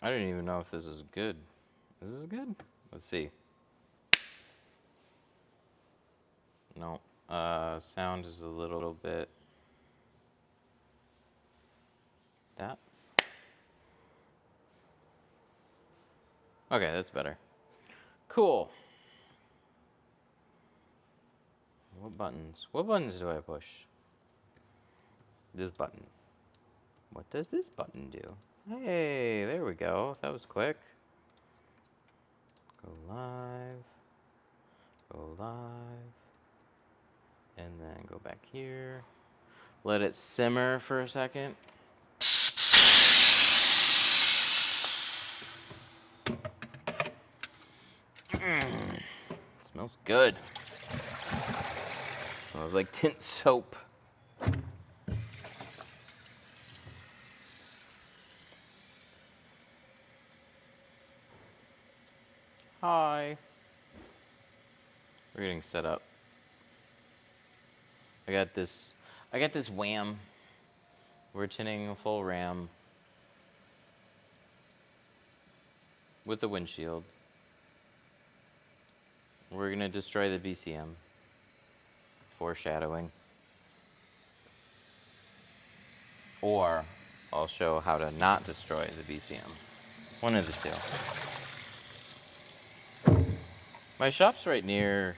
I don't even know if this is good. Is this good? Let's see. No. Sound is a little bit. That. Okay, that's better. Cool. What buttons? What buttons do I push? This button. What does this button do? Hey, there we go. That was quick. Go live. Go live. And then go back here. Let it simmer for a second. Smells good. Smells like Tint soap. Hi. We're getting set up. I got this wham. We're tinting a full ram with the windshield. We're gonna destroy the BCM. Foreshadowing. Or I'll show how to not destroy the BCM. One of the two. My shop's right near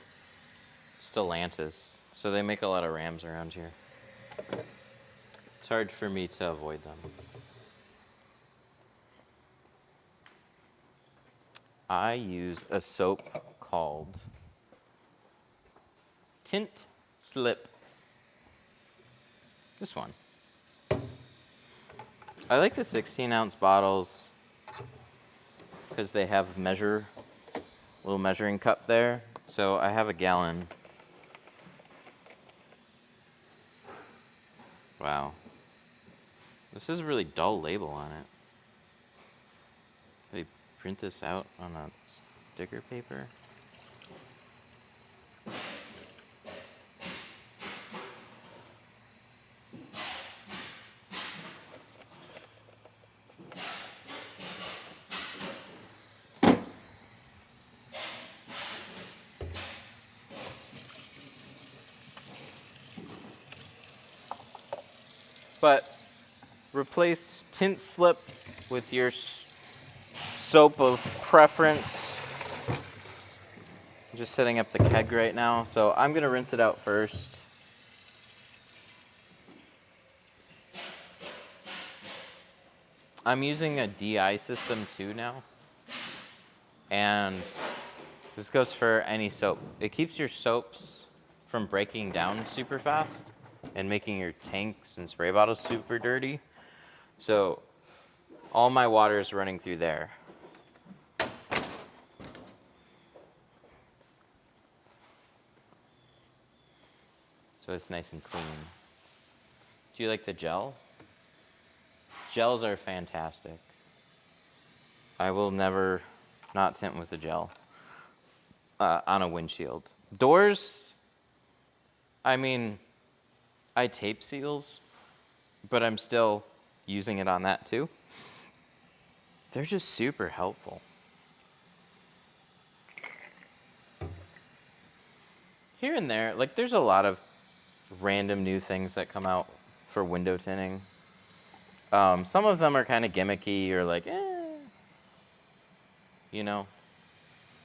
Stellantis, so they make a lot of Rams around here. It's hard for me to avoid them. I use a soap called Tint Slip. This one. I like the 16-ounce bottles because they have little measuring cup there. So I have a gallon. Wow. This is a really dull label on it. They print this out on a sticker paper. But replace Tint Slip with your soap of preference. I'm just setting up the keg right now, so I'm going to rinse it out first. I'm using a DI system too now. And this goes for any soap. It keeps your soaps from breaking down super fast and making your tanks and spray bottles super dirty. So all my water is running through there. So it's nice and clean. Do you like the gel? Gels are fantastic. I will never not tint with a gel on a windshield. Doors, I mean, I tape seals, but I'm still using it on that too. They're just super helpful. Here and there, like there's a lot of random new things that come out for window tinting. Some of them are kind of gimmicky or like, you know.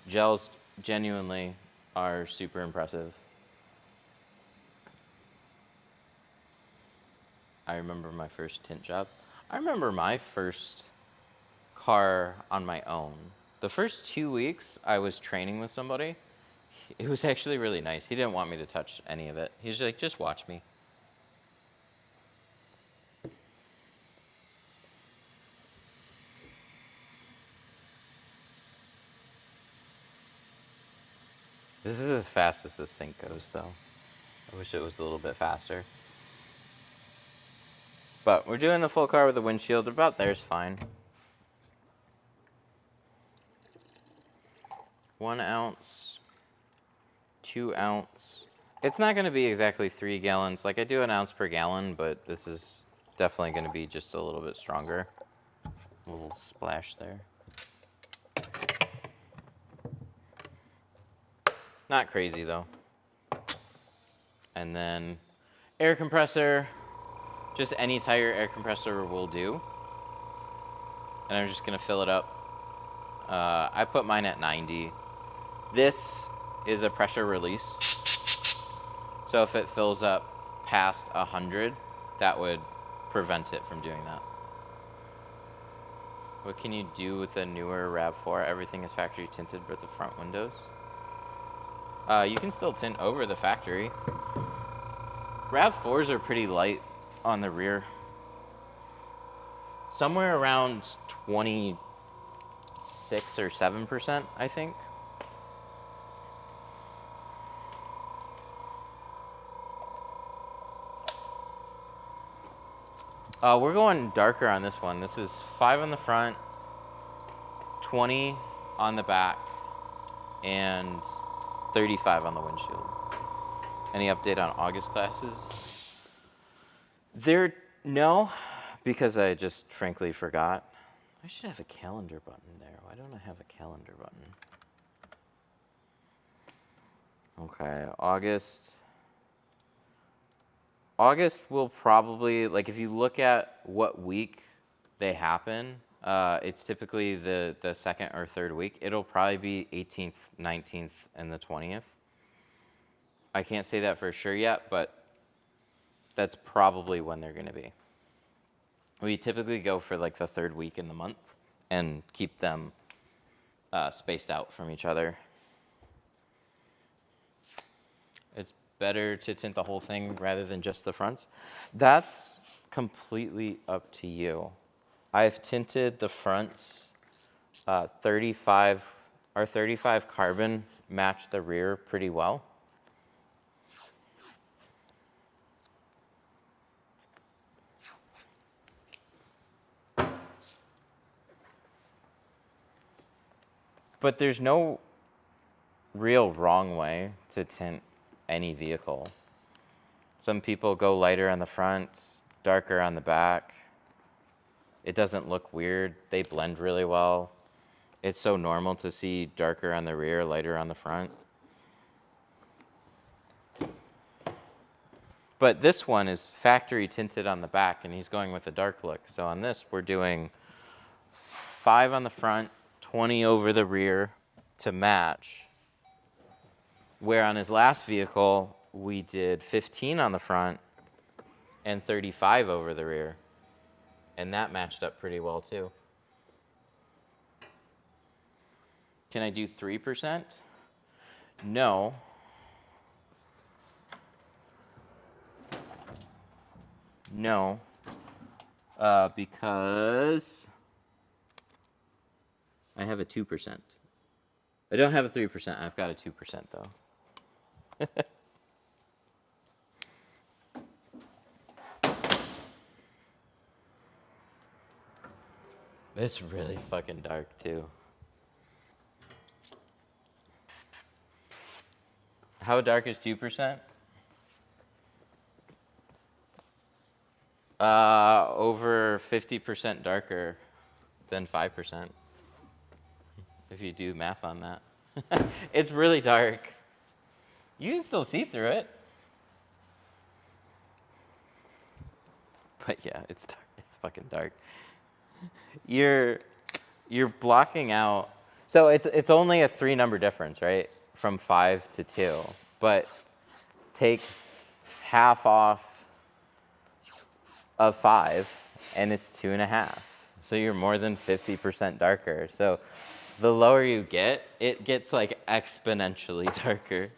Gels genuinely are super impressive. I remember my first tint job. I remember my first car on my own. The first 2 weeks I was training with somebody. It was actually really nice. He didn't want me to touch any of it. He's like, just watch me. This is as fast as the sink goes, though. I wish it was a little bit faster. But we're doing the full car with the windshield. About there's fine. 1 ounce, 2 ounce. It's not going to be exactly 3 gallons. Like I do 1 ounce per gallon, but this is definitely going to be just a little bit stronger. A little little splash there. Not crazy though. And then air compressor, just any tire air compressor will do. And I'm just gonna fill it up. I put mine at 90. This is a pressure release. So if it fills up past 100, that would prevent it from doing that. What can you do with the newer RAV4? Everything is factory tinted but the front windows. You can still tint over the factory. RAV4s are pretty light on the rear. Somewhere around 26 or 7%, I think. We're going darker on this one. This is 5 on the front, 20 on the back, and 35 on the windshield. Any update on August classes? No, because I just frankly forgot. I should have a calendar button there. Why don't I have a calendar button? Okay, August will probably, like if you look at what week they happen, it's typically the second or third week. It'll probably be 18th, 19th, and the 20th. I can't say that for sure yet, but that's probably when they're gonna be. We typically go for like the third week in the month and keep them spaced out from each other. It's better to tint the whole thing rather than just the fronts. That's completely up to you. I've tinted the fronts 35, our 35 carbon matched the rear pretty well. But there's no real wrong way to tint any vehicle. Some people go lighter on the front, darker on the back. It doesn't look weird. They blend really well. It's so normal to see darker on the rear, lighter on the front. But this one is factory tinted on the back, and he's going with a dark look. So on this, we're doing 5 on the front, 20 over the rear to match. Where on his last vehicle, we did 15 on the front and 35 over the rear. And that matched up pretty well too. Can I do 3%? No. No. Because I have a 2%. I don't have a 3%. I've got a 2% though. It's really fucking dark too. How dark is 2%? Over 50% darker than 5%. If you do math on that. It's really dark. You can still see through it. But yeah, it's dark. It's fucking dark. You're blocking out. So it's only a 3-number difference, right? From 5 to 2. But take half off of 5 and it's 2.5. So you're more than 50% darker. So the lower you get, it gets like exponentially darker.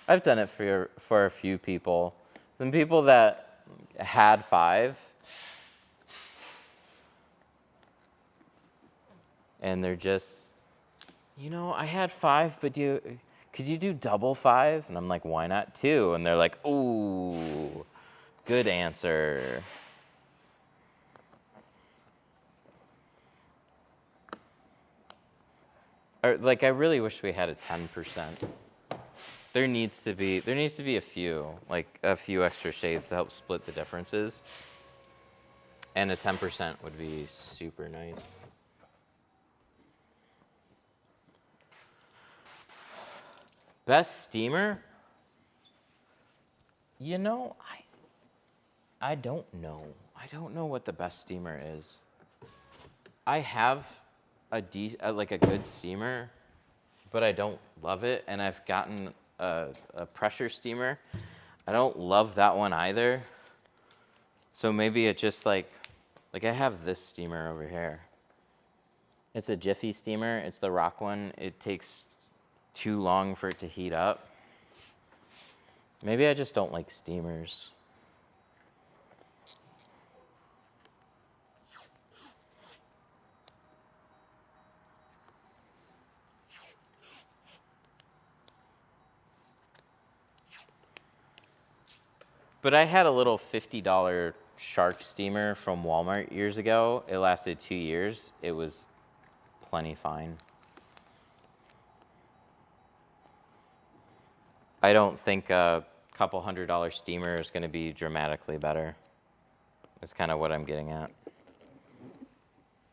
I've done it for a few people. Some people that had 5 and they're just, you know, I had 5, but could you do double 5? And I'm like, why not 2? And they're like, ooh, good answer. Or, like, I really wish we had a 10%. There needs to be a few, like a few extra shades to help split the differences. And a 10% would be super nice. Best steamer? You know, I don't know. I don't know what the best steamer is. I have like a good steamer, but I don't love it. And I've gotten a pressure steamer. I don't love that one either. So maybe it just like I have this steamer over here. It's a Jiffy steamer. It's the rock one. It takes too long for it to heat up. Maybe I just don't like steamers. But I had a little $50 Shark steamer from Walmart years ago. It lasted 2 years. It was plenty fine. I don't think a couple $100 steamer is going to be dramatically better. That's kind of what I'm getting at.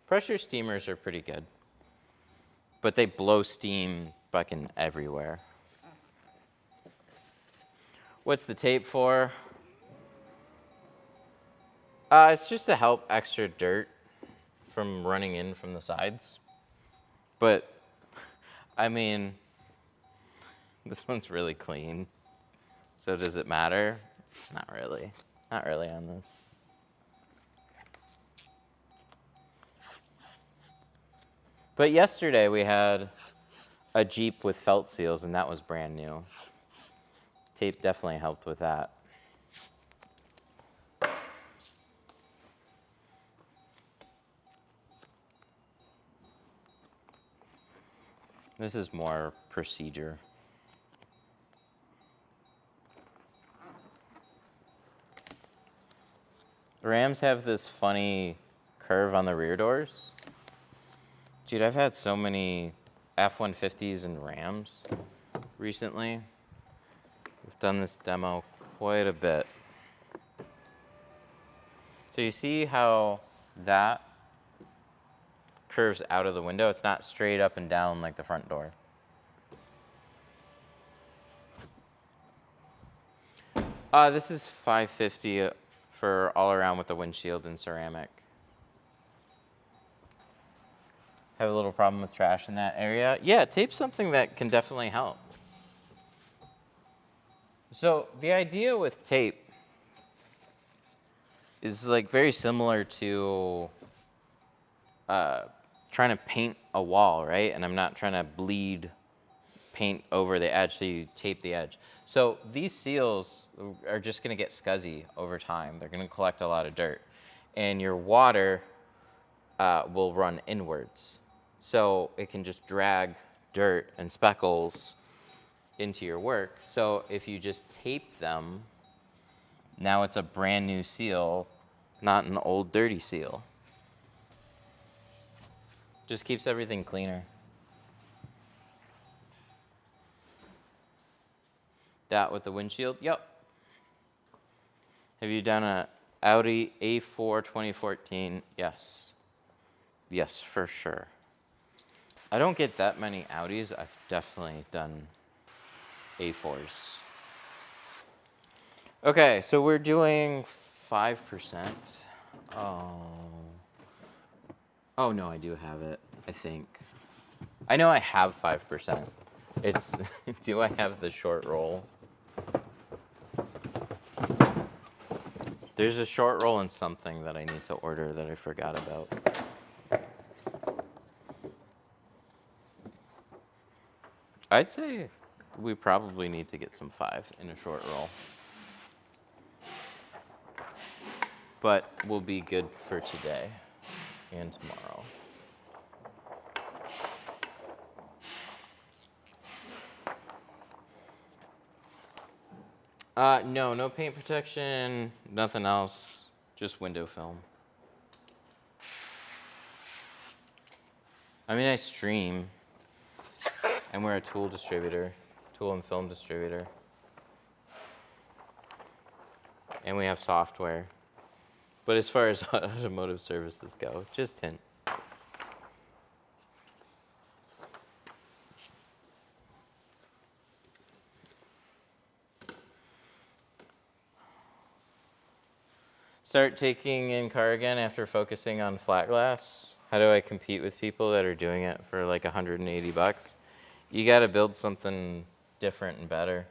Pressure steamers are pretty good, but they blow steam fucking everywhere. What's the tape for? It's just to help extra dirt from running in from the sides. But, I mean, this one's really clean. So does it matter? Not really. Not really on this. But yesterday we had a Jeep with felt seals, and that was brand new. Tape definitely helped with that. This is more procedure. The Rams have this funny curve on the rear doors. Dude, I've had so many F-150s and Rams recently. We've done this demo quite a bit. So you see how that curves out of the window? It's not straight up and down like the front door. This is $550 for all around with the windshield and ceramic. Have a little problem with trash in that area? Yeah, tape's something that can definitely help. So the idea with tape is like very similar to trying to paint a wall, right? And I'm not trying to bleed paint over the edge, so you tape the edge. So these seals are just gonna get scuzzy over time. They're gonna collect a lot of dirt. And your water will run inwards. So it can just drag dirt and speckles into your work. So if you just tape them, now it's a brand new seal, not an old dirty seal. Just keeps everything cleaner. That with the windshield? Yep. Have you done a Audi A4 2014? Yes. Yes, for sure. I don't get that many Audis. I've definitely done A4s. Okay, so we're doing 5%. Oh no, I do have it, I think. I know I have 5%. It's, do I have the short roll? There's a short roll and something that I need to order that I forgot about. I'd say we probably need to get some 5 in a short roll. But we'll be good for today and tomorrow. No paint protection, nothing else, just window film. I mean, I stream, and we're a tool distributor, tool and film distributor. And we have software. But as far as automotive services go, just Tint. Start taking in car again after focusing on flat glass. How do I compete with people that are doing it for like 180 bucks? You got to build something different and better.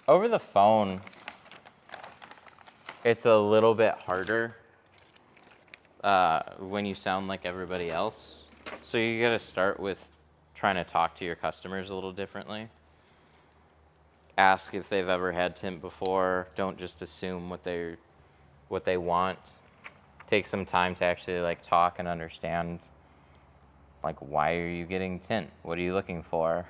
Over the phone, it's a little bit harder when you sound like everybody else. So you got to start with trying to talk to your customers a little differently. Ask if they've ever had tint before. Don't just assume what they want. Take some time to actually like talk and understand, like, why are you getting tint? What are you looking for?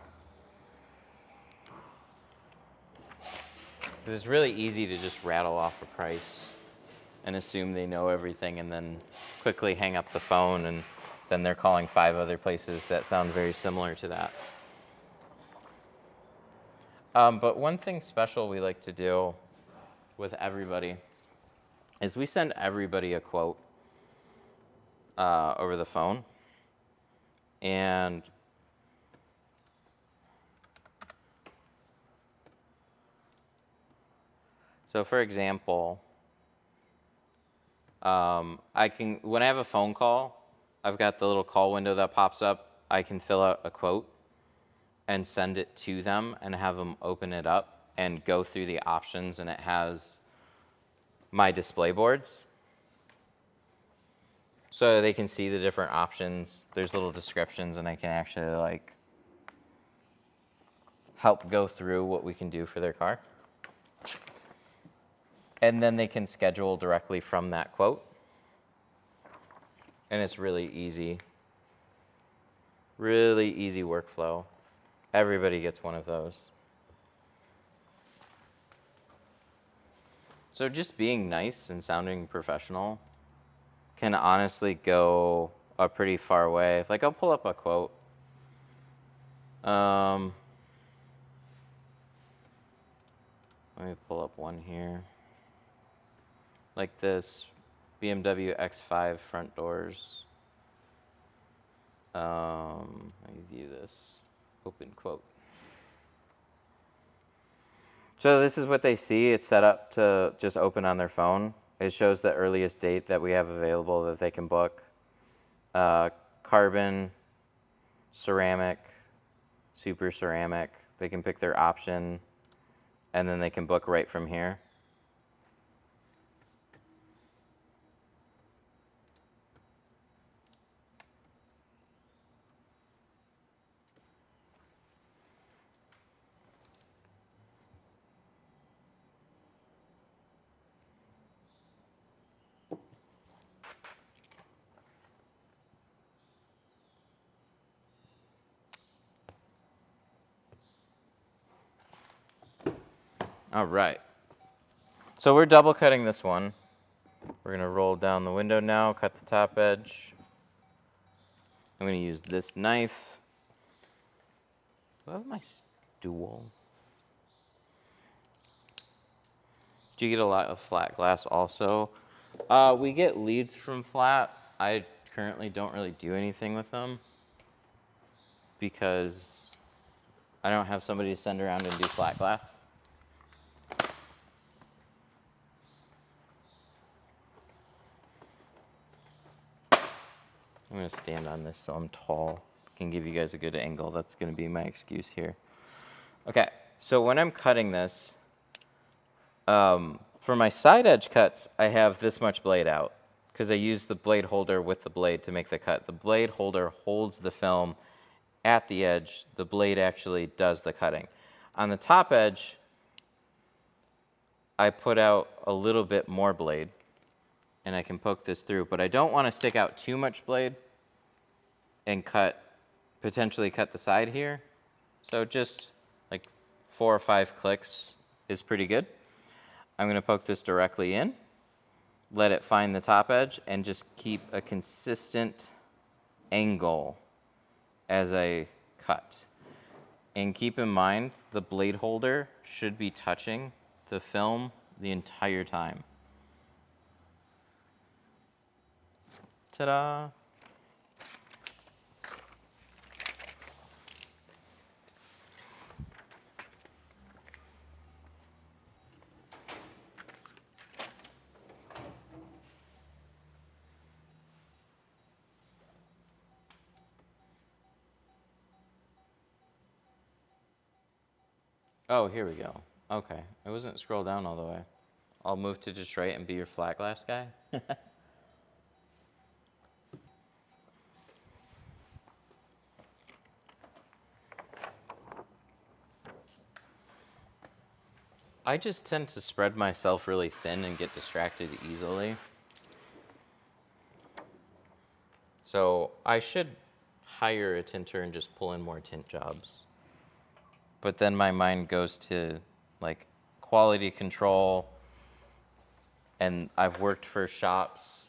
Because it's really easy to just rattle off a price and assume they know everything and then quickly hang up the phone, and then they're calling 5 other places that sound very similar to that. But one thing special we like to do with everybody is we send everybody a quote over the phone. And so for example, when I have a phone call, I've got the little call window that pops up. I can fill out a quote and send it to them and have them open it up and go through the options, and it has my display boards. So they can see the different options. There's little descriptions, and I can actually like help go through what we can do for their car. And then they can schedule directly from that quote. And it's really easy workflow. Everybody gets one of those. So just being nice and sounding professional can honestly go a pretty far way. Like, I'll pull up a quote. Let me pull up one here. Like this BMW X5 front doors. Let me view this. Open quote. So this is what they see. It's set up to just open on their phone. It shows the earliest date that we have available that they can book. Carbon, ceramic, super ceramic. They can pick their option, and then they can book right from here. All right. So we're double cutting this one. We're going to roll down the window now, cut the top edge. I'm going to use this knife. Do I have my stool? Do you get a lot of flat glass also? We get leads from flat. I currently don't really do anything with them because I don't have somebody to send around and do flat glass. I'm going to stand on this so I'm tall. I can give you guys a good angle. That's going to be my excuse here. Okay, so when I'm cutting this, for my side edge cuts, I have this much blade out because I use the blade holder with the blade to make the cut. The blade holder holds the film at the edge. The blade actually does the cutting. On the top edge, I put out a little bit more blade, and I can poke this through, but I don't want to stick out too much blade and potentially cut the side here. So just like 4 or 5 clicks is pretty good. I'm going to poke this directly in, let it find the top edge, and just keep a consistent angle as I cut. And keep in mind, the blade holder should be touching the film the entire time. Ta-da! Oh, here we go. Okay, it wasn't scroll down all the way. I'll move to Detroit and be your flat glass guy. I just tend to spread myself really thin and get distracted easily. So I should hire a tinter and just pull in more tint jobs. But then my mind goes to like quality control, and I've worked for shops.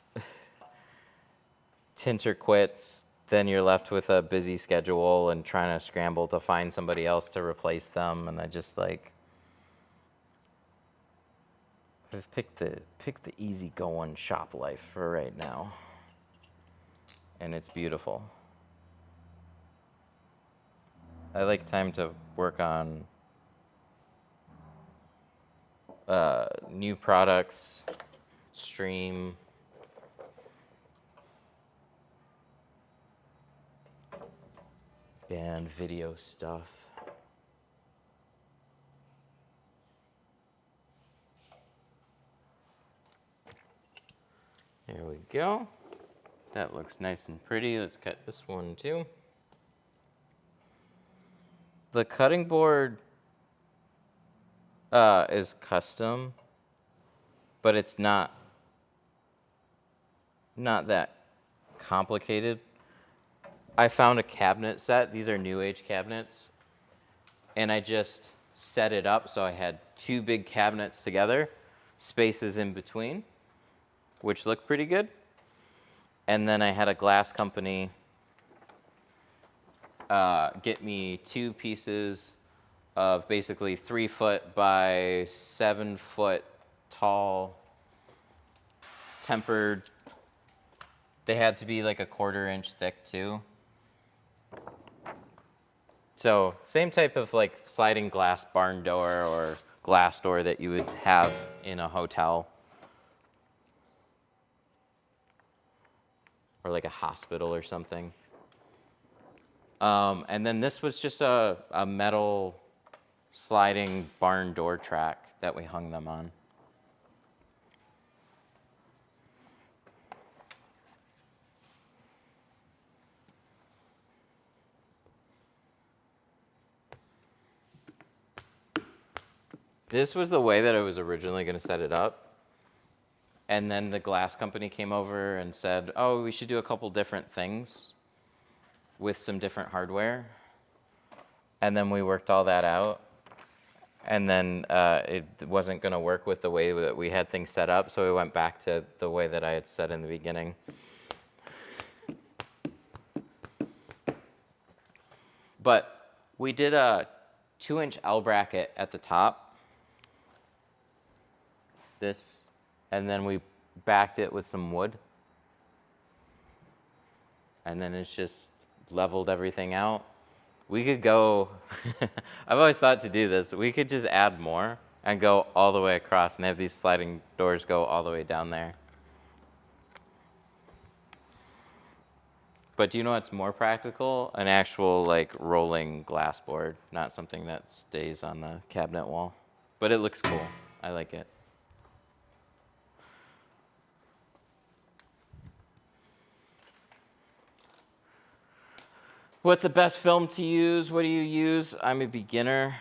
Tinter quits, then you're left with a busy schedule and trying to scramble to find somebody else to replace them, and I just like I've picked the easy going shop life for right now, and it's beautiful. I like time to work on new products, stream, and video stuff. There we go. That looks nice and pretty. Let's cut this one too. The cutting board is custom, but it's not that complicated. I found a cabinet set. These are new age cabinets. And I just set it up so I had two big cabinets together, spaces in between, which look pretty good. And then I had a glass company get me two pieces of basically 3 foot by 7 foot tall tempered. They had to be like a 1/4 inch thick too. So same type of like sliding glass barn door or glass door that you would have in a hotel or like a hospital or something. And then this was just a metal sliding barn door track that we hung them on. This was the way that I was originally going to set it up. And then the glass company came over and said, oh, we should do a couple different things with some different hardware. And then we worked all that out. And then it wasn't going to work with the way that we had things set up, so we went back to the way that I had said in the beginning. But we did a 2-inch L bracket at the top, this, and then we backed it with some wood. And then it's just leveled everything out. We could go, I've always thought to do this, we could just add more and go all the way across and have these sliding doors go all the way down there. But do you know what's more practical? An actual like rolling glass board, not something that stays on the cabinet wall. But it looks cool, I like it. What's the best film to use? What do you use? I'm a beginner.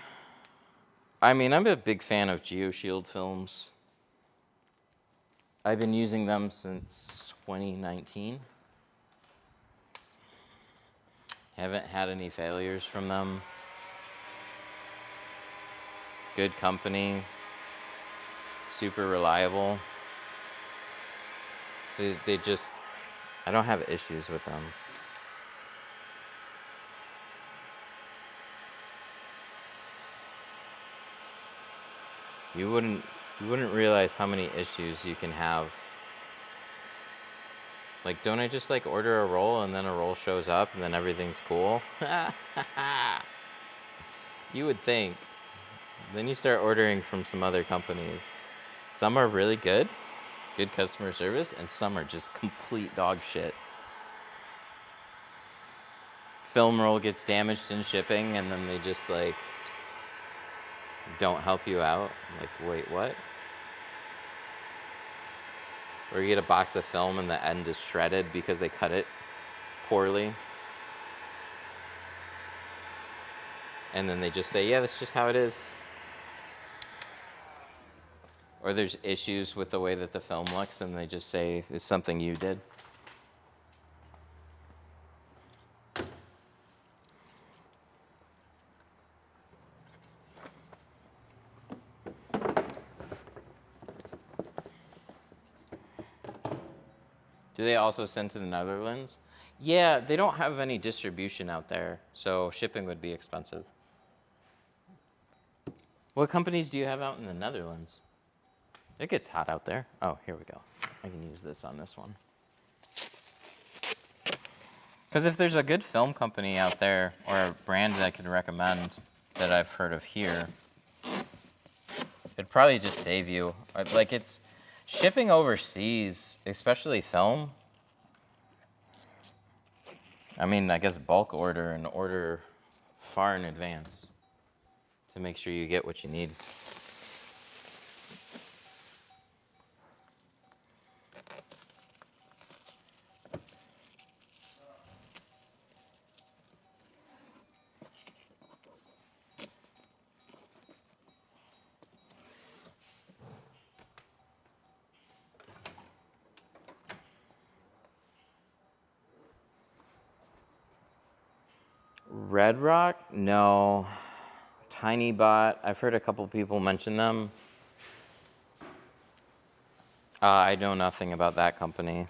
I mean, I'm a big fan of GeoShield films. I've been using them since 2019. Haven't had any failures from them. Good company. Super reliable. They just, I don't have issues with them. You wouldn't realize how many issues you can have. Like, don't I just like order a roll and then a roll shows up and then everything's cool? You would think. Then you start ordering from some other companies. Some are really good customer service, and some are just complete dog shit. Film roll gets damaged in shipping and then they just like don't help you out. Like, wait, what? Or you get a box of film and the end is shredded because they cut it poorly. And then they just say, yeah, that's just how it is. Or there's issues with the way that the film looks and they just say it's something you did. Do they also send to the Netherlands? Yeah, they don't have any distribution out there, so shipping would be expensive. What companies do you have out in the Netherlands? It gets hot out there. Oh, here we go. I can use this on this one. Because if there's a good film company out there or a brand that I could recommend that I've heard of here, it'd probably just save you. Like, it's shipping overseas, especially film. I mean, I guess bulk order and order far in advance to make sure you get what you need. Red Rock? No. Tiny Bot. I've heard a couple people mention them. I know nothing about that company.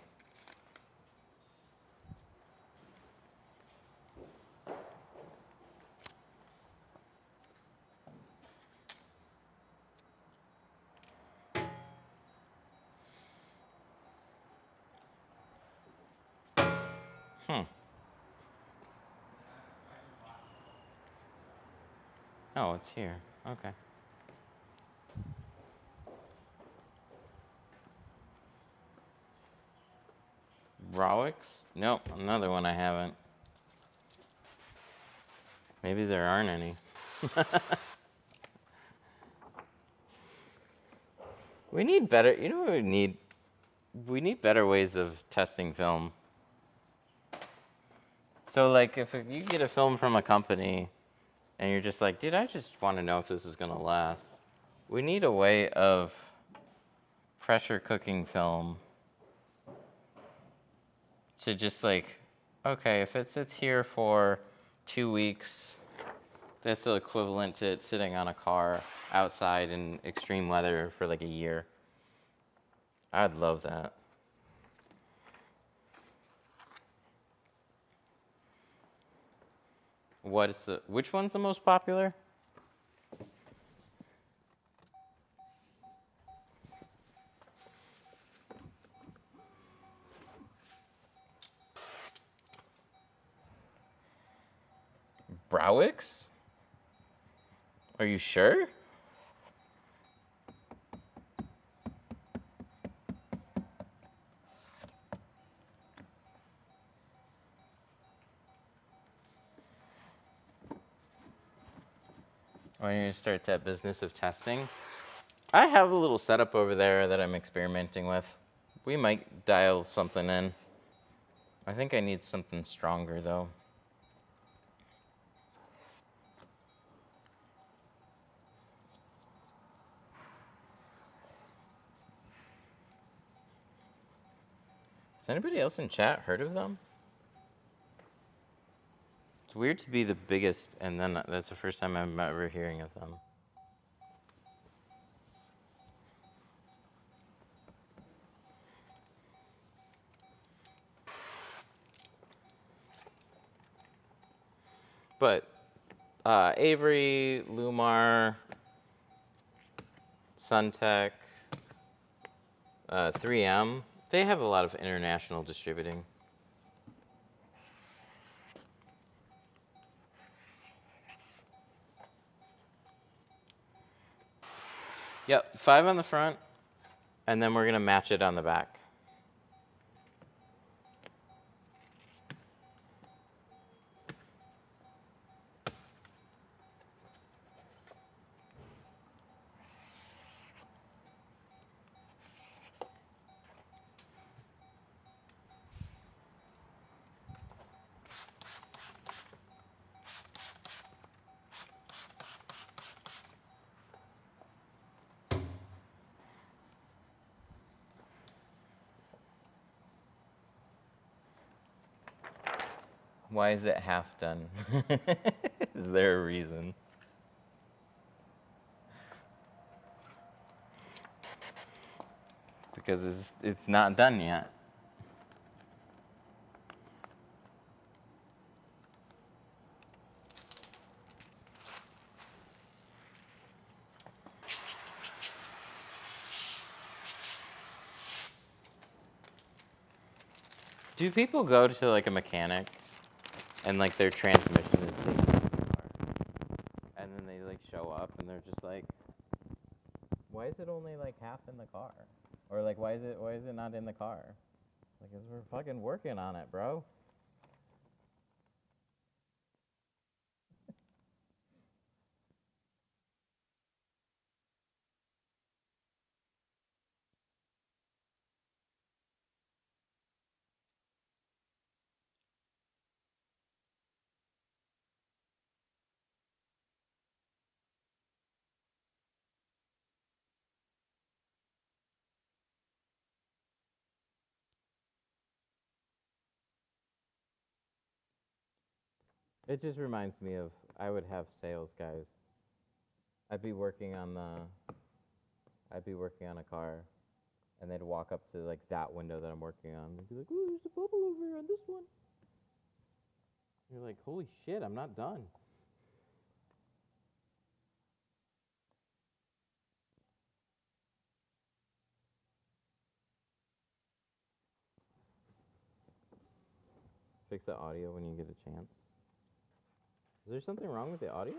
Oh, it's here. Okay. Rawix? Nope, another one I haven't. Maybe there aren't any. We need better, you know what we need? We need better ways of testing film. So like if you get a film from a company and you're just like, dude, I just want to know if this is going to last. We need a way of pressure cooking film to just like, okay, if it sits here for 2 weeks, that's the equivalent to it sitting on a car outside in extreme weather for like a year. I'd love that. Which one's the most popular? Browix? Are you sure? When you start that business of testing? I have a little setup over there that I'm experimenting with. We might dial something in. I think I need something stronger though. Has anybody else in chat heard of them? It's weird to be the biggest and then that's the first time I'm ever hearing of them. But Avery, Lumar, Suntech, 3M. They have a lot of international distributing. Yep, 5 on the front, and then we're gonna match it on the back. Why is it half done? Is there a reason? Because it's not done yet. Do people go to like a mechanic and like their transmission is taken from the car, and then they like show up and they're just like, why is it only like half in the car? Or like why is it not in the car? Like, 'cause we're fucking working on it, bro. It just reminds me of, I would have sales guys. I'd be working on a car, and they'd walk up to like that window that I'm working on and be like, "Oh, there's a bubble over here on this one." You're like, "Holy shit, I'm not done." Fix the audio when you get a chance. Is there something wrong with the audio?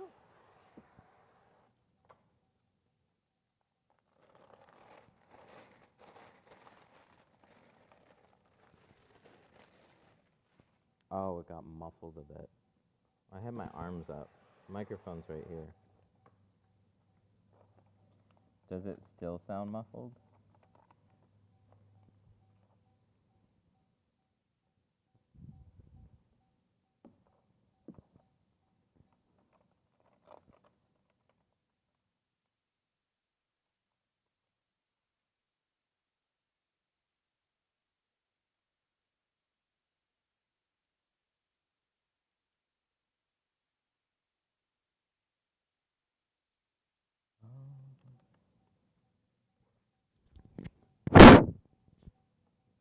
Oh, it got muffled a bit. I have my arms up. Microphone's right here. Does it still sound muffled?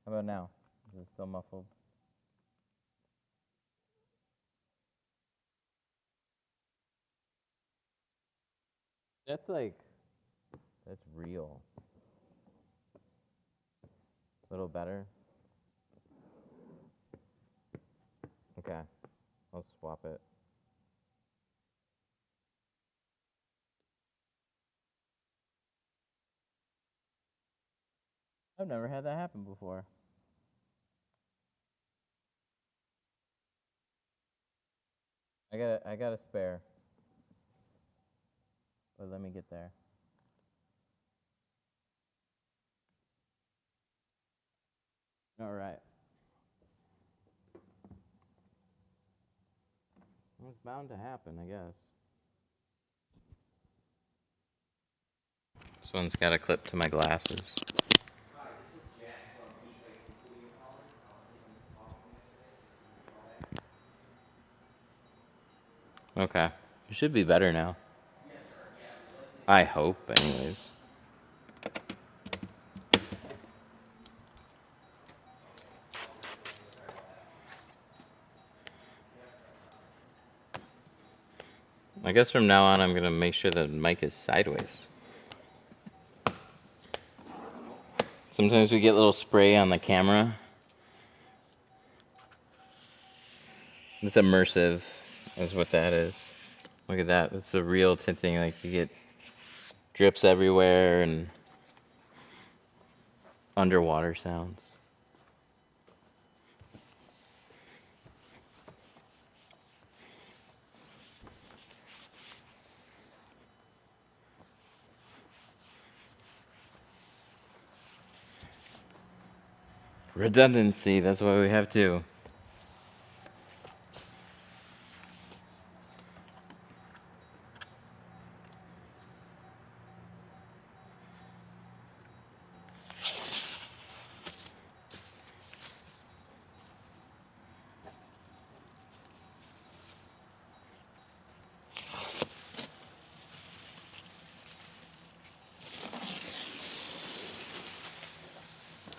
How about now? Is it still muffled? That's like, that's real. A little better? Okay, I'll swap it. I've never had that happen before. I got a spare. But let me get there. All right. Well, it's bound to happen, I guess. This one's got a clip to my glasses. Okay. It should be better now. I hope, anyways. I guess from now on I'm going to make sure the mic is sideways. Sometimes we get a little spray on the camera. It's immersive, is what that is. Look at that. That's a real tinting. Like, you get drips everywhere and underwater sounds. Redundancy, that's why we have two.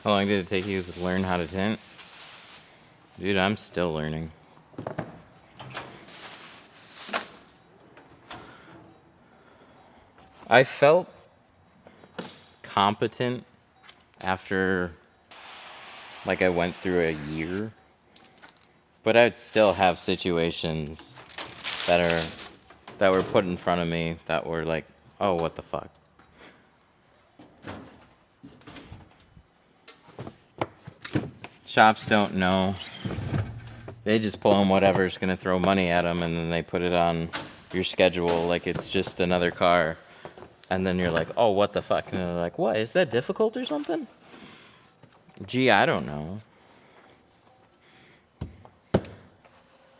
How long did it take you to learn how to tint? Dude, I'm still learning. I felt competent after, like, I went through a year, but I'd still have situations that were put in front of me that were like, oh, what the fuck. Shops don't know. They just pull in whatever's gonna throw money at them, and then they put it on your schedule like it's just another car. And then you're like, oh, what the fuck? And they're like, what, is that difficult or something? Gee, I don't know.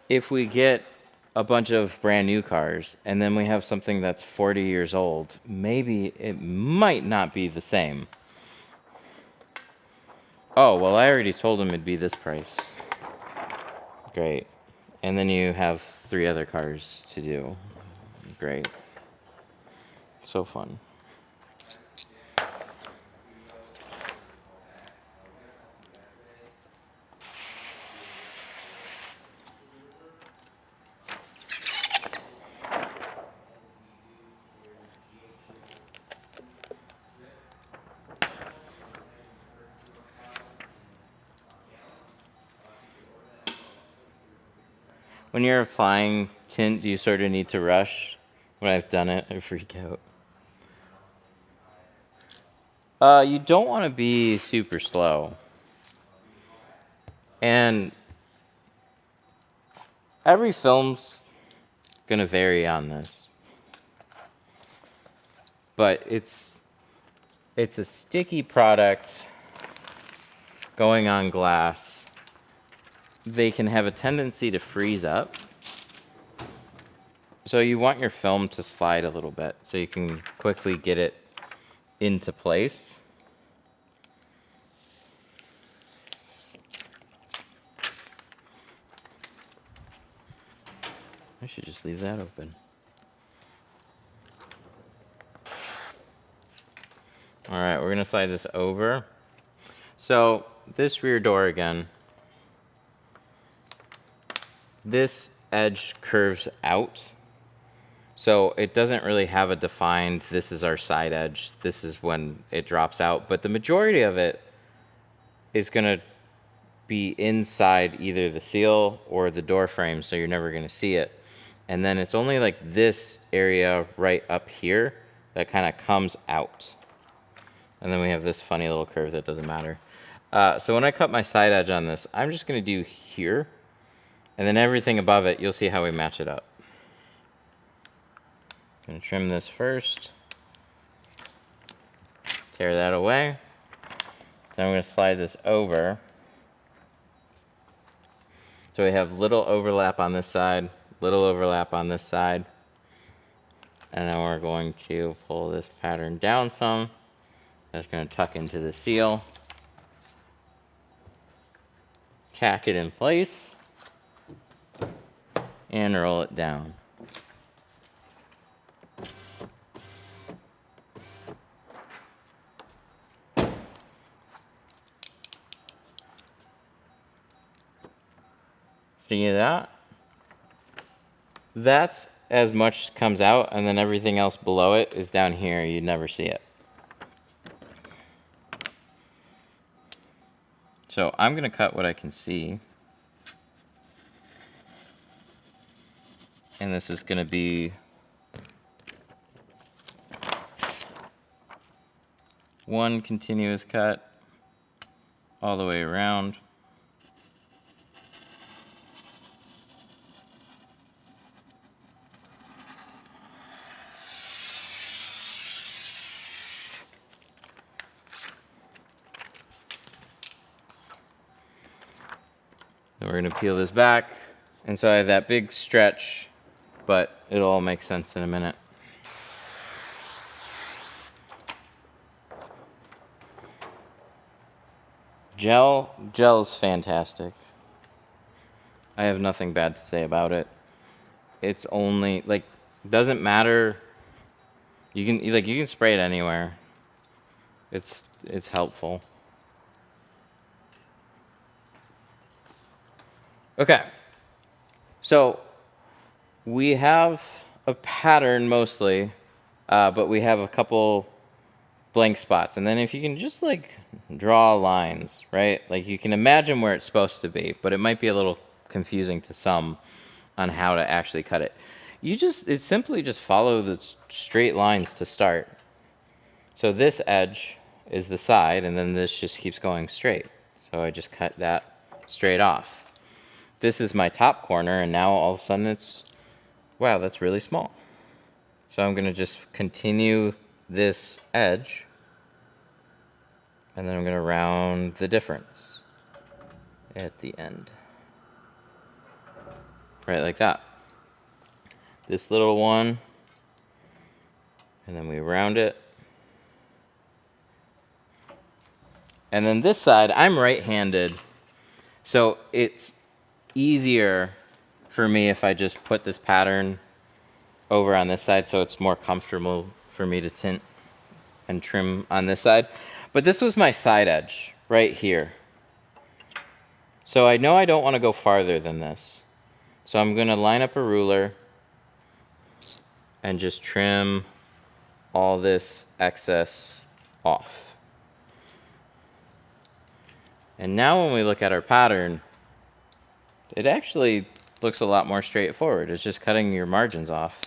If we get a bunch of brand new cars and then we have something that's 40 years old, maybe it might not be the same. Oh, well, I already told him it'd be this price. Great. And then you have 3 other cars to do. Great. So fun. When you're applying tint, do you sort of need to rush? When I've done it, I freak out. You don't want to be super slow. And every film's gonna vary on this. But it's a sticky product going on glass. They can have a tendency to freeze up. So you want your film to slide a little bit so you can quickly get it into place. I should just leave that open. All right, we're gonna slide this over. So this rear door again, this edge curves out. So it doesn't really have a defined, this is our side edge, this is when it drops out. But the majority of it is gonna be inside either the seal or the door frame, so you're never gonna see it. And then it's only like this area right up here that kind of comes out. And then we have this funny little curve that doesn't matter. So when I cut my side edge on this, I'm just gonna do here, and then everything above it, you'll see how we match it up. I'm gonna trim this first, tear that away. Then I'm gonna slide this over. So we have little overlap on this side, little overlap on this side. And then we're going to pull this pattern down some. That's gonna tuck into the seal. Tack it in place. And roll it down. See that? That's as much comes out, and then everything else below it is down here. You'd never see it. So I'm going to cut what I can see. And this is going to be one continuous cut all the way around. Then we're going to peel this back. And so I have that big stretch, but it'll all make sense in a minute. Gel's fantastic. I have nothing bad to say about it. It's only, like, doesn't matter. You can spray it anywhere. It's helpful. Okay. So we have a pattern mostly, but we have a couple blank spots. And then if you can just like draw lines, right? Like you can imagine where it's supposed to be, but it might be a little confusing to some on how to actually cut it. It's simply just follow the straight lines to start. So this edge is the side, and then this just keeps going straight. So I just cut that straight off. This is my top corner, and now all of a sudden it's, wow, that's really small. So I'm gonna just continue this edge, and then I'm gonna round the difference at the end. Right, like that. This little one, and then we round it. And then this side, I'm right-handed, so it's easier for me if I just put this pattern over on this side, so it's more comfortable for me to tint and trim on this side. But this was my side edge right here. So I know I don't want to go farther than this. So I'm going to line up a ruler and just trim all this excess off. And now when we look at our pattern, it actually looks a lot more straightforward. It's just cutting your margins off.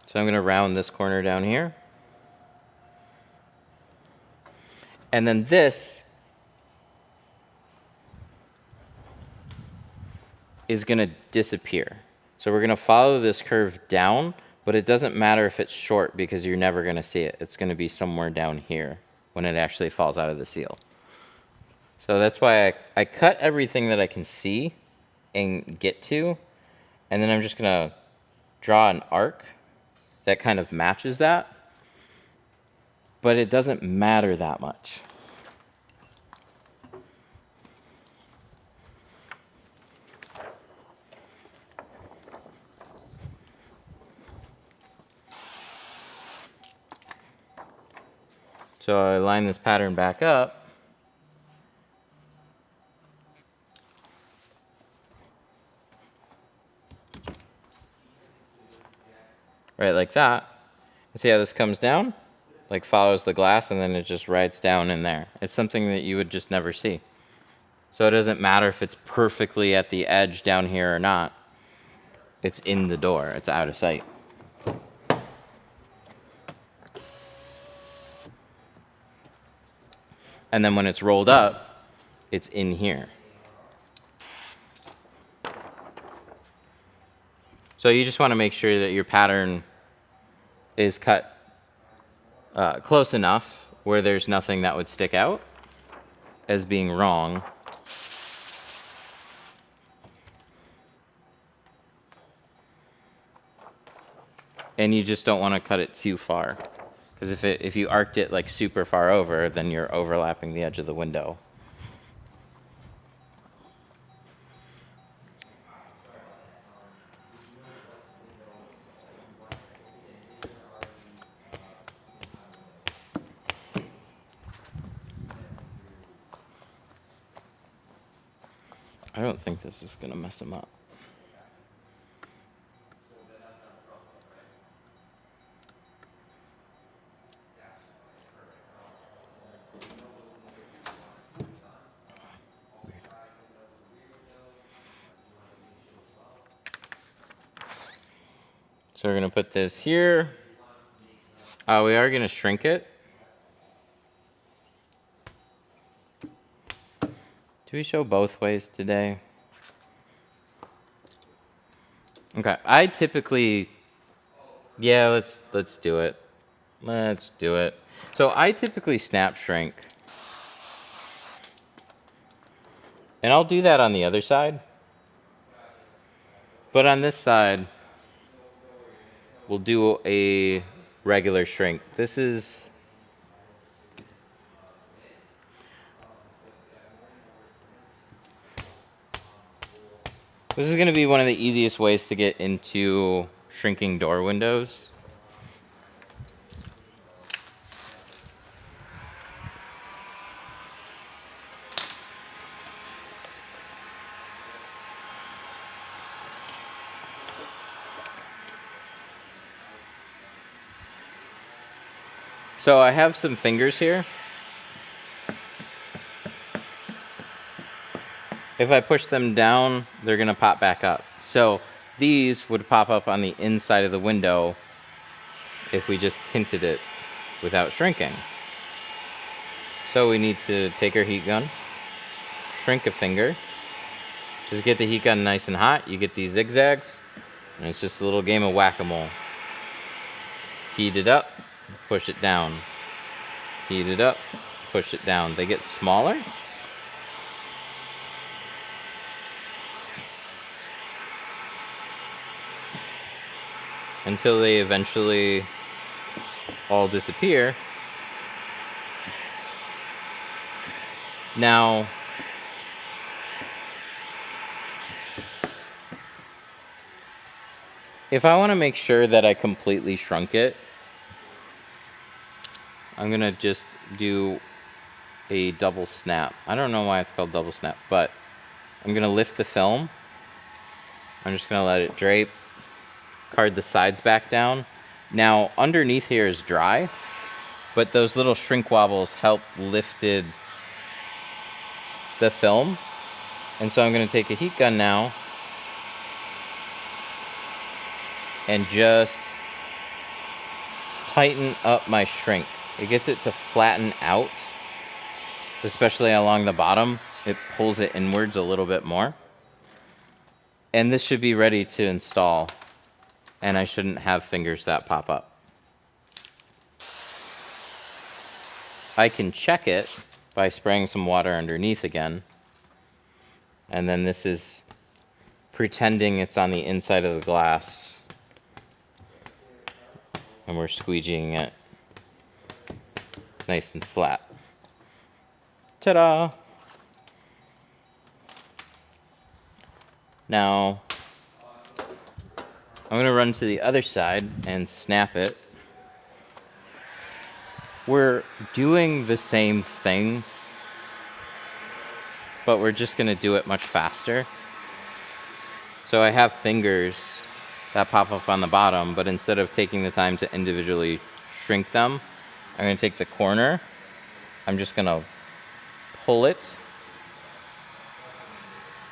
So I'm going to round this corner down here. And then this is going to disappear. So we're going to follow this curve down, but it doesn't matter if it's short because you're never going to see it. It's going to be somewhere down here when it actually falls out of the seal. So that's why I cut everything that I can see and get to, and then I'm just going to draw an arc that kind of matches that, but it doesn't matter that much. So I line this pattern back up. Right, like that. And see how this comes down? Like follows the glass and then it just rides down in there. It's something that you would just never see. So it doesn't matter if it's perfectly at the edge down here or not. It's in the door. It's out of sight. And then when it's rolled up, it's in here. So you just want to make sure that your pattern is cut close enough where there's nothing that would stick out as being wrong. And you just don't want to cut it too far. Because if you arced it like super far over, then you're overlapping the edge of the window. I don't think this is going to mess them up. So we're gonna put this here. We are gonna shrink it. Do we show both ways today? Okay, I typically, yeah, let's do it. Let's do it. So I typically snap shrink. And I'll do that on the other side. But on this side, we'll do a regular shrink. This is going to be one of the easiest ways to get into shrinking door windows. So I have some fingers here. If I push them down, they're going to pop back up. So these would pop up on the inside of the window if we just tinted it without shrinking. So we need to take our heat gun, shrink a finger, just get the heat gun nice and hot. You get these zigzags, and it's just a little game of whack-a-mole. Heat it up, push it down. Heat it up, push it down. They get smaller. Until they eventually all disappear. Now, if I want to make sure that I completely shrunk it, I'm going to just do a double snap. I don't know why it's called double snap, but I'm going to lift the film. I'm just going to let it drape, card the sides back down. Now, underneath here is dry, but those little shrink wobbles help lifted the film. And so I'm going to take a heat gun now and just tighten up my shrink. It gets it to flatten out, especially along the bottom. It pulls it inwards a little bit more. And this should be ready to install, and I shouldn't have fingers that pop up. I can check it by spraying some water underneath again. And then this is pretending it's on the inside of the glass. And we're squeegeeing it nice and flat. Ta-da! Now, I'm going to run to the other side and snap it. We're doing the same thing, but we're just going to do it much faster. So I have fingers that pop up on the bottom, but instead of taking the time to individually shrink them, I'm going to take the corner. I'm just going to pull it,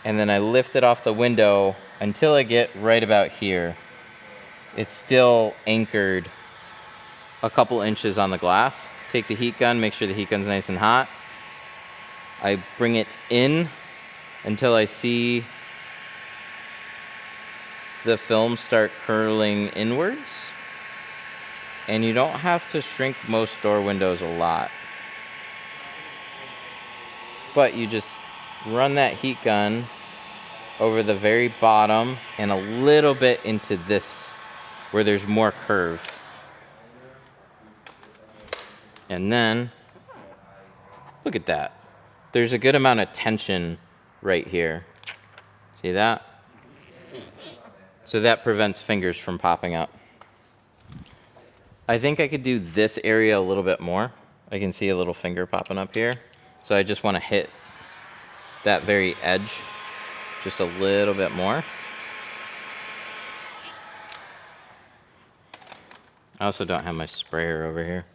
and then I lift it off the window until I get right about here. It's still anchored a couple inches on the glass. Take the heat gun, make sure the heat gun's nice and hot. I bring it in until I see the film start curling inwards. And you don't have to shrink most door windows a lot. But you just run that heat gun over the very bottom and a little bit into this where there's more curve. And then, look at that. There's a good amount of tension right here. See that? So that prevents fingers from popping up. I think I could do this area a little bit more. I can see a little finger popping up here. So I just want to hit that very edge just a little bit more. I also don't have my sprayer over here.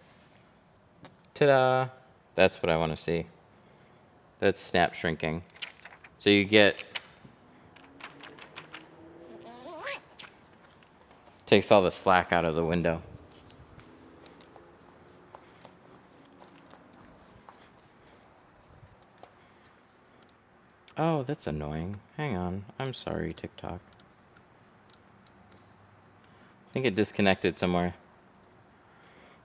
Ta-da! That's what I want to see. That's snap shrinking. So you get Takes all the slack out of the window. Oh, that's annoying. Hang on. I'm sorry, TikTok. I think it disconnected somewhere.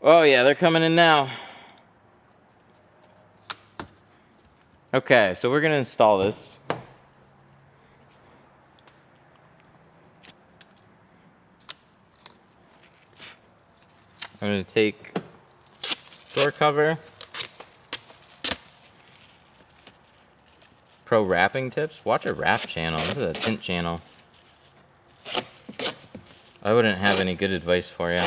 Oh, yeah, they're coming in now. Okay, so we're going to install this. I'm going to take door cover. Pro wrapping tips. Watch a wrap channel. This is a tint channel. I wouldn't have any good advice for you.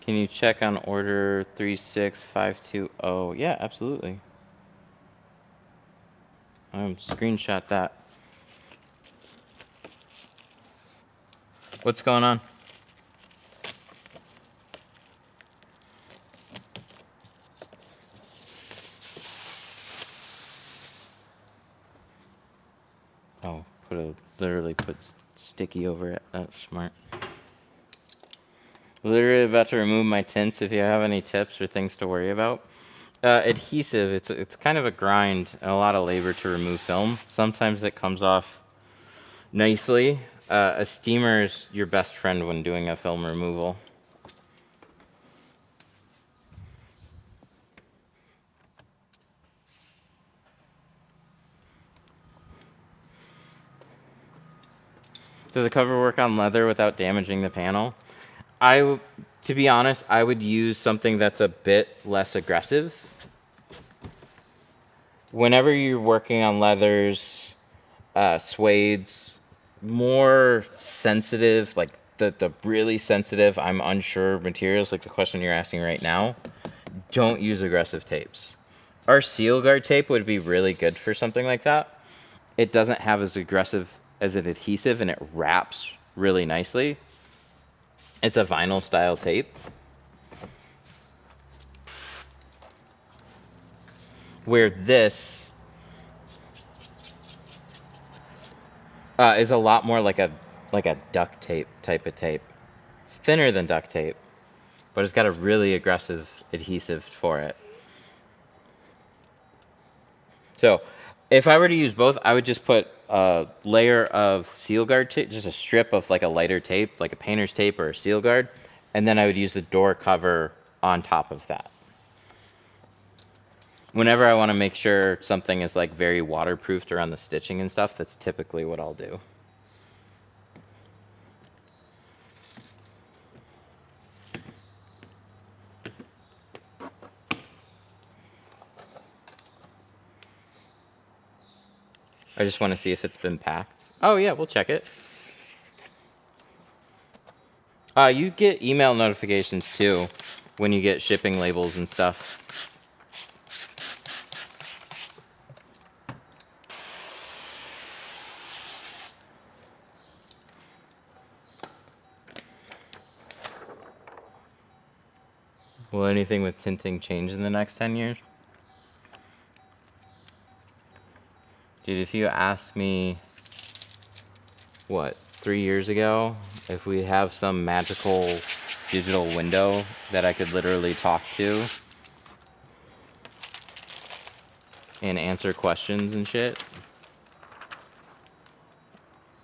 Can you check on order 36520? Yeah, absolutely. Screenshot that. What's going on? Oh, literally put sticky over it. That's smart. Literally about to remove my tints. If you have any tips or things to worry about. Adhesive, it's kind of a grind and a lot of labor to remove film. Sometimes it comes off nicely. A steamer is your best friend when doing a film removal. Does the cover work on leather without damaging the panel? To be honest, I would use something that's a bit less aggressive. Whenever you're working on leathers, suedes, more sensitive, like the really sensitive, I'm unsure materials, like the question you're asking right now, don't use aggressive tapes. Our seal guard tape would be really good for something like that. It doesn't have as aggressive as an adhesive and it wraps really nicely. It's a vinyl style tape. Where this is a lot more like a duct tape type of tape. It's thinner than duct tape, but it's got a really aggressive adhesive for it. So if I were to use both, I would just put a layer of seal guard tape, just a strip of like a lighter tape, like a painter's tape or a seal guard, and then I would use the door cover on top of that. Whenever I want to make sure something is like very waterproofed around the stitching and stuff, that's typically what I'll do. I just want to see if it's been packed. Oh yeah, we'll check it. You get email notifications too when you get shipping labels and stuff. Will anything with tinting change in the next 10 years? Dude, if you asked me, what, 3 years ago, if we have some magical digital window that I could literally talk to and answer questions and shit,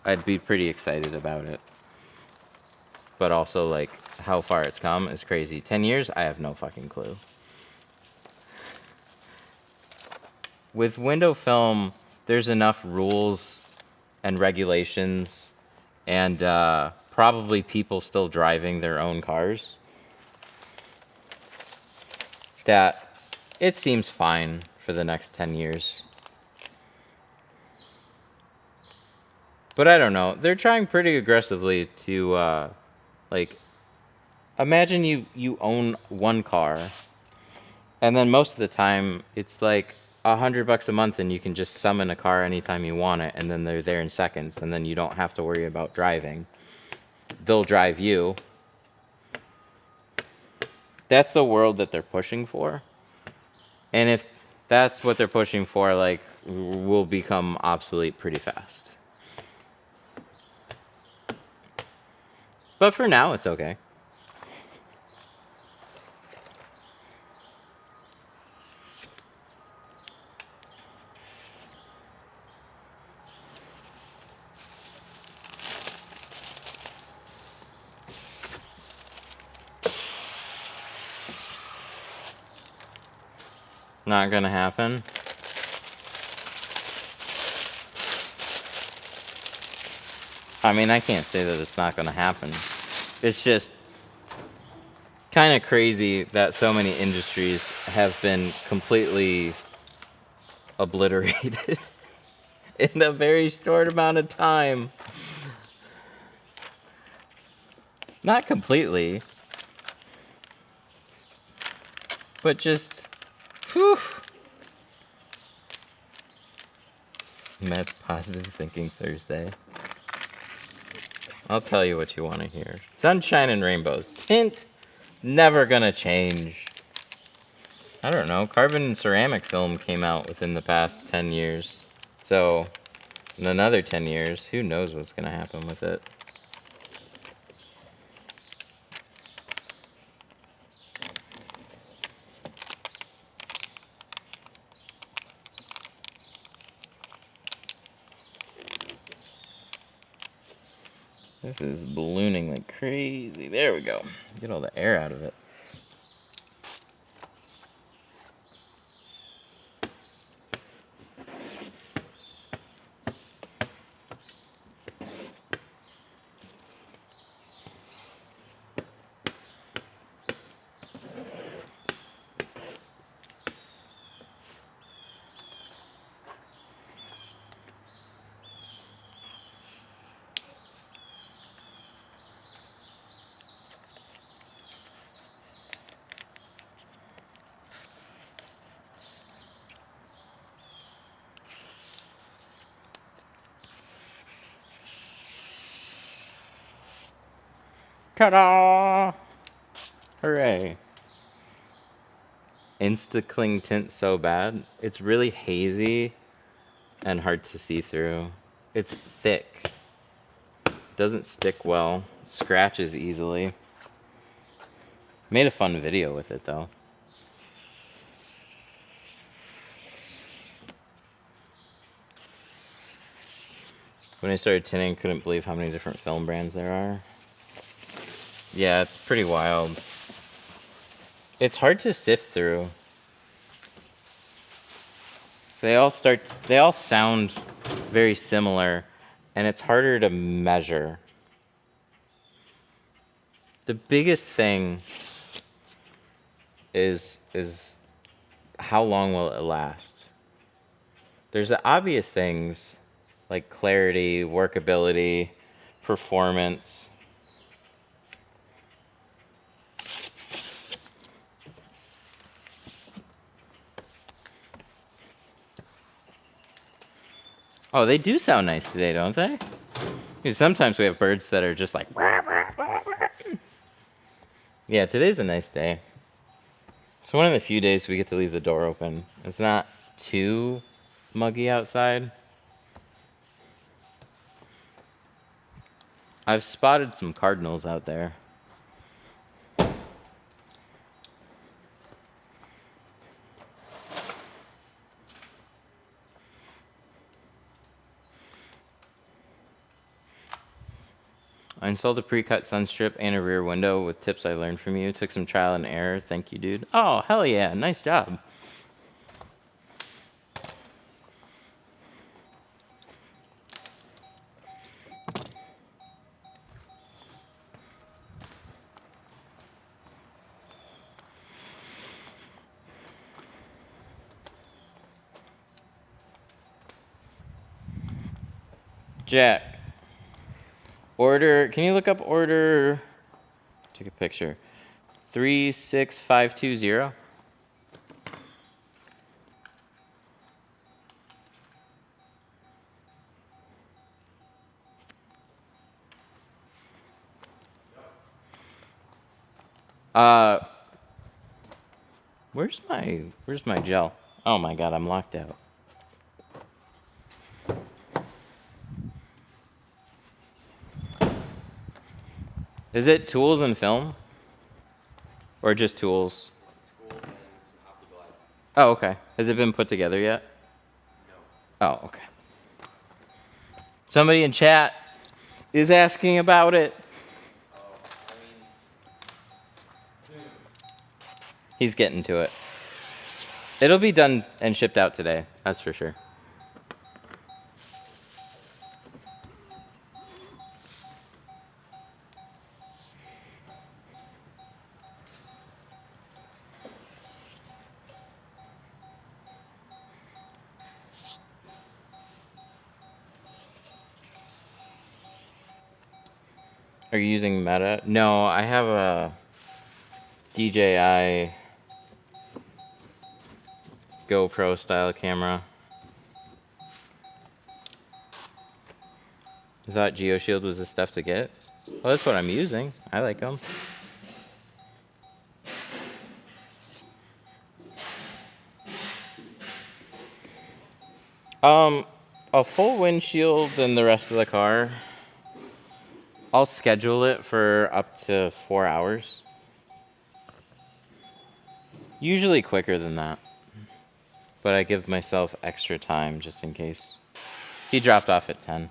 I'd be pretty excited about it. But also, like, how far it's come is crazy. 10 years, I have no fucking clue. With window film, there's enough rules and regulations and probably people still driving their own cars that it seems fine for the next 10 years. But I don't know. They're trying pretty aggressively to, like, imagine you own one car, and then most of the time it's like $100 a month, and you can just summon a car anytime you want it, and then they're there in seconds, and then you don't have to worry about driving. They'll drive you. that's the world that they're pushing for. And if that's what they're pushing for, like, we'll become obsolete pretty fast. But for now, it's okay. Not gonna happen. I mean, I can't say that it's not gonna happen. It's just kind of crazy that so many industries have been completely obliterated in a very short amount of time. Not completely, but just, whew. Matt's Positive Thinking Thursday. I'll tell you what you want to hear. Sunshine and rainbows. Tint, never gonna change. I don't know. Carbon and ceramic film came out within the past 10 years. So, in another 10 years, who knows what's gonna happen with it. This is ballooning like crazy. There we go. Get all the air out of it. Ta-da! Hooray. Insta-cling tint so bad. It's really hazy and hard to see through. It's thick. Doesn't stick well. Scratches easily. Made a fun video with it though. When I started tinting, couldn't believe how many different film brands there are. Yeah, it's pretty wild. It's hard to sift through. They all sound very similar, and it's harder to measure. The biggest thing is how long will it last? There's the obvious things like clarity, workability, performance. Oh, they do sound nice today, don't they? Because sometimes we have birds that are just like... Yeah, today's a nice day. It's one of the few days we get to leave the door open. It's not too muggy outside. I've spotted some cardinals out there. I installed a pre-cut sun strip and a rear window with tips I learned from you. Took some trial and error. Thank you, dude. Oh, hell yeah. Nice job. Jack. Order, can you look up order, take a picture, 36520? Where's my gel? Oh my god, I'm locked out. Is it tools and film? Or just tools? Tools and optical. Oh, okay. Has it been put together yet? No. Oh, okay. Somebody in chat is asking about it. Oh, I mean, soon. He's getting to it. It'll be done and shipped out today, that's for sure. Are you using Meta? No, I have a DJI GoPro style camera. I thought GeoShield was the stuff to get. Well, that's what I'm using. I like them. A full windshield and the rest of the car. I'll schedule it for up to 4 hours. Usually quicker than that. But I give myself extra time just in case. He dropped off at 10.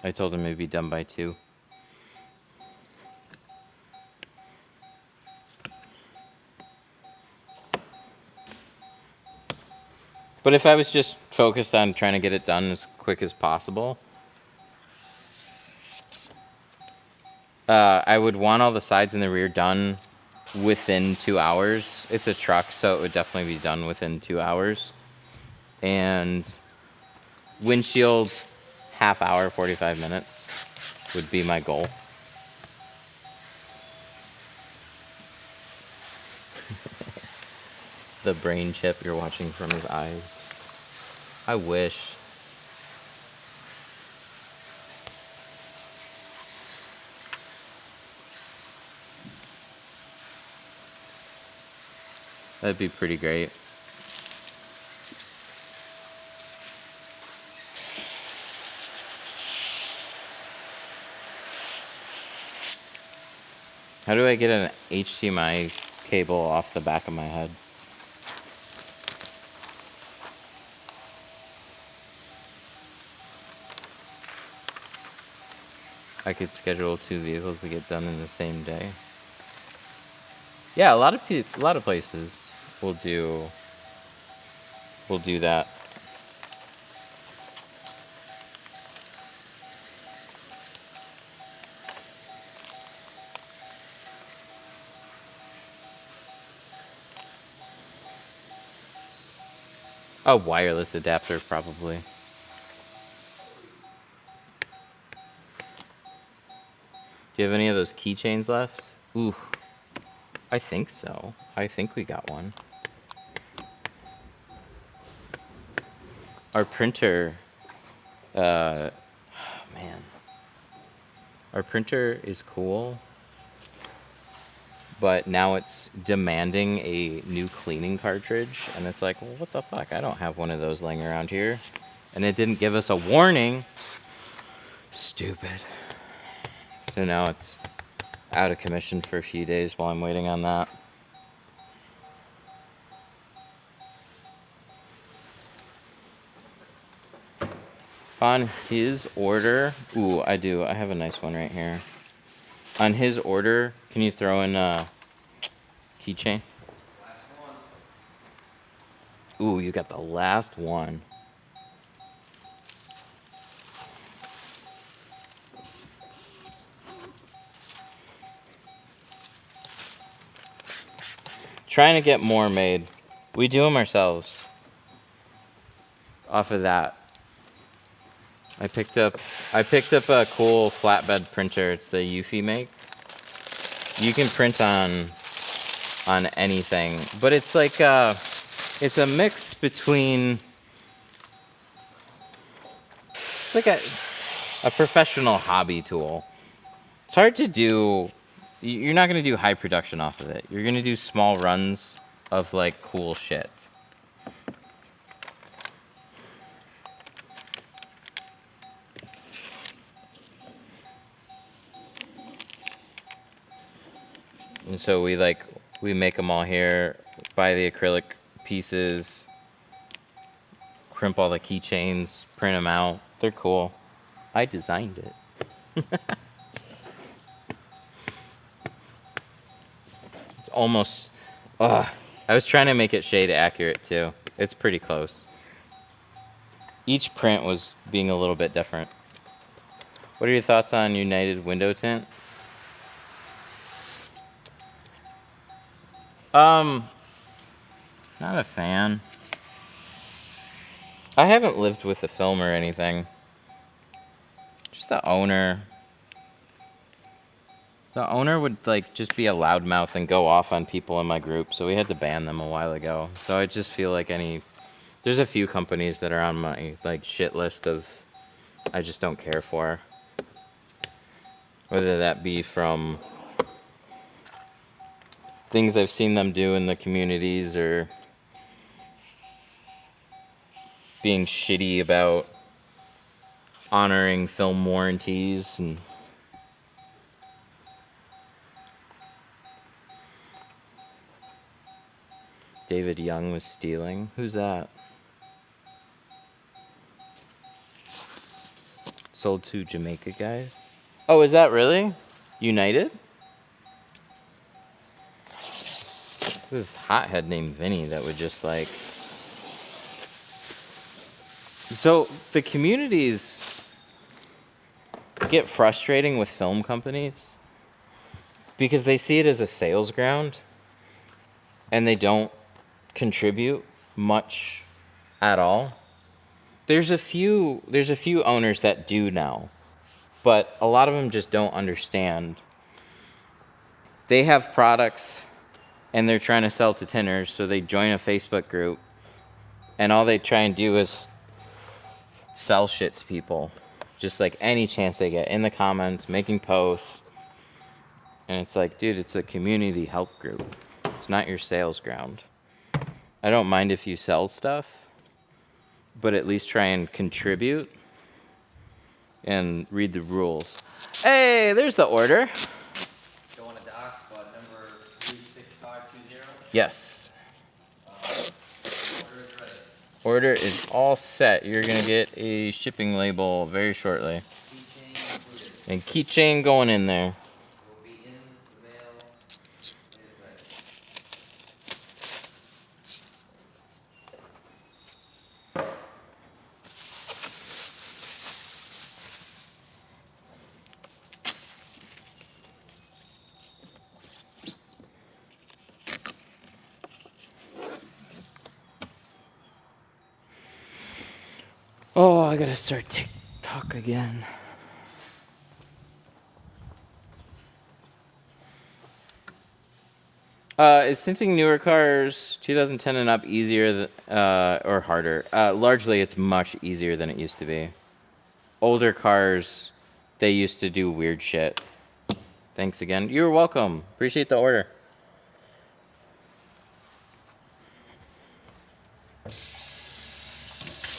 I told him it'd be done by 2. But if I was just focused on trying to get it done as quick as possible, I would want all the sides and the rear done within 2 hours. It's a truck, so it would definitely be done within 2 hours. And windshield, half hour, 45 minutes would be my goal. The brain chip you're watching from his eyes. I wish. That'd be pretty great. How do I get an HDMI cable off the back of my head? I could schedule 2 vehicles to get done in the same day. Yeah, a lot of places will do that. A wireless adapter, probably. Do you have any of those keychains left? Ooh, I think so. I think we got one. Our printer, man. Our printer is cool, but now it's demanding a new cleaning cartridge, and it's like, well, what the fuck? I don't have one of those laying around here. And it didn't give us a warning. Stupid. So now it's out of commission for a few days while I'm waiting on that. On his order, ooh, I do. I have a nice one right here. On his order, can you throw in a keychain? Last one. Ooh, you got the last one. Trying to get more made. We do them ourselves. Off of that. I picked up a cool flatbed printer. It's the Eufy make. You can print on anything, but it's like it's a mix between, it's like a professional hobby tool. It's hard to do. You're not going to do high production off of it. You're going to do small runs of like cool shit. And so we make them all here, buy the acrylic pieces, crimp all the keychains, print them out. They're cool. I designed it. It's almost, I was trying to make it shade accurate too. It's pretty close. Each print was being a little bit different. What are your thoughts on United Window Tint? Not a fan. I haven't lived with the film or anything. Just the owner. The owner would like just be a loudmouth and go off on people in my group, so we had to ban them a while ago. So I just feel like there's a few companies that are on my like shit list of I just don't care for. Whether that be from things I've seen them do in the communities or being shitty about honoring film warranties and David Young was stealing. Who's that? Sold to Jamaica guys. Oh, is that really? United? This hothead named Vinny that would just like... So the communities get frustrating with film companies because they see it as a sales ground and they don't contribute much at all. There's a few owners that do now, but a lot of them just don't understand. They have products and they're trying to sell to tinters, so they join a Facebook group and all they try and do is sell shit to people, just like any chance they get in the comments, making posts. And it's like, dude, it's a community help group. It's not your sales ground. I don't mind if you sell stuff, but at least try and contribute and read the rules. Hey, there's the order. Go on a dock, number 36520. Yes. Order is ready. Order is all set. You're gonna get a shipping label very shortly. Keychain included. And keychain going in there. Will be in the mail. It is ready. Oh, I gotta start TikTok again. Is tinting newer cars 2010 and up easier or harder? Largely, it's much easier than it used to be. Older cars, they used to do weird shit. Thanks again. You're welcome. Appreciate the order.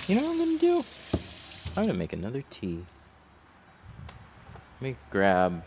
You know what I'm gonna do? I'm gonna make another tea. Let me grab...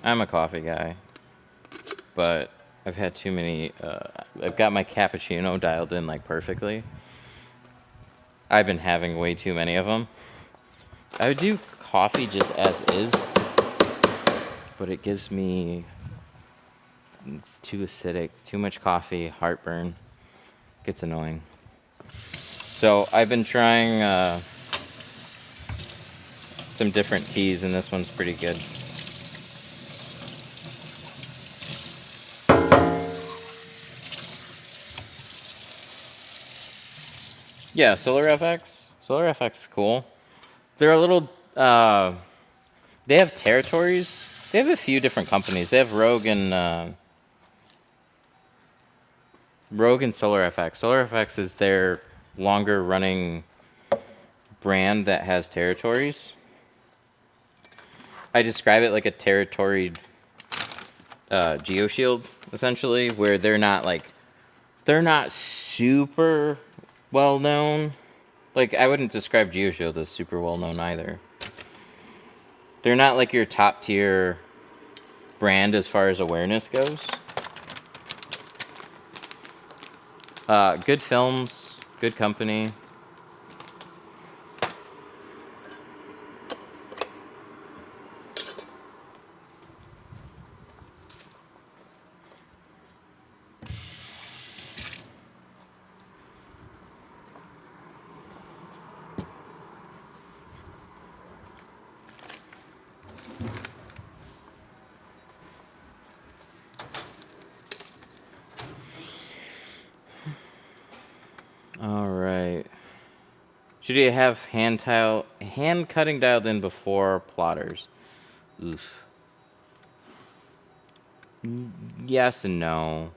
I'm a coffee guy, but I've had too many, I've got my cappuccino dialed in like perfectly. I've been having way too many of them. I would do coffee just as is, but it gives me, it's too acidic, too much coffee, heartburn, gets annoying. So I've been trying some different teas, and this one's pretty good. Yeah, Solar FX. Solar FX is cool. They're a little. They have territories. They have a few different companies. They have Rogue and Solar FX. Solar FX is their longer running brand that has territories. I describe it like a territoried GeoShield, essentially, where they're not super well known. Like, I wouldn't describe GeoShield as super well known either. They're not like your top tier brand as far as awareness goes. Good films, good company. All right. Should you have hand cutting dialed in before plotters? Oof. Yes and no.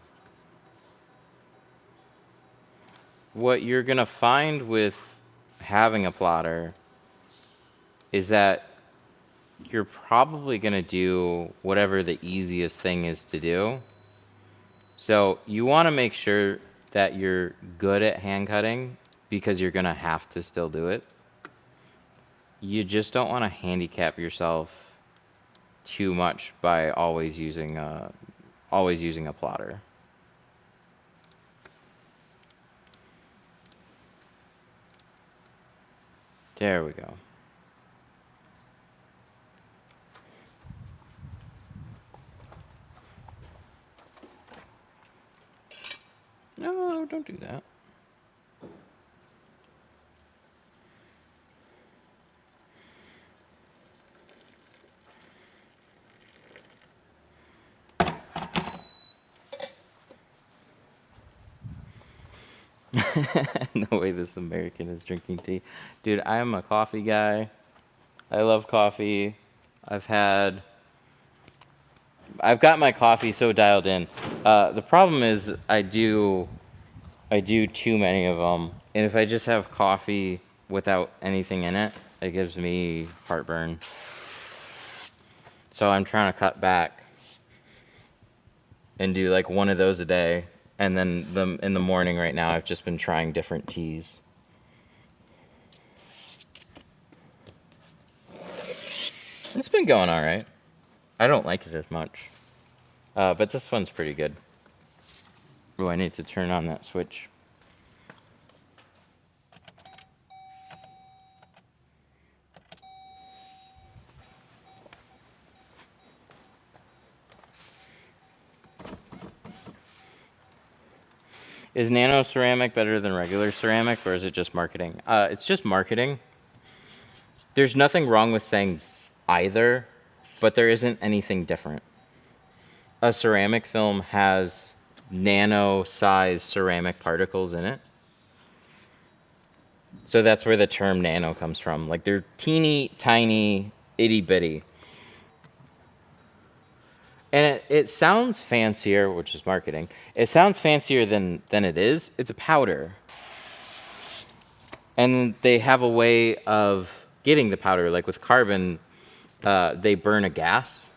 What you're gonna find with having a plotter is that you're probably gonna do whatever the easiest thing is to do. So you want to make sure that you're good at hand cutting because you're gonna have to still do it. You just don't want to handicap yourself too much by always using a plotter. There we go. No, don't do that. No way this American is drinking tea. Dude, I am a coffee guy. I love coffee. I've got my coffee so dialed in. The problem is I do too many of them. And if I just have coffee without anything in it, it gives me heartburn. So I'm trying to cut back and do like one of those a day. And then in the morning right now, I've just been trying different teas. It's been going all right. I don't like it as much. But this one's pretty good. Oh, I need to turn on that switch. Is nano ceramic better than regular ceramic, or is it just marketing? It's just marketing. There's nothing wrong with saying either, but there isn't anything different. A ceramic film has nano-sized ceramic particles in it. So that's where the term nano comes from. Like, they're teeny, tiny, itty-bitty. And it sounds fancier, which is marketing. It sounds fancier than it is. It's a powder. And they have a way of getting the powder. Like with carbon, they burn a gas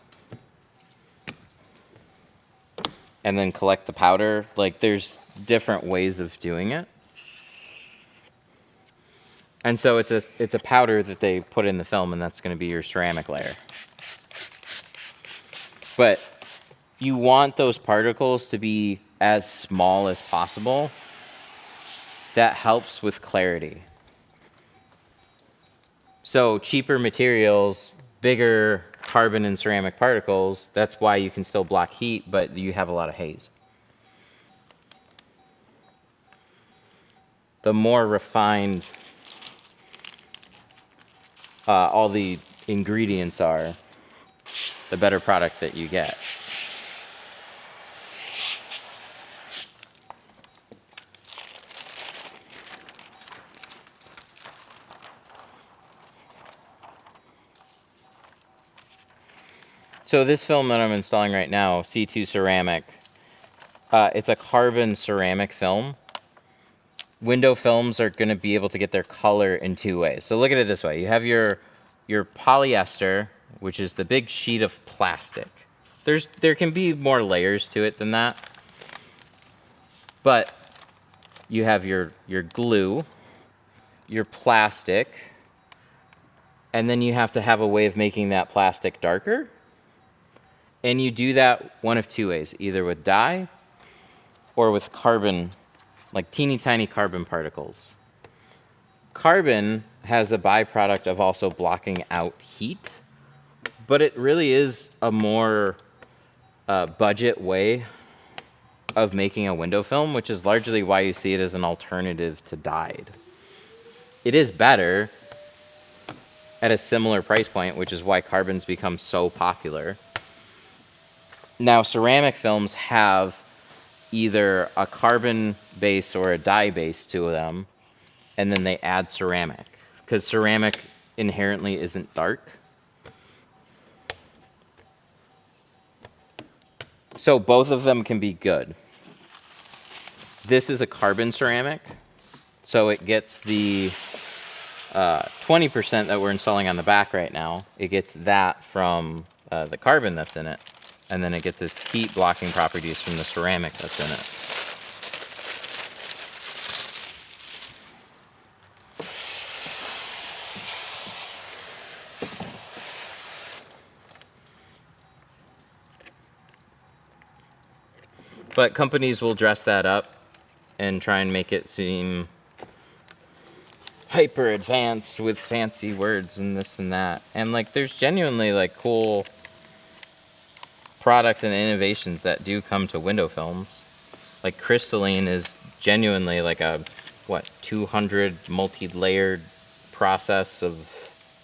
and then collect the powder. Like, there's different ways of doing it. And so it's a powder that they put in the film, and that's going to be your ceramic layer. But you want those particles to be as small as possible. That helps with clarity. So cheaper materials, bigger carbon and ceramic particles, that's why you can still block heat, but you have a lot of haze. The more refined all the ingredients are, the better product that you get. So this film that I'm installing right now, C2 ceramic, it's a carbon ceramic film. Window films are going to be able to get their color in two ways. So look at it this way. You have your polyester, which is the big sheet of plastic. There can be more layers to it than that. But you have your glue, your plastic, and then you have to have a way of making that plastic darker. And you do that one of two ways, either with dye or with carbon, like teeny tiny carbon particles. Carbon has a byproduct of also blocking out heat, but it really is a more budget way of making a window film, which is largely why you see it as an alternative to dyed. It is better at a similar price point, which is why carbon's become so popular. Now, ceramic films have either a carbon base or a dye base to them, and then they add ceramic, because ceramic inherently isn't dark. So both of them can be good. This is a carbon ceramic, so it gets the 20% that we're installing on the back right now. It gets that from the carbon that's in it, and then it gets its heat blocking properties from the ceramic that's in it. But companies will dress that up and try and make it seem hyper advanced with fancy words and this and that. And like there's genuinely like cool products and innovations that do come to window films. Like crystalline is genuinely like a 200 multi-layered process of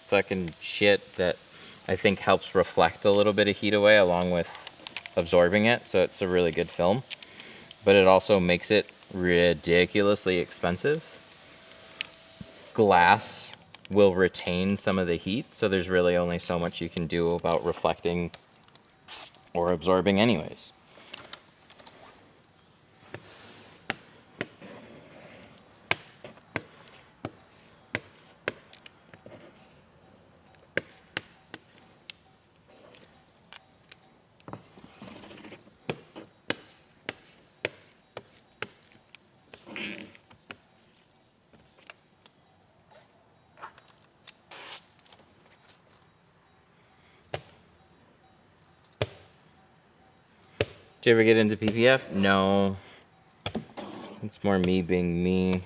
fucking shit that I think helps reflect a little bit of heat away along with absorbing it, so it's a really good film. But it also makes it ridiculously expensive. Glass will retain some of the heat, so there's really only so much you can do about reflecting or absorbing anyways. Did you ever get into PPF? No. It's more me being me.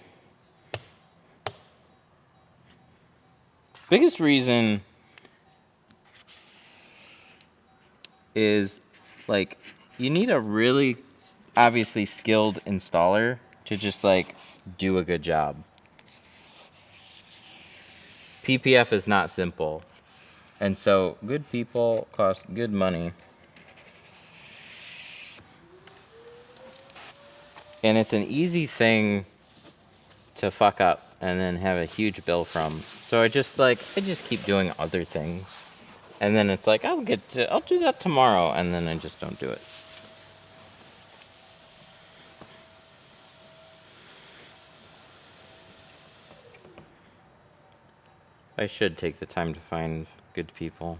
Biggest reason is like you need a really obviously skilled installer to just like do a good job. PPF is not simple. And so good people cost good money. And it's an easy thing to fuck up and then have a huge bill from. So I just keep doing other things. And then it's like I'll do that tomorrow, and then I just don't do it. I should take the time to find good people.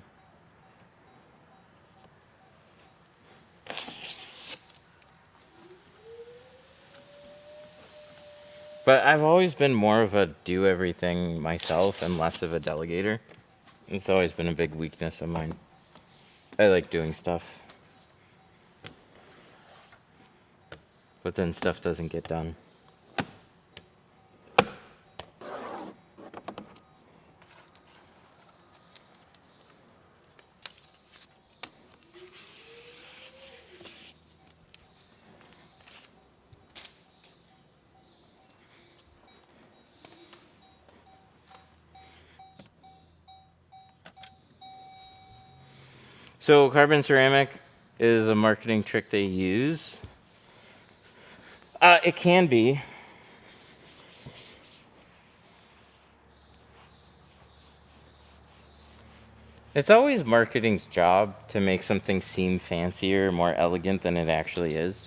But I've always been more of a do everything myself and less of a delegator. It's always been a big weakness of mine. I like doing stuff. But then stuff doesn't get done. So carbon ceramic is a marketing trick they use. It can be. It's always marketing's job to make something seem fancier, more elegant than it actually is.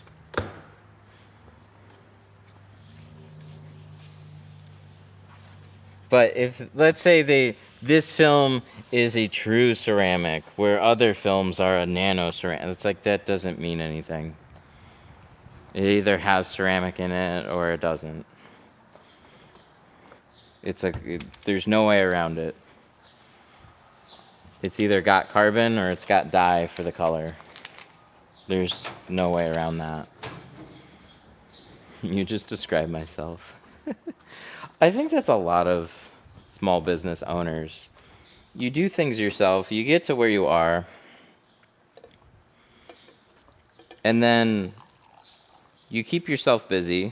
But if, let's say this film is a true ceramic, where other films are a nano ceramic, it's like that doesn't mean anything. It either has ceramic in it or it doesn't. It's like, there's no way around it. It's either got carbon or it's got dye for the color. There's no way around that. You just described myself. I think that's a lot of small business owners. You do things yourself, you get to where you are, and then you keep yourself busy.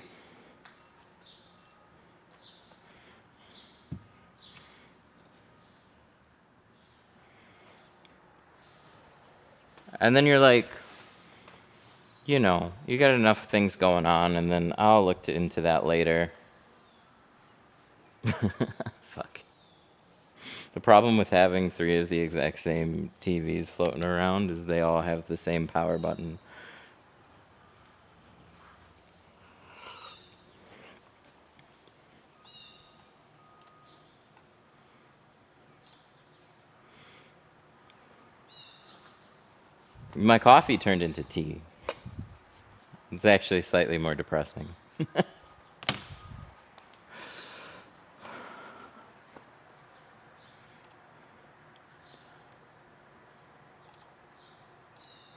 And then you're like, you know, you got enough things going on, and then I'll look into that later. Fuck. The problem with having 3 of the exact same TVs floating around is they all have the same power button. My coffee turned into tea. It's actually slightly more depressing.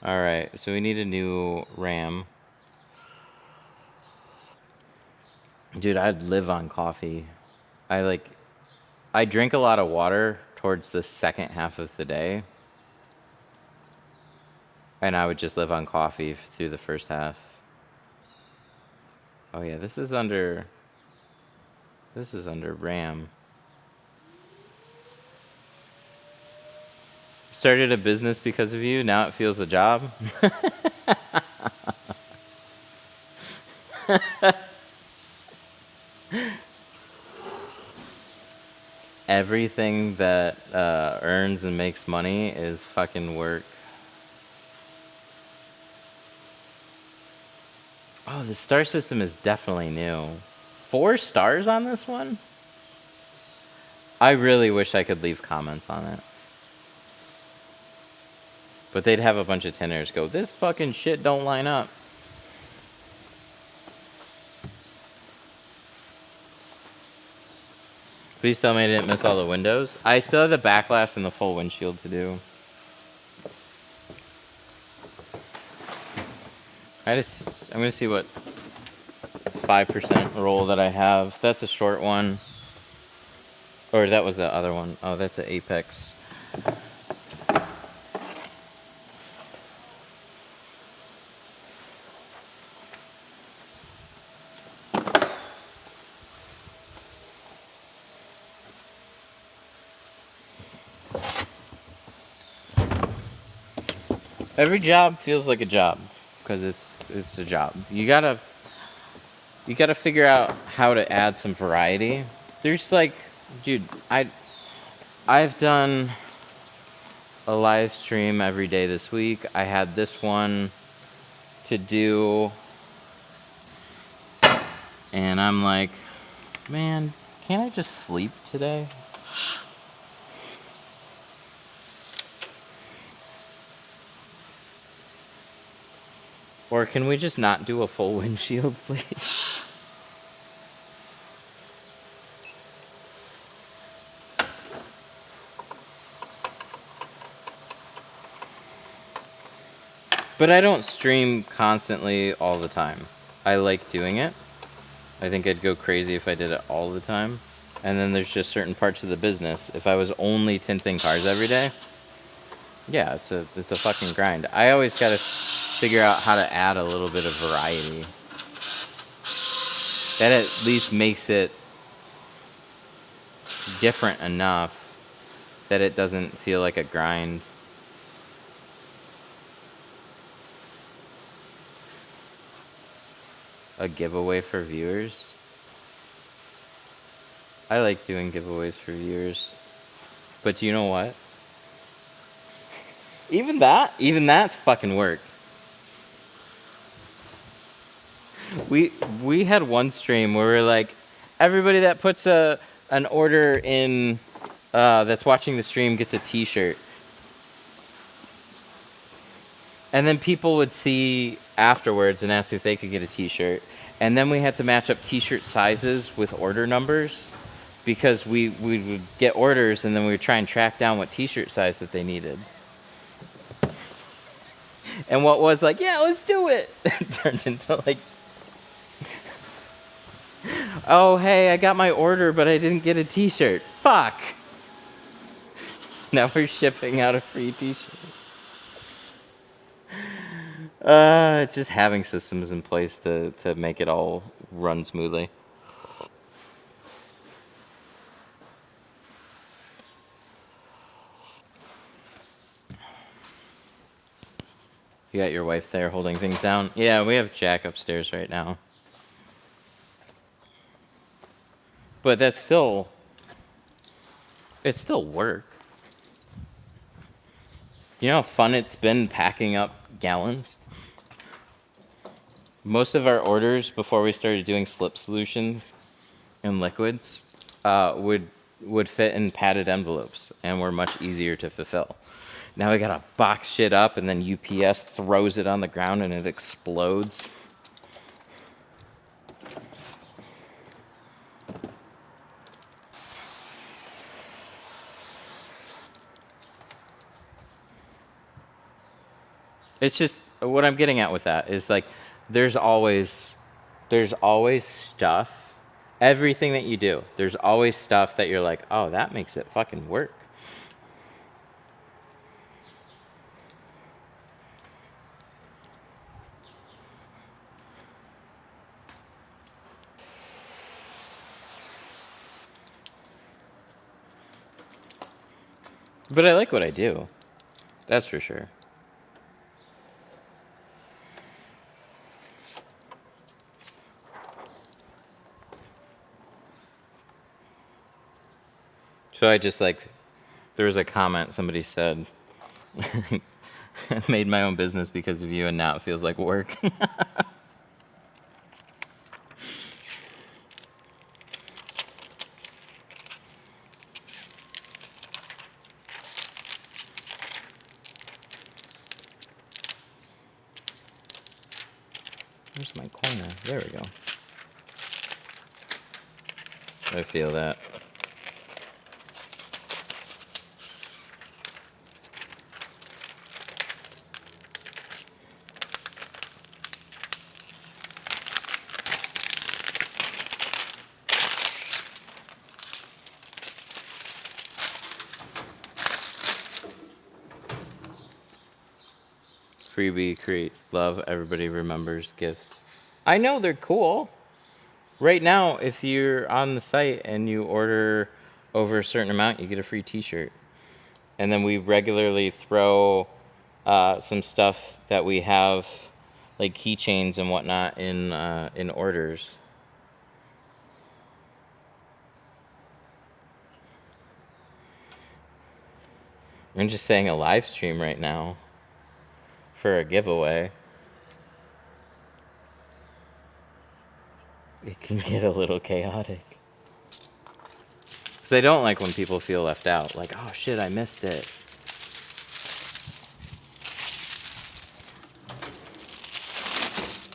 Alright, so we need a new RAM. Dude, I'd live on coffee. I drink a lot of water towards the second half of the day. And I would just live on coffee through the first half. Oh yeah, this is under RAM. Started a business because of you, now it feels a job. Everything that earns and makes money is fucking work. Oh, the star system is definitely new. 4 stars on this one? I really wish I could leave comments on it. But they'd have a bunch of tinners go, this fucking shit don't line up. Please tell me I didn't miss all the windows. I still have the back glass and the full windshield to do. I'm gonna see what 5% roll that I have. That's a short one. Or that was the other one. Oh, that's an Apex. Every job feels like a job because it's a job. You gotta figure out how to add some variety. There's like, dude, I've done a live stream every day this week. I had this one to do, and I'm like, man, can't I just sleep today? Or can we just not do a full windshield, please? But I don't stream constantly all the time. I like doing it. I think I'd go crazy if I did it all the time. And then there's just certain parts of the business. If I was only tinting cars every day, yeah, it's a fucking grind. I always gotta figure out how to add a little bit of variety. That at least makes it different enough that it doesn't feel like a grind. a giveaway for viewers. I like doing giveaways for viewers. But you know what? Even that's fucking work. We had one stream where we're like, everybody that puts an order in that's watching the stream gets a t-shirt. And then people would see afterwards and ask if they could get a t-shirt. And then we had to match up t-shirt sizes with order numbers because we would get orders and then we would try and track down what t-shirt size that they needed. And what was like, yeah, let's do it, turned into like, oh, hey, I got my order, but I didn't get a t-shirt. Fuck. Now we're shipping out a free t-shirt. It's just having systems in place to make it all run smoothly. You got your wife there holding things down? Yeah, we have Jack upstairs right now. But it's still work. You know how fun it's been packing up gallons? Most of our orders before we started doing slip solutions and liquids would fit in padded envelopes and were much easier to fulfill. Now we gotta box shit up and then UPS throws it on the ground and it explodes. It's just what I'm getting at with that is like there's always stuff. Everything that you do, there's always stuff that you're like, oh, that makes it fucking work. But I like what I do. That's for sure. So I just like, there was a comment somebody said, I made my own business because of you and now it feels like work. Where's my corner? There we go. I feel that. Freebie creates love. Everybody remembers gifts. I know they're cool. Right now, if you're on the site and you order over a certain amount, you get a free t-shirt. And then we regularly throw some stuff that we have, like keychains and whatnot, in orders. I'm just saying a live stream right now for a giveaway. It can get a little chaotic. Because I don't like when people feel left out. Like, oh shit, I missed it.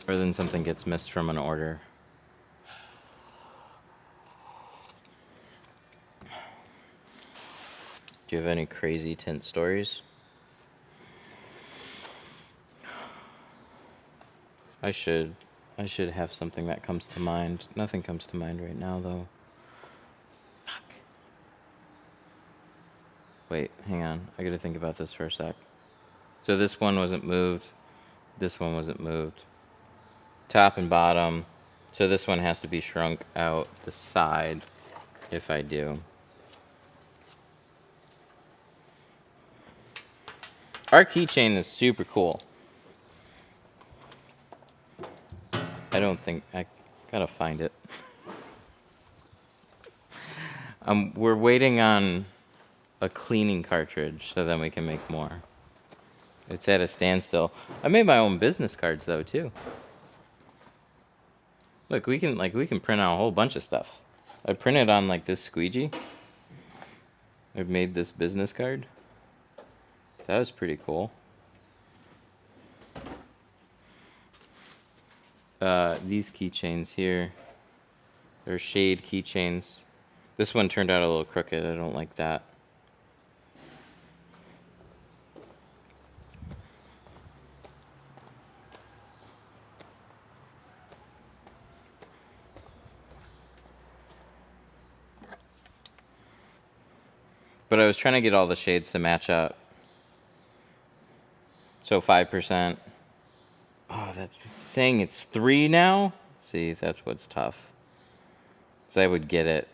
Or then something gets missed from an order. Do you have any crazy tint stories? I should have something that comes to mind. Nothing comes to mind right now, though. Fuck. Wait, hang on. I gotta think about this for a sec. So this one wasn't moved. This one wasn't moved. Top and bottom. So this one has to be shrunk out the side if I do. Our keychain is super cool. I don't think I gotta find it. We're waiting on a cleaning cartridge so then we can make more. It's at a standstill. I made my own business cards though too. Look, we can print out a whole bunch of stuff. I printed on like this squeegee. I've made this business card. That was pretty cool. These keychains here, they're shade keychains. This one turned out a little crooked. I don't like that. But I was trying to get all the shades to match up. So 5%. Oh, that's saying it's 3 now? See, that's what's tough. So I would get it.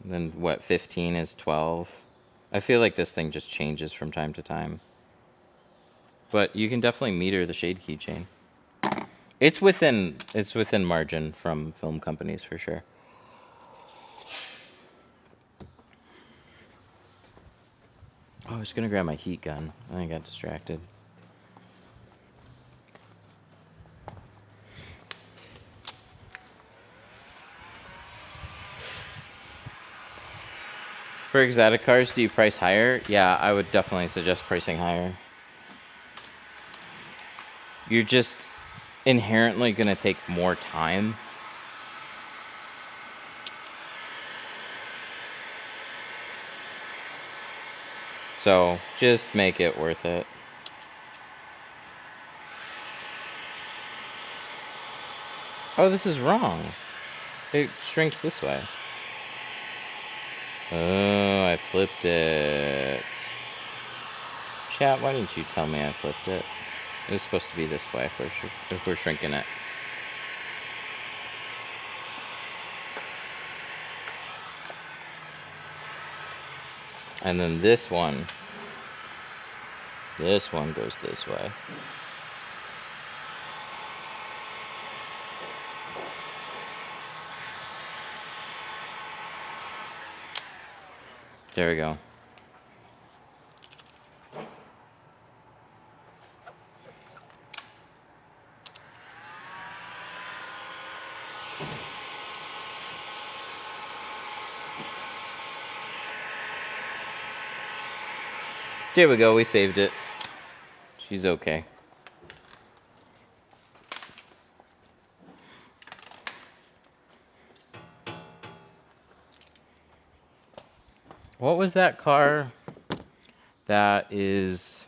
Then what, 15 is 12? I feel like this thing just changes from time to time. But you can definitely meter the shade keychain. It's within margin from film companies for sure. Oh, I was gonna grab my heat gun. I got distracted. For exotic cars, do you price higher? Yeah, I would definitely suggest pricing higher. You're just inherently gonna take more time. So just make it worth it. Oh, this is wrong. It shrinks this way. Oh, I flipped it. Chat, why didn't you tell me I flipped it? It was supposed to be this way if we're shrinking it. And then this one goes this way. There we go. There we go, we saved it. She's okay. What was that car? That is...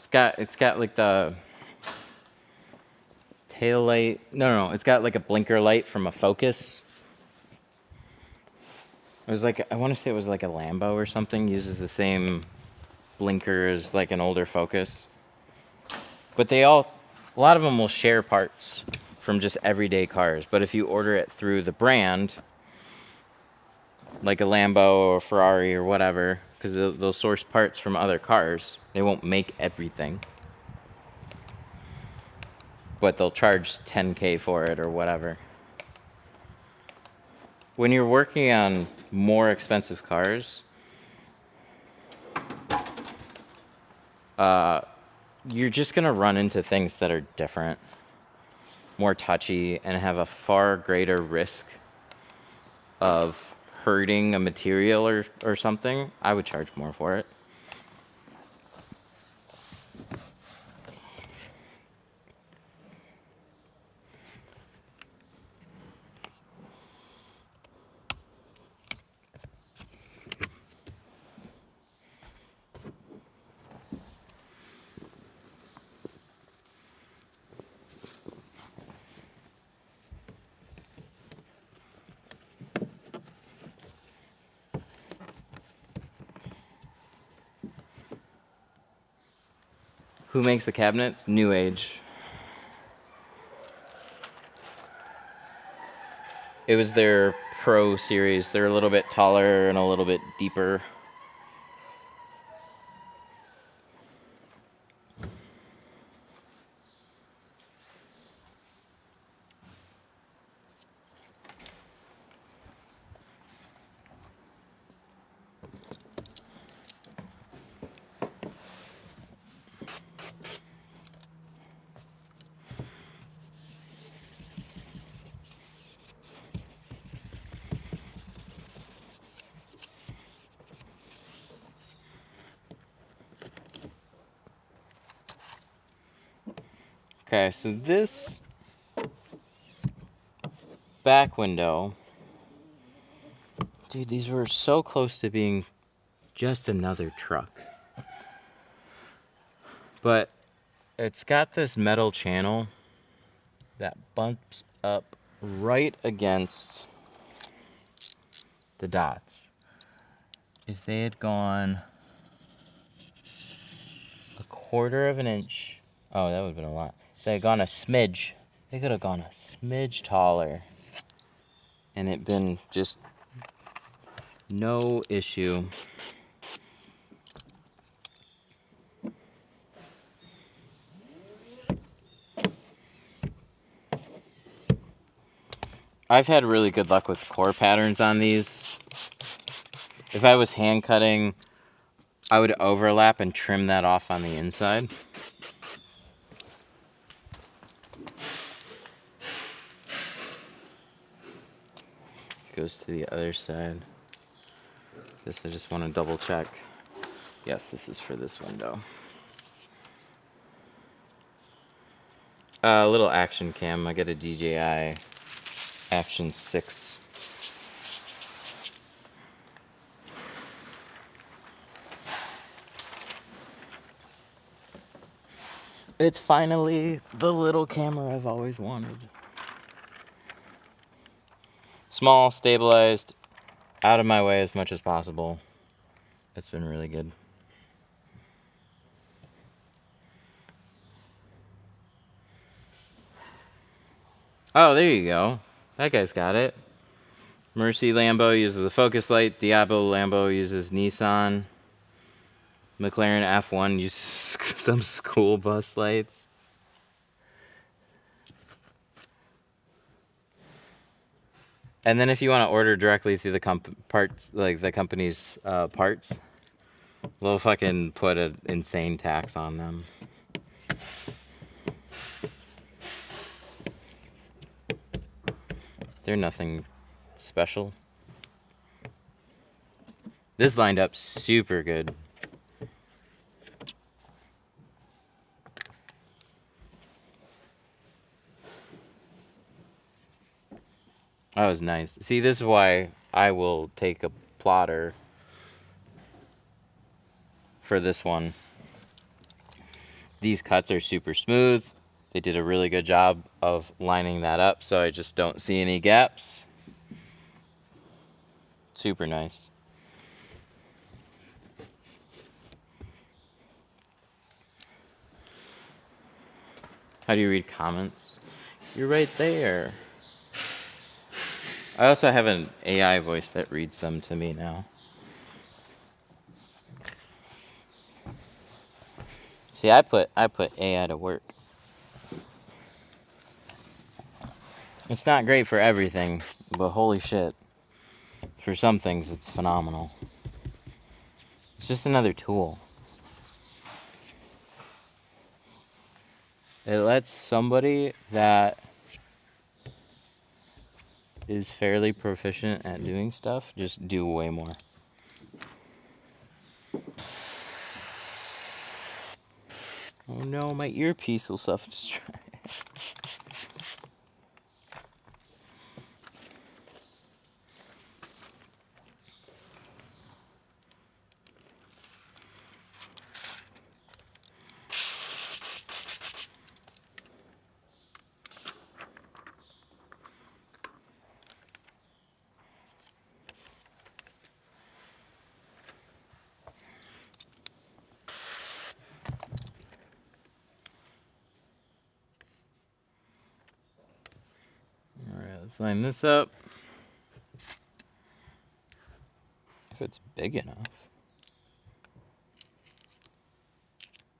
It's got like the tail light. No, it's got like a blinker light from a Focus. It was like, I want to say it was like a Lambo or something. Uses the same blinker as like an older Focus. But a lot of them will share parts from just everyday cars. But if you order it through the brand, like a Lambo or a Ferrari or whatever, because they'll source parts from other cars, they won't make everything. But they'll charge 10K for it or whatever. When you're working on more expensive cars, you're just gonna run into things that are different, more touchy, and have a far greater risk of hurting a material or something. I would charge more for it. Who makes the cabinets? New Age. It was their Pro series. They're a little bit taller and a little bit deeper. Okay, so this back window, dude, these were so close to being just another truck. But it's got this metal channel that bumps up right against the dots. If they had gone a quarter of an inch, oh, that would have been a lot. If they had gone a smidge, they could have gone a smidge taller, and it been just no issue. I've had really good luck with core patterns on these. If I was hand cutting, I would overlap and trim that off on the inside. Goes to the other side. This I just want to double check. Yes, this is for this window. A little action cam. I got a DJI Action 6. It's finally the little camera I've always wanted. Small, stabilized, out of my way as much as possible. It's been really good. Oh, there you go. That guy's got it. Mercy Lambo uses the focus light. Diablo Lambo uses Nissan. McLaren F1 uses some school bus lights. And then if you want to order directly through the parts, like the company's parts, they'll fucking put an insane tax on them. They're nothing special. This lined up super good. That was nice. See, this is why I will take a plotter for this one. These cuts are super smooth. They did a really good job of lining that up, so I just don't see any gaps. Super nice. How do you read comments? You're right there. I also have an AI voice that reads them to me now. See, I put AI to work. It's not great for everything, but holy shit. For some things, it's phenomenal. It's just another tool. It lets somebody that is fairly proficient at doing stuff just do way more. Oh no, my earpiece will self-destruct. Alright, let's line this up. If it's big enough.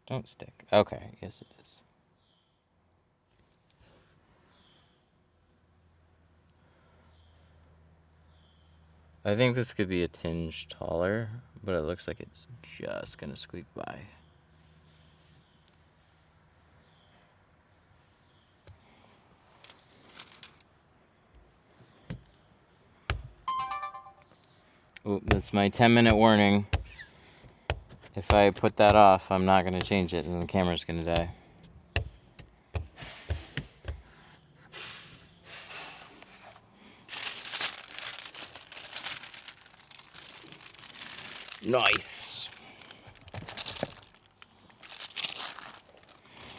Don't stick. Okay, yes it is. I think this could be a tinge taller, but it looks like it's just gonna squeak by. Oop, that's my 10-minute warning. If I put that off, I'm not going to change it, and the camera's going to die. Nice.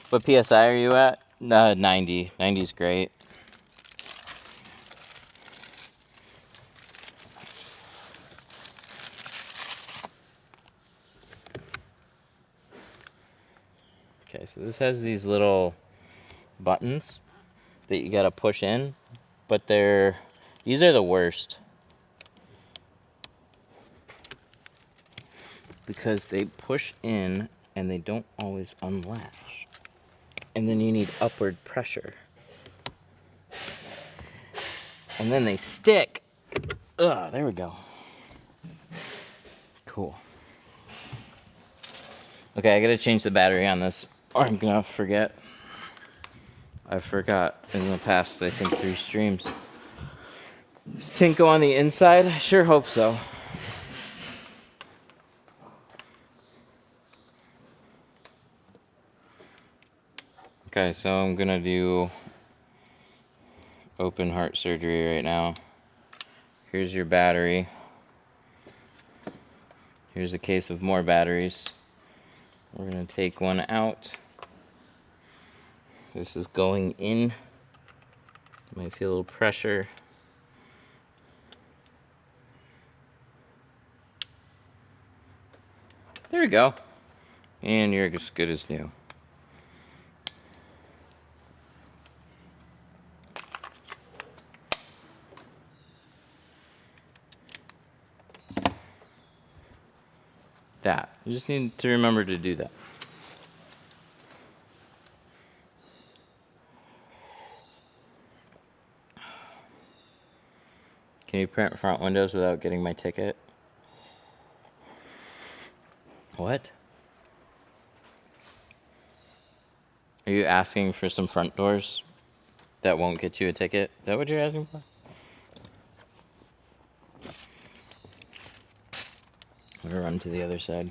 What PSI are you at? 90. 90's great. Okay, so this has these little buttons that you gotta push in, but these are the worst because they push in and they don't always unlatch, and then you need upward pressure, and then they stick. Ugh, there we go. Cool. Okay, I gotta change the battery on this or I'm gonna forget. I forgot in the past, I think 3 streams. Does Tint go on the inside? I sure hope so. Okay, so I'm gonna do open heart surgery right now. Here's your battery. Here's a case of more batteries. We're gonna take one out. This is going in. Might feel a little pressure. There we go. And you're as good as new. That. You just need to remember to do that. Can you print front windows without getting my ticket? What? Are you asking for some front doors that won't get you a ticket? Is that what you're asking for? I'm gonna run to the other side.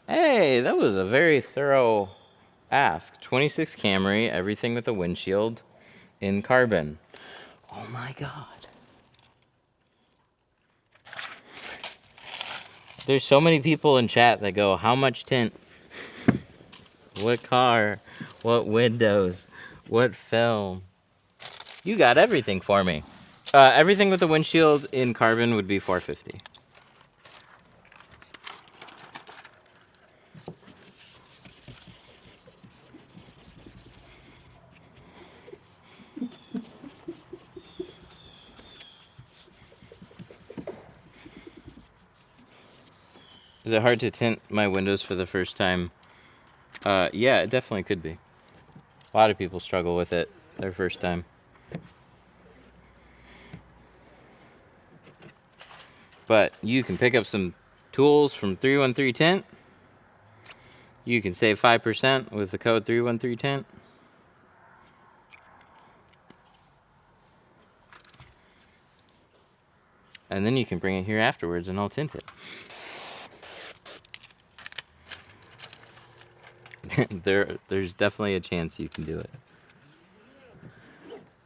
Hey, that was a very thorough ask. 26 Camry, everything with a windshield in carbon. Oh my God. There's so many people in chat that go, how much tint? What car? What windows? What film? You got everything for me. Everything with the windshield in carbon would be $450. Is it hard to tint my windows for the first time? Yeah, it definitely could be. A lot of people struggle with it their first time. But you can pick up some tools from 313 Tint. You can save 5% with the code 313 Tint. And then you can bring it here afterwards and I'll tint it. There's definitely a chance you can do it.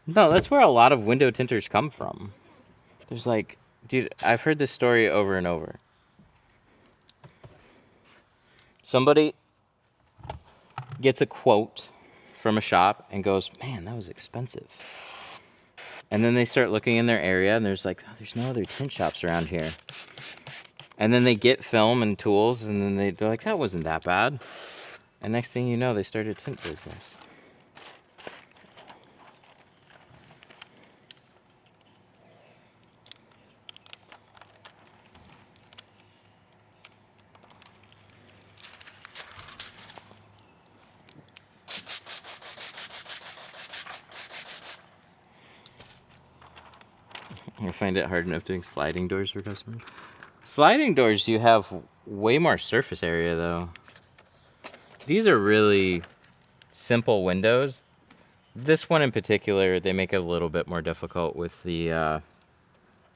No, that's where a lot of window tinters come from. There's like, dude, I've heard this story over and over. Somebody gets a quote from a shop and goes, man, that was expensive. And then they start looking in their area and there's like, oh, there's no other tint shops around here. And then they get film and tools and then they're like, that wasn't that bad. And next thing you know, they started a tint business. I find it hard enough doing sliding doors for customers. Sliding doors, you have way more surface area though. These are really simple windows. This one in particular, they make it a little bit more difficult with the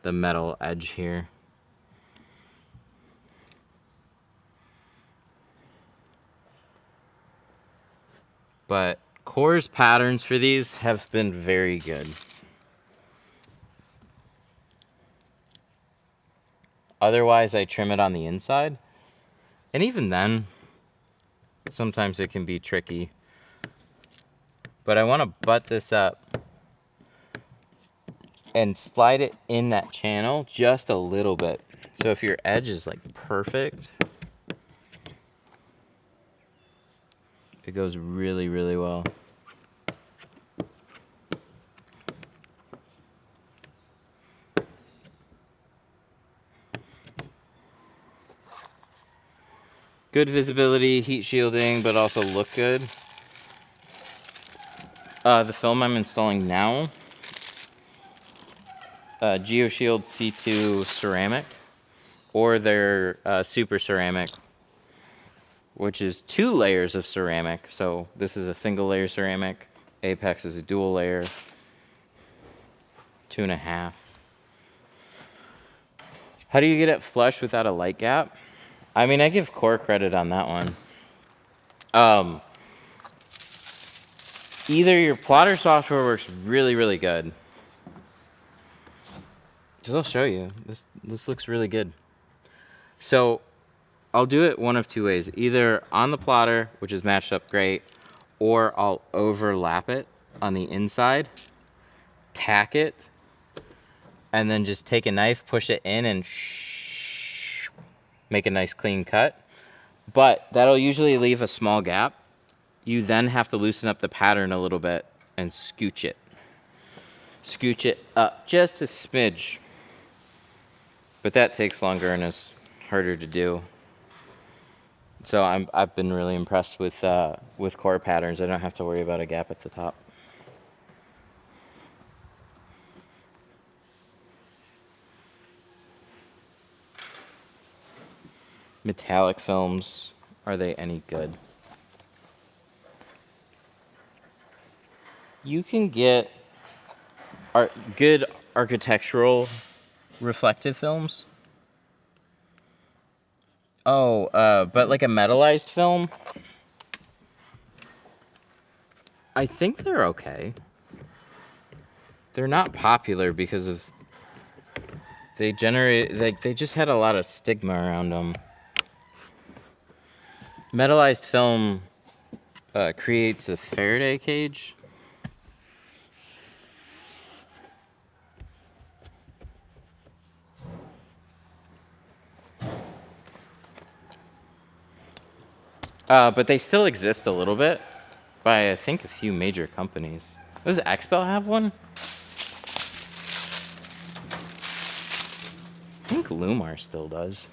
metal edge here. But Core's patterns for these have been very good. Otherwise, I trim it on the inside. And even then, sometimes it can be tricky. But I want to butt this up and slide it in that channel just a little bit. So if your edge is like perfect, it goes really, really well. Good visibility, heat shielding, but also look good. The film I'm installing now, GeoShield C2 ceramic, or their super ceramic, which is 2 layers of ceramic. So this is a single layer ceramic. Apex is a dual layer, 2.5. How do you get it flush without a light gap? I mean, I give Core credit on that one. Either your plotter software works really, really good. Because I'll show you. This looks really good. So I'll do it one of 2 ways. Either on the plotter, which is matched up great, or I'll overlap it on the inside, tack it, and then just take a knife, push it in, and make a nice clean cut. But that'll usually leave a small gap. You then have to loosen up the pattern a little bit and scooch it. Scooch it up just a smidge. But that takes longer and is harder to do. So I've been really impressed with Core patterns. I don't have to worry about a gap at the top. Metallic films, are they any good? You can get good architectural reflective films. Oh, but like a metallized film, I think they're okay. They're not popular because of they just had a lot of stigma around them. Metallized film creates a Faraday cage. But they still exist a little bit by, I think, a few major companies. Does Expel have one? I think Lumar still does.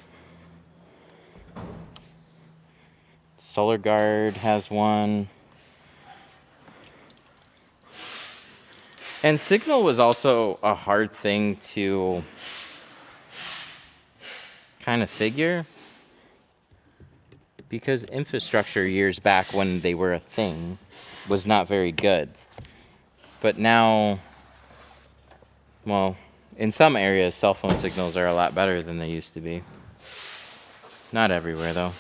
Solar Guard has one. And Signal was also a hard thing to kind of figure, because infrastructure years back when they were a thing was not very good. But now, well, in some areas, cell phone signals are a lot better than they used to be. Not everywhere, though.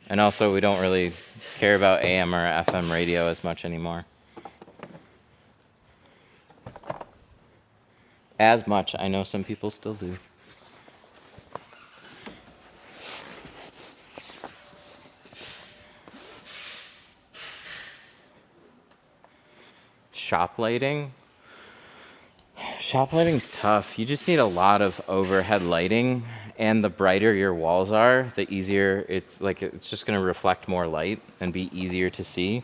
And also, we don't really care about AM or FM radio as much anymore. As much, I know some people still do. Shop lighting. Shop lighting's tough. You just need a lot of overhead lighting, and the brighter your walls are, the easier it's just going to reflect more light and be easier to see.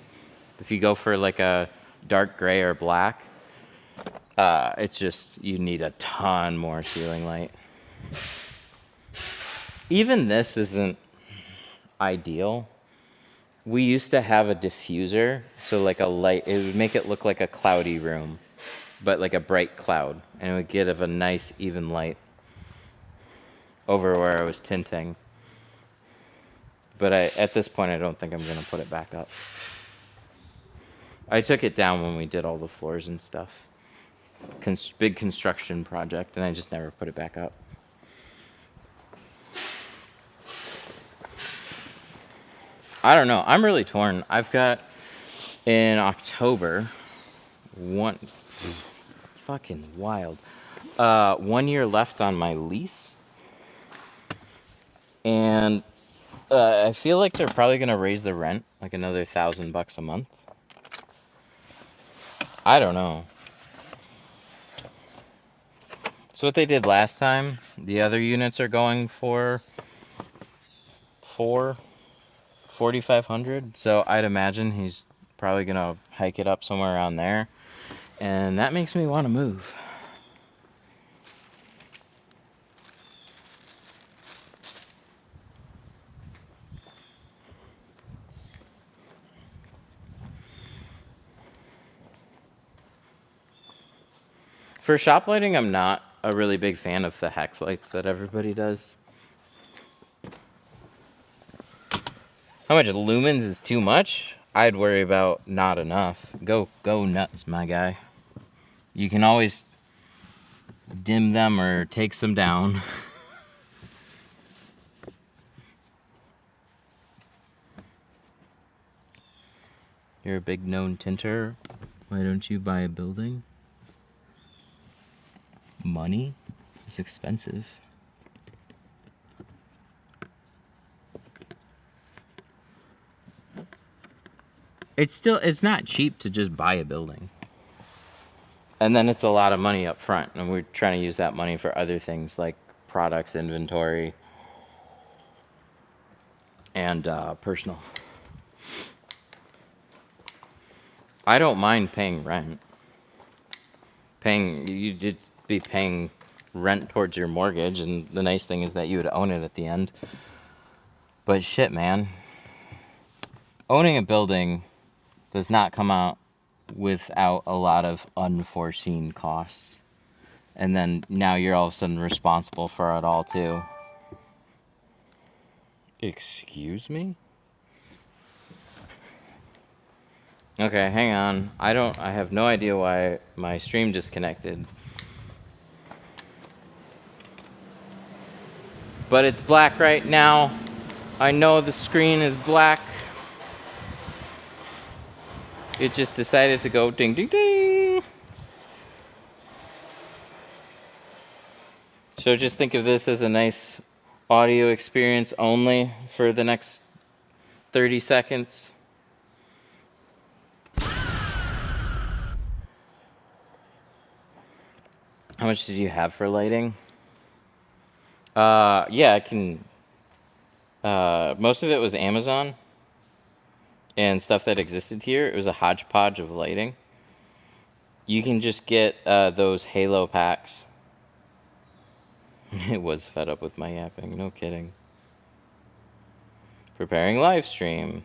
If you go for like a dark gray or black, it's just, you need a ton more ceiling light. Even this isn't ideal. We used to have a diffuser, so like a light, it would make it look like a cloudy room, but like a bright cloud, and it would give a nice even light. over where I was tinting. But at this point, I don't think I'm going to put it back up. I took it down when we did all the floors and stuff. Big construction project, and I just never put it back up. I don't know. I'm really torn. I've got in October fucking wild. 1 year left on my lease, and I feel like they're probably gonna raise the rent like another $1,000 a month. I don't know. So what they did last time, the other units are going for $4,500. So I'd imagine he's probably gonna hike it up somewhere around there, and that makes me want to move. For shop lighting, I'm not a really big fan of the hex lights that everybody does. How much lumens is too much? I'd worry about not enough. Go nuts, my guy. You can always dim them or take some down. You're a big known tinter. Why don't you buy a building? Money is expensive. It's not cheap to just buy a building. And then it's a lot of money up front, and we're trying to use that money for other things like products, inventory, and personal. I don't mind paying rent. You'd be paying rent towards your mortgage, and the nice thing is that you would own it at the end. But shit, man. Owning a building does not come out without a lot of unforeseen costs. And then now you're all of a sudden responsible for it all too. Excuse me? Okay, hang on. I have no idea why my stream disconnected. But it's black right now. I know the screen is black. It just decided to go ding ding ding. So just think of this as a nice audio experience only for the next 30 seconds. How much did you have for lighting? Yeah, I can. Most of it was Amazon and stuff that existed here. It was a hodgepodge of lighting. You can just get those Halo packs. It was fed up with my yapping, no kidding. Preparing live stream.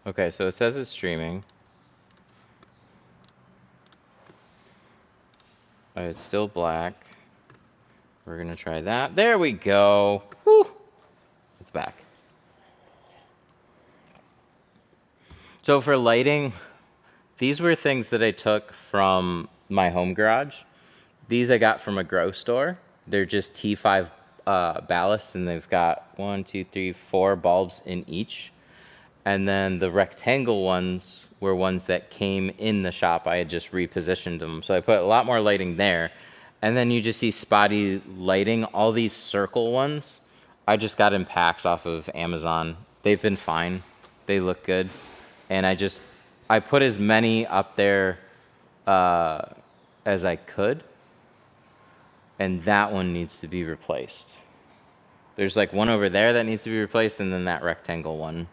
Okay, so it says it's streaming. It's still black. We're gonna try that. There we go. Whew. It's back. So for lighting, these were things that I took from my home garage. These I got from a grow store. They're just T5 ballasts, and they've got 1, 2, 3, 4 bulbs in each. And then the rectangle ones were ones that came in the shop. I had just repositioned them. So I put a lot more lighting there. And then you just see spotty lighting. All these circle ones, I just got in packs off of Amazon. They've been fine. They look good. And I put as many up there as I could. And that one needs to be replaced. There's like one over there that needs to be replaced, and then that rectangle one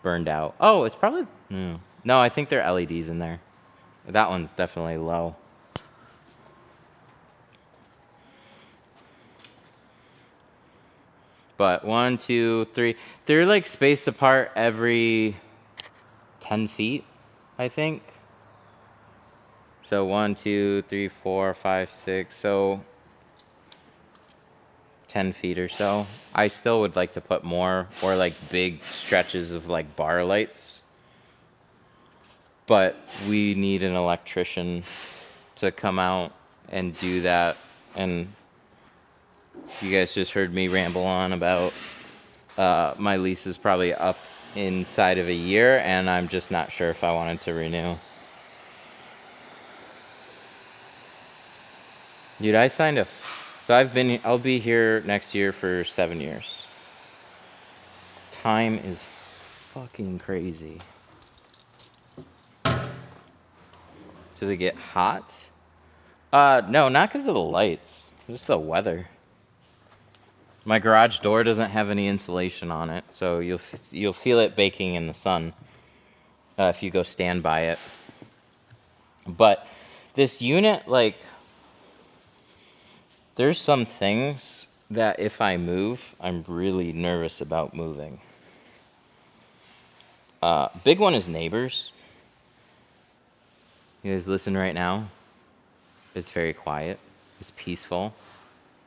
burned out. Oh, it's probably... No, I think they're LEDs in there. That one's definitely low. But 1, 2, 3. They're like spaced apart every 10 feet, I think. So 1, 2, 3, 4, 5, 6. So 10 feet or so. I still would like to put more, or like big stretches of like bar lights. But we need an electrician to come out and do that. And you guys just heard me ramble on about my lease is probably up inside of a year, and I'm just not sure if I wanted to renew. Dude, I signed so I'll be here next year for 7 years. Time is fucking crazy. Does it get hot? No, not because of the lights. Just the weather. My garage door doesn't have any insulation on it, so you'll feel it baking in the sun if you go stand by it. But this unit, like, there's some things that if I move, I'm really nervous about moving. Big one is neighbors. You guys listen right now. It's very quiet. It's peaceful.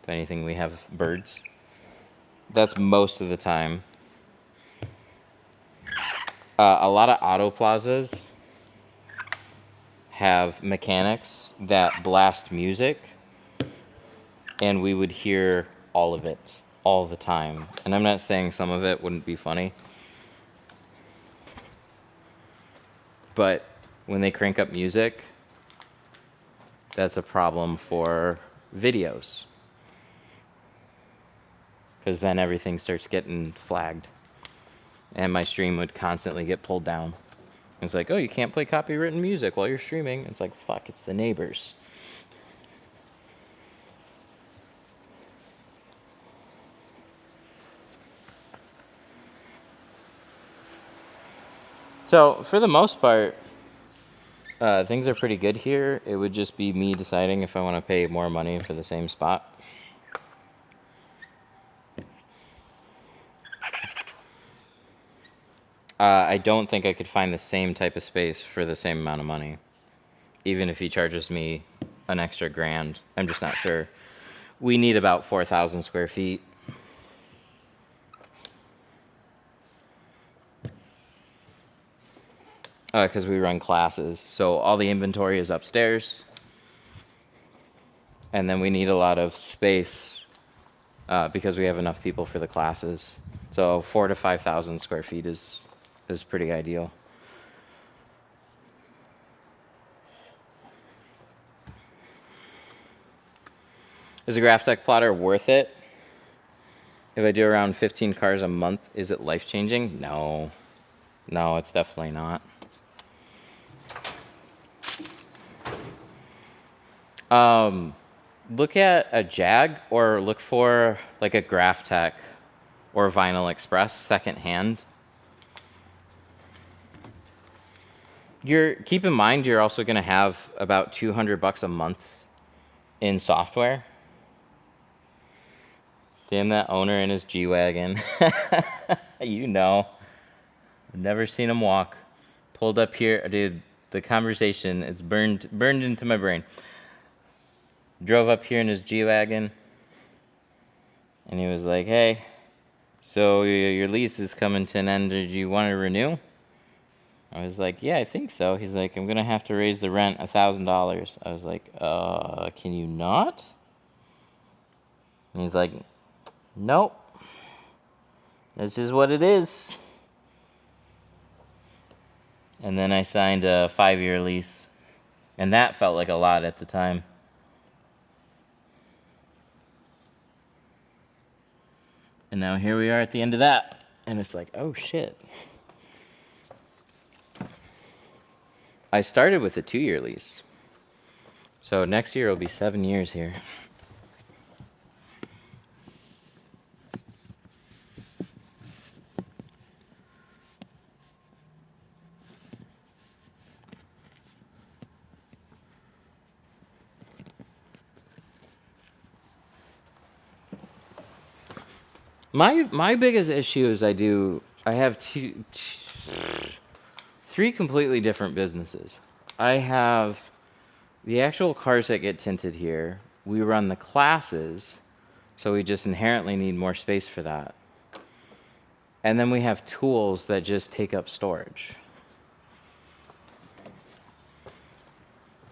If anything, we have birds. That's most of the time. A lot of auto plazas have mechanics that blast music, and we would hear all of it all the time. And I'm not saying some of it wouldn't be funny, but when they crank up music, that's a problem for videos, because then everything starts getting flagged, and my stream would constantly get pulled down. It's like, oh, you can't play copywritten music while you're streaming. It's like, fuck, it's the neighbors. So for the most part, things are pretty good here. It would just be me deciding if I want to pay more money for the same spot. I don't think I could find the same type of space for the same amount of money, even if he charges me an extra $1,000. I'm just not sure. We need about 4,000 square feet. Because we run classes. So all the inventory is upstairs. And then we need a lot of space because we have enough people for the classes. So 4,000 to 5,000 square feet is pretty ideal. Is a GraphTech plotter worth it? If I do around 15 cars a month, is it life-changing? No. No, it's definitely not. Look at a Jag, or look for like a GraphTech or Vinyl Express secondhand. Keep in mind you're also going to have about $200 a month in software. Damn that owner in his G-Wagon. You know. I've never seen him walk. Pulled up here, dude, the conversation, it's burned into my brain. Drove up here in his G-Wagon, and he was like, hey, so your lease is coming to an end. Did you want to renew? I was like, yeah, I think so. He's like, I'm going to have to raise the rent $1,000. I was like, can you not? And he's like, nope. That's just what it is. And then I signed a 5-year lease, and that felt like a lot at the time. And now here we are at the end of that, and it's like, oh shit. I started with a 2-year lease. So next year will be 7 years here. My biggest issue is I have three completely different businesses. I have the actual cars that get tinted here. We run the classes, so we just inherently need more space for that. And then we have tools that just take up storage.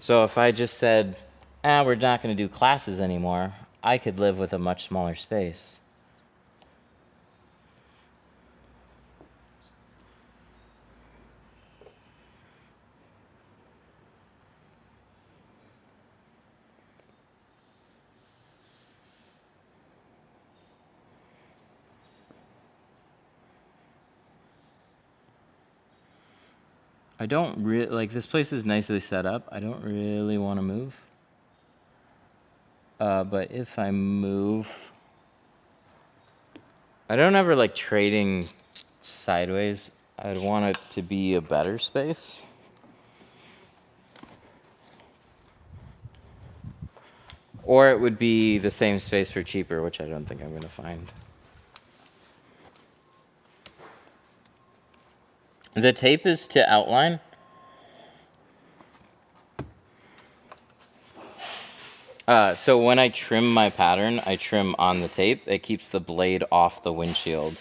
So if I just said, we're not going to do classes anymore, I could live with a much smaller space. I don't really, like, this place is nicely set up. I don't really want to move. But if I move, I don't ever like trading sideways. I'd want it to be a better space. Or it would be the same space for cheaper, which I don't think I'm going to find. The tape is to outline. So when I trim my pattern, I trim on the tape. It keeps the blade off the windshield.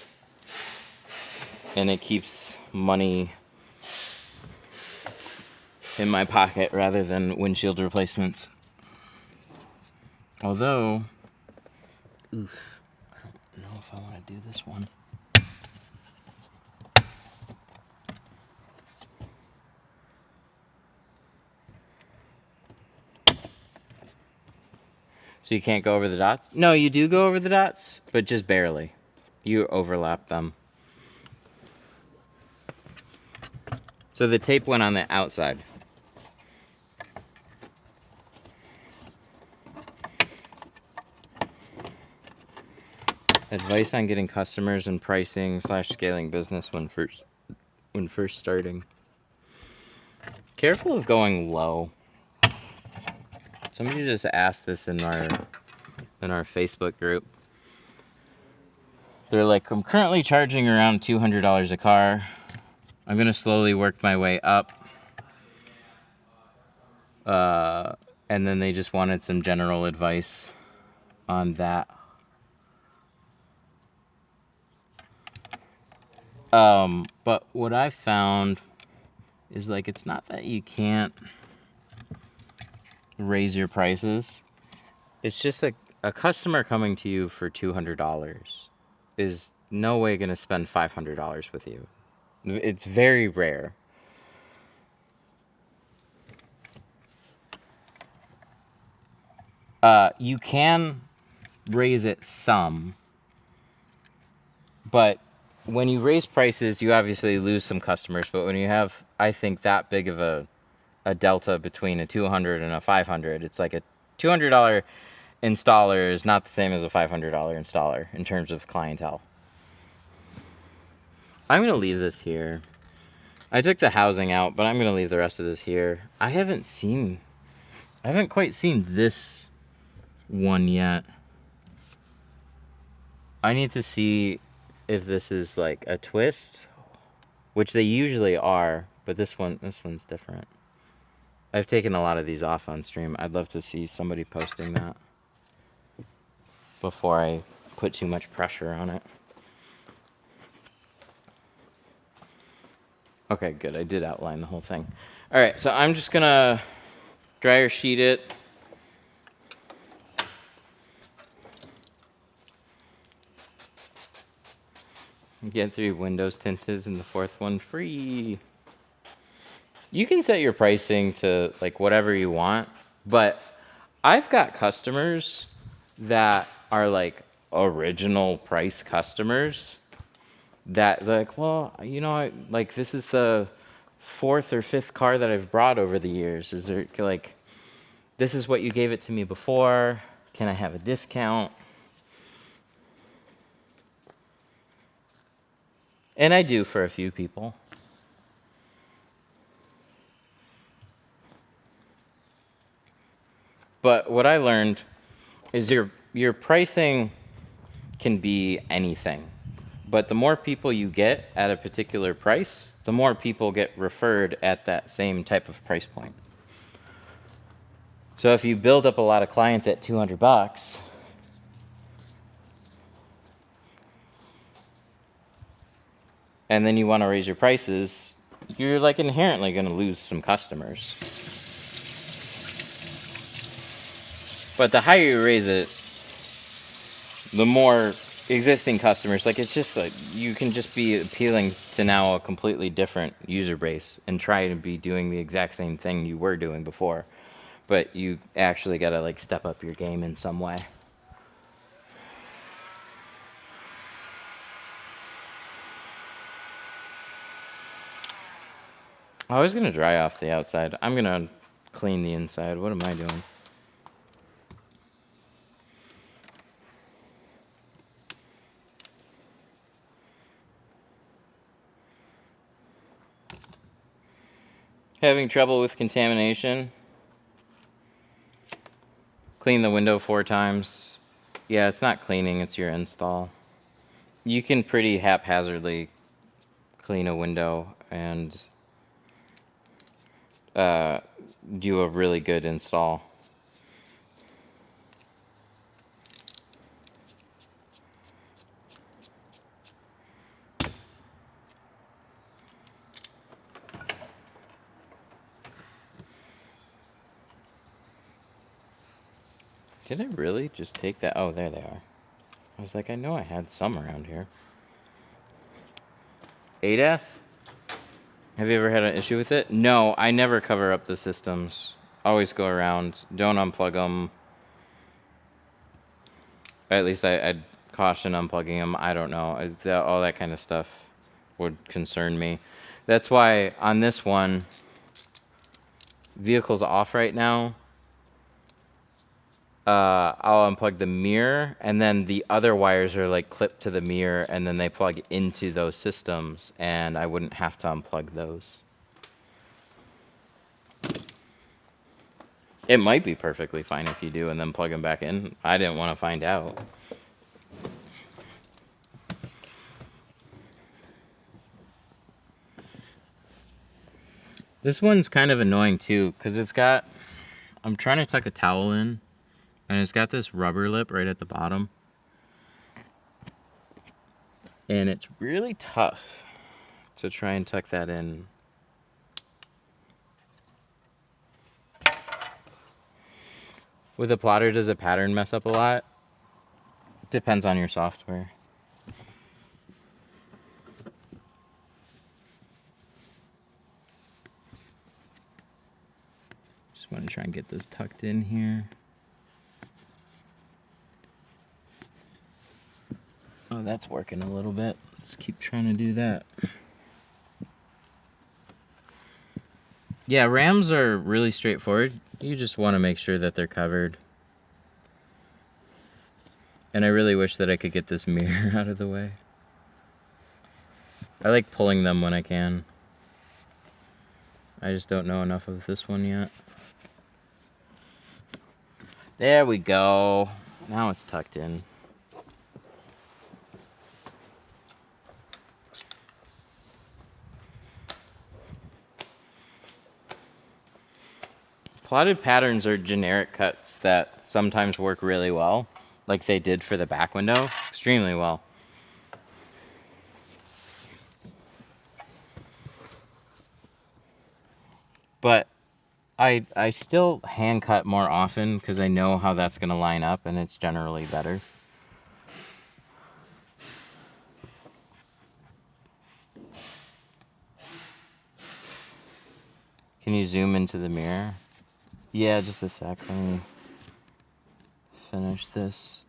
And it keeps money in my pocket rather than windshield replacements. Although, I don't know if I want to do this one. So you can't go over the dots? No, you do go over the dots, but just barely. You overlap them. So the tape went on the outside. Advice on getting customers and pricing / scaling business when first starting. Careful of going low. Somebody just asked this in our Facebook group. They're like, I'm currently charging around $200 a car. I'm gonna slowly work my way up. And then they just wanted some general advice on that. But what I found is, like, it's not that you can't raise your prices. It's just like a customer coming to you for $200 is no way going to spend $500 with you. It's very rare. You can raise it some, but when you raise prices, you obviously lose some customers. But when you have, I think, that big of a delta between a $200 and a $500, it's like a $200 installer is not the same as a $500 installer in terms of clientele. I'm going to leave this here. I took the housing out, but I'm going to leave the rest of this here. I haven't quite seen this one yet. I need to see if this is like a twist, which they usually are, but this one's different. I've taken a lot of these off on stream. I'd love to see somebody posting that before I put too much pressure on it. Okay, good. I did outline the whole thing. All right, so I'm just gonna dryer sheet it. Get 3 windows tinted and the 4th one free. You can set your pricing to like whatever you want, but I've got customers that are like original price customers that like, well, you know, like this is the 4th or 5th car that I've brought over the years. Is there like, this is what you gave it to me before. Can I have a discount? And I do for a few people. But what I learned is your pricing can be anything. But the more people you get at a particular price, the more people get referred at that same type of price point. So if you build up a lot of clients at $200, and then you want to raise your prices, you're like inherently going to lose some customers. But the higher you raise it, the more existing customers, like it's just like you can just be appealing to now a completely different user base and try to be doing the exact same thing you were doing before. But you actually got to like step up your game in some way. I was going to dry off the outside. I'm going to clean the inside. What am I doing? Having trouble with contamination? Clean the window 4 times. Yeah, it's not cleaning, it's your install. You can pretty haphazardly clean a window and do a really good install. Did I really just take that? Oh, there they are. I was like, I know I had some around here. ADAS? Have you ever had an issue with it? No, I never cover up the systems. Always go around. Don't unplug them. At least I'd caution unplugging them. I don't know. All that kind of stuff would concern me. That's why on this one, vehicle's off right now. I'll unplug the mirror, and then the other wires are like clipped to the mirror, and then they plug into those systems, and I wouldn't have to unplug those. It might be perfectly fine if you do, and then plug them back in. I didn't want to find out. This one's kind of annoying too, because it's got, I'm trying to tuck a towel in, and it's got this rubber lip right at the bottom. And it's really tough to try and tuck that in. With a plotter, does a pattern mess up a lot? Depends on your software. Just want to try and get this tucked in here. Oh, that's working a little bit. Let's keep trying to do that. Yeah, rams are really straightforward. You just want to make sure that they're covered. And I really wish that I could get this mirror out of the way. I like pulling them when I can. I just don't know enough of this one yet. There we go. Now it's tucked in. Plotted patterns are generic cuts that sometimes work really well, like they did for the back window, extremely well. But I still hand cut more often because I know how that's going to line up, and it's generally better. Can you zoom into the mirror? Yeah, just a sec. Let me finish this.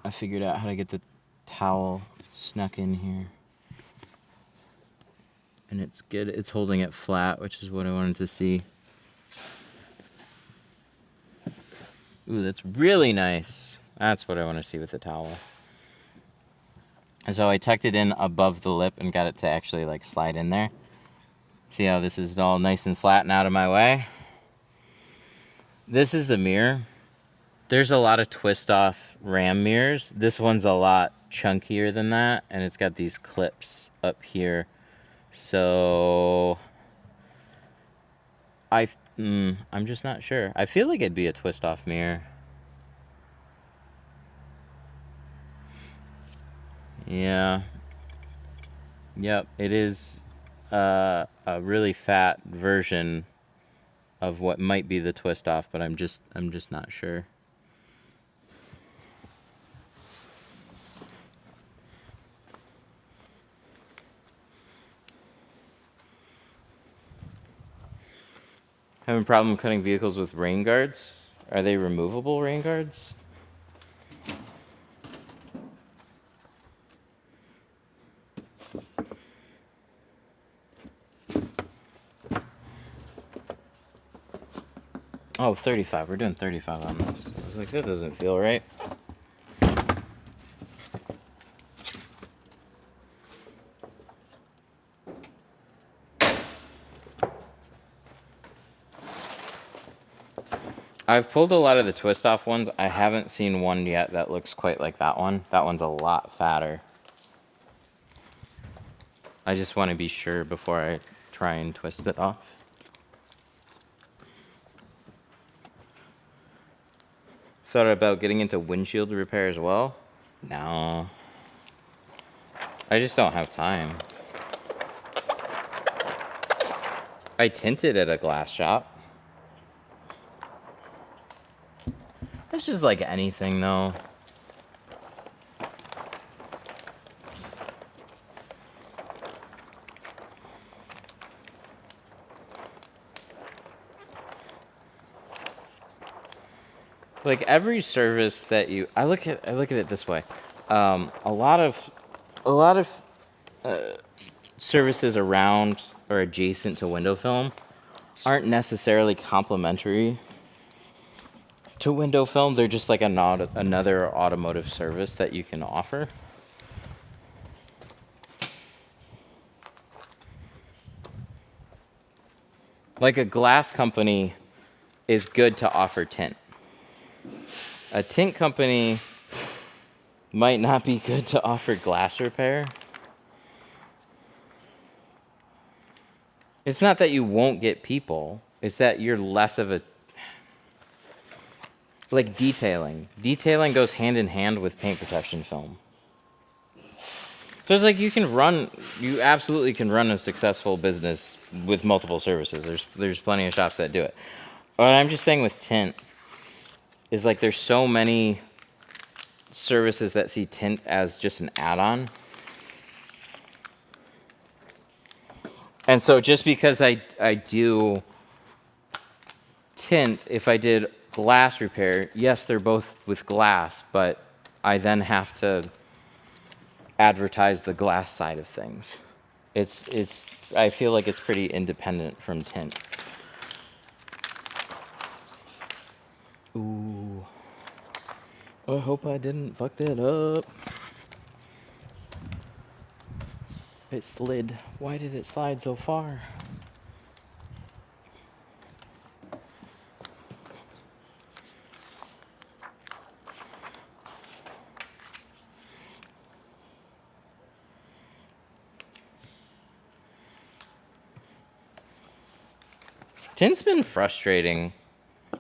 I figured out how to get the towel snuck in here. And it's good. It's holding it flat, which is what I wanted to see. Ooh, that's really nice. That's what I want to see with the towel. And so I tucked it in above the lip and got it to actually like slide in there. See how this is all nice and flat and out of my way? This is the mirror. There's a lot of twist off ram mirrors. This one's a lot chunkier than that, and it's got these clips up here. So I'm just not sure. I feel like it'd be a twist off mirror. Yeah. Yep, it is a really fat version of what might be the twist off, but I'm just not sure. Having a problem cutting vehicles with rain guards? Are they removable rain guards? Oh, 35. We're doing 35 on this. I was like, that doesn't feel right. I've pulled a lot of the twist off ones. I haven't seen one yet that looks quite like that one. That one's a lot fatter. I just want to be sure before I try and twist it off. Thought about getting into windshield repair as well? No. I just don't have time. I tinted at a glass shop. It's just like anything though. Like every service that I look at it this way. A lot of services around or adjacent to window film aren't necessarily complementary to window film. They're just like another automotive service that you can offer. Like a glass company is good to offer tint. A tint company might not be good to offer glass repair. It's not that you won't get people, it's that you're less of a... Like detailing. Detailing goes hand in hand with paint protection film. So it's like you absolutely can run a successful business with multiple services. There's plenty of shops that do it. What I'm just saying with tint is like there's so many services that see tint as just an add-on. And so just because I do tint, if I did glass repair, yes, they're both with glass, but I then have to advertise the glass side of things. I feel like it's pretty independent from tint. Ooh. I hope I didn't fuck that up. It slid. Why did it slide so far? Tint's been frustrating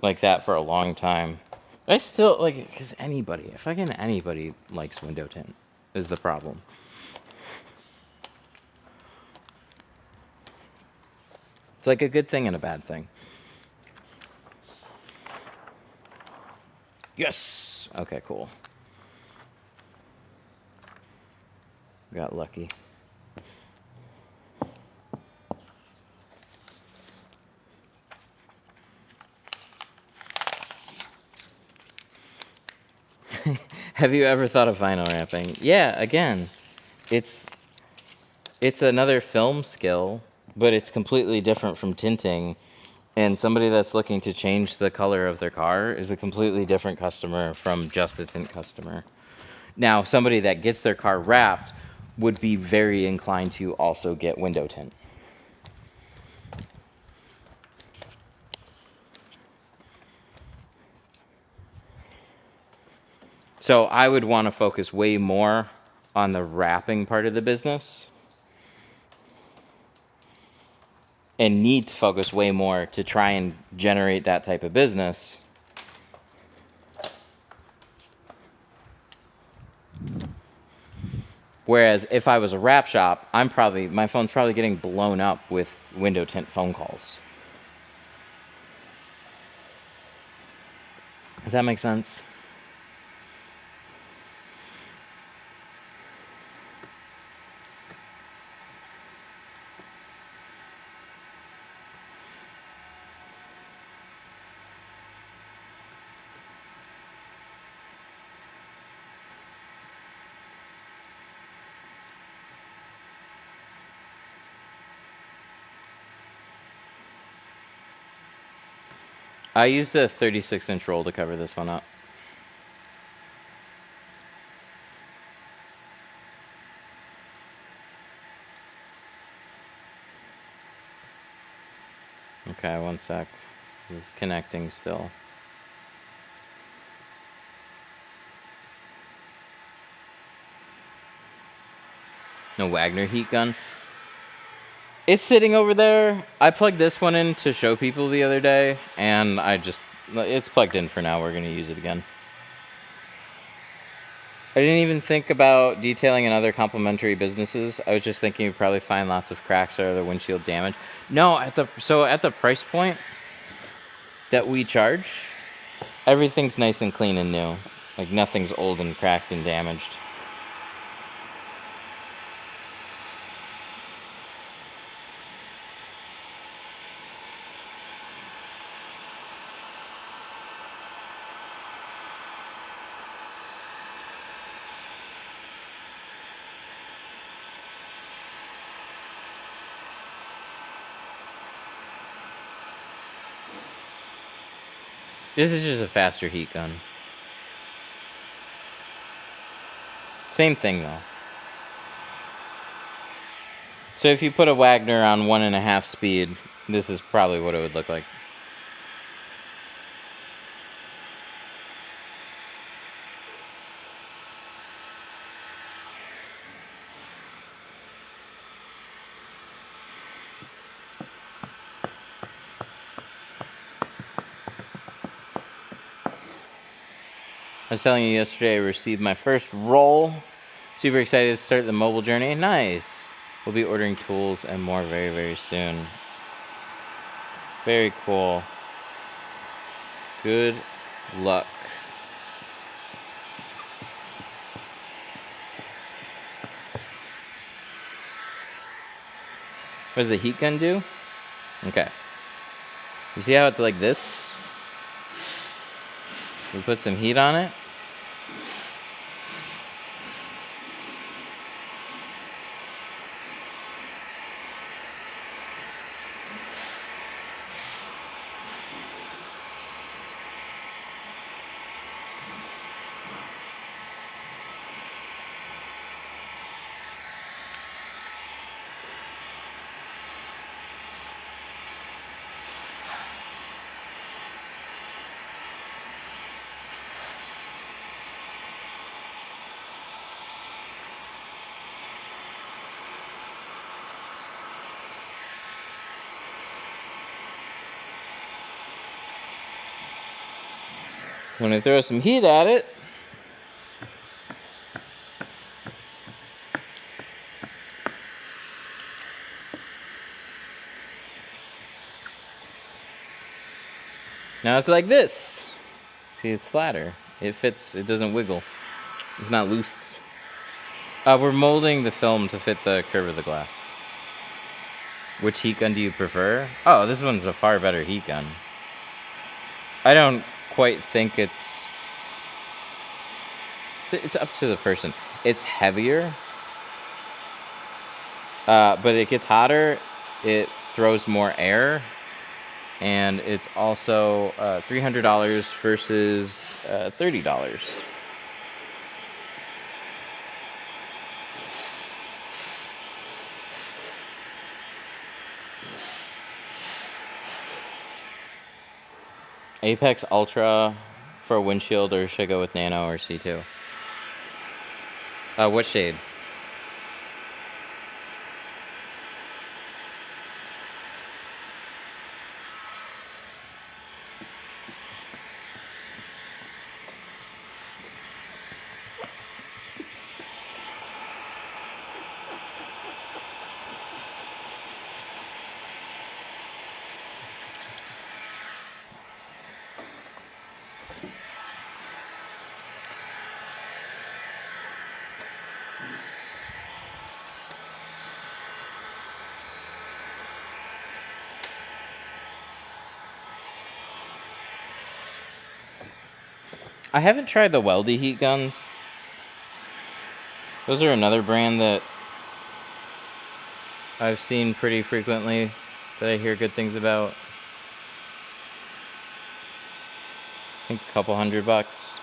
like that for a long time. I still like, because anybody likes window tint is the problem. It's like a good thing and a bad thing. Yes! Okay, cool. Got lucky. Have you ever thought of vinyl wrapping? Yeah, again, it's another film skill, but it's completely different from tinting. And somebody that's looking to change the color of their car is a completely different customer from just a tint customer. Now, somebody that gets their car wrapped would be very inclined to also get window tint. So I would want to focus way more on the wrapping part of the business and need to focus way more to try and generate that type of business. Whereas if I was a wrap shop, my phone's probably getting blown up with window tint phone calls. Does that make sense? I used a 36-inch roll to cover this one up. Okay, one sec. This is connecting still. No Wagner heat gun. It's sitting over there. I plugged this one in to show people the other day, and it's plugged in for now. We're going to use it again. I didn't even think about detailing in other complementary businesses. I was just thinking you'd probably find lots of cracks or other windshield damage. No, at the price point that we charge, everything's nice and clean and new. Like nothing's old and cracked and damaged. This is just a faster heat gun. Same thing though. So if you put a Wagner on 1.5 speed, this is probably what it would look like. I was telling you yesterday I received my first roll. Super excited to start the mobile journey. Nice. We'll be ordering tools and more very, very soon. Very cool. Good luck. What does the heat gun do? Okay. You see how it's like this? We put some heat on it. When I throw some heat at it, now it's like this. See, it's flatter. It fits, it doesn't wiggle. It's not loose. We're molding the film to fit the curve of the glass. Which heat gun do you prefer? Oh, this one's a far better heat gun. I don't quite think it's up to the person. It's heavier, but it gets hotter. It throws more air, and it's also $300 versus $30. Apex Ultra for a windshield, or should I go with Nano or C2? What shade? I haven't tried the Weldy heat guns. Those are another brand that I've seen pretty frequently that I hear good things about. I think a couple $100.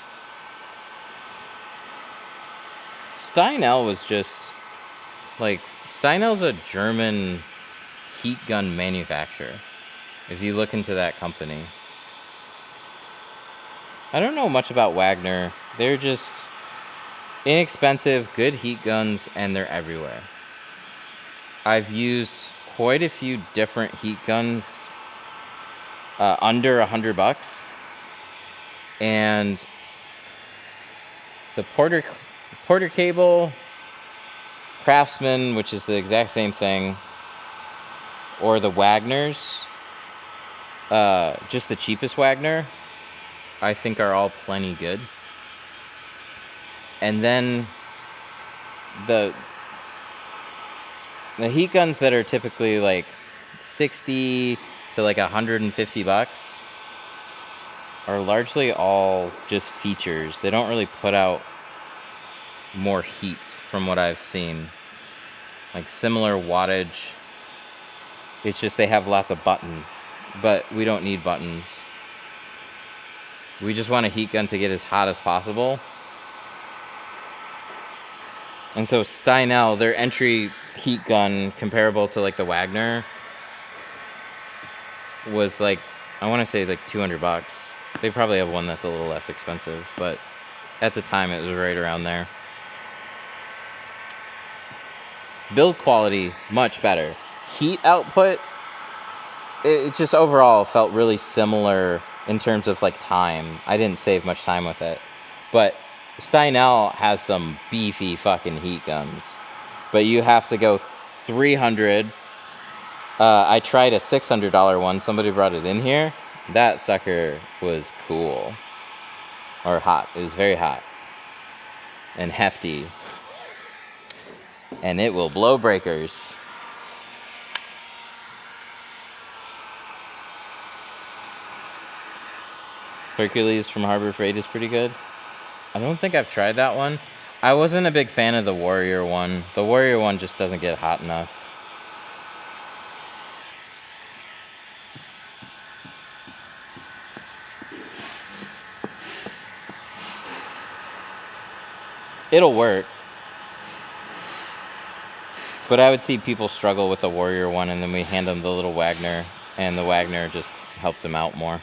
Steinel was just like, Steinel's a German heat gun manufacturer. If you look into that company, I don't know much about Wagner. They're just inexpensive, good heat guns, and they're everywhere. I've used quite a few different heat guns under $100, and the Porter Cable, Craftsman, which is the exact same thing, or the Wagners, just the cheapest Wagner, I think are all plenty good. And then the heat guns that are typically like 60 to like $150 are largely all just features. They don't really put out more heat from what I've seen. Like similar wattage. It's just they have lots of buttons, but we don't need buttons. We just want a heat gun to get as hot as possible. And so Steinel, their entry heat gun comparable to like the Wagner, was like, I want to say like $200. They probably have one that's a little less expensive, but at the time it was right around there. Build quality, much better. Heat output, it just overall felt really similar in terms of like time. I didn't save much time with it. But Steinel has some beefy fucking heat guns. But you have to go $300. I tried a $600 one. Somebody brought it in here. That sucker was cool. Or hot. It was very hot. And hefty. And it will blow breakers. Hercules from Harbor Freight is pretty good. I don't think I've tried that one. I wasn't a big fan of the Warrior one. The Warrior one just doesn't get hot enough. It'll work. But I would see people struggle with the Warrior one, and then we hand them the little Wagner, and the Wagner just helped them out more.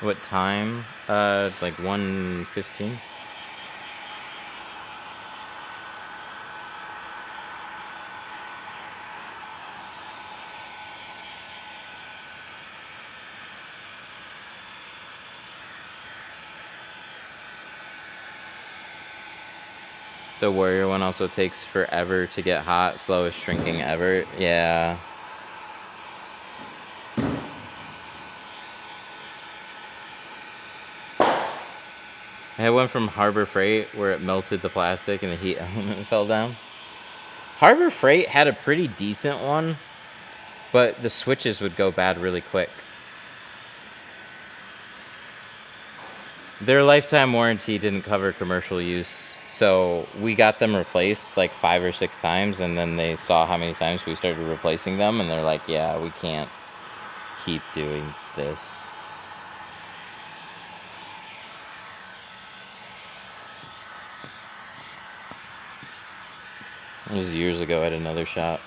What time? Like 1:15. The Warrior one also takes forever to get hot, slowest shrinking ever. Yeah. I had one from Harbor Freight where it melted the plastic and the heat element fell down. Harbor Freight had a pretty decent one, but the switches would go bad really quick. Their lifetime warranty didn't cover commercial use, so we got them replaced like 5 or 6 times, and then they saw how many times we started replacing them, and they're like, yeah, we can't keep doing this. It was years ago at another shop.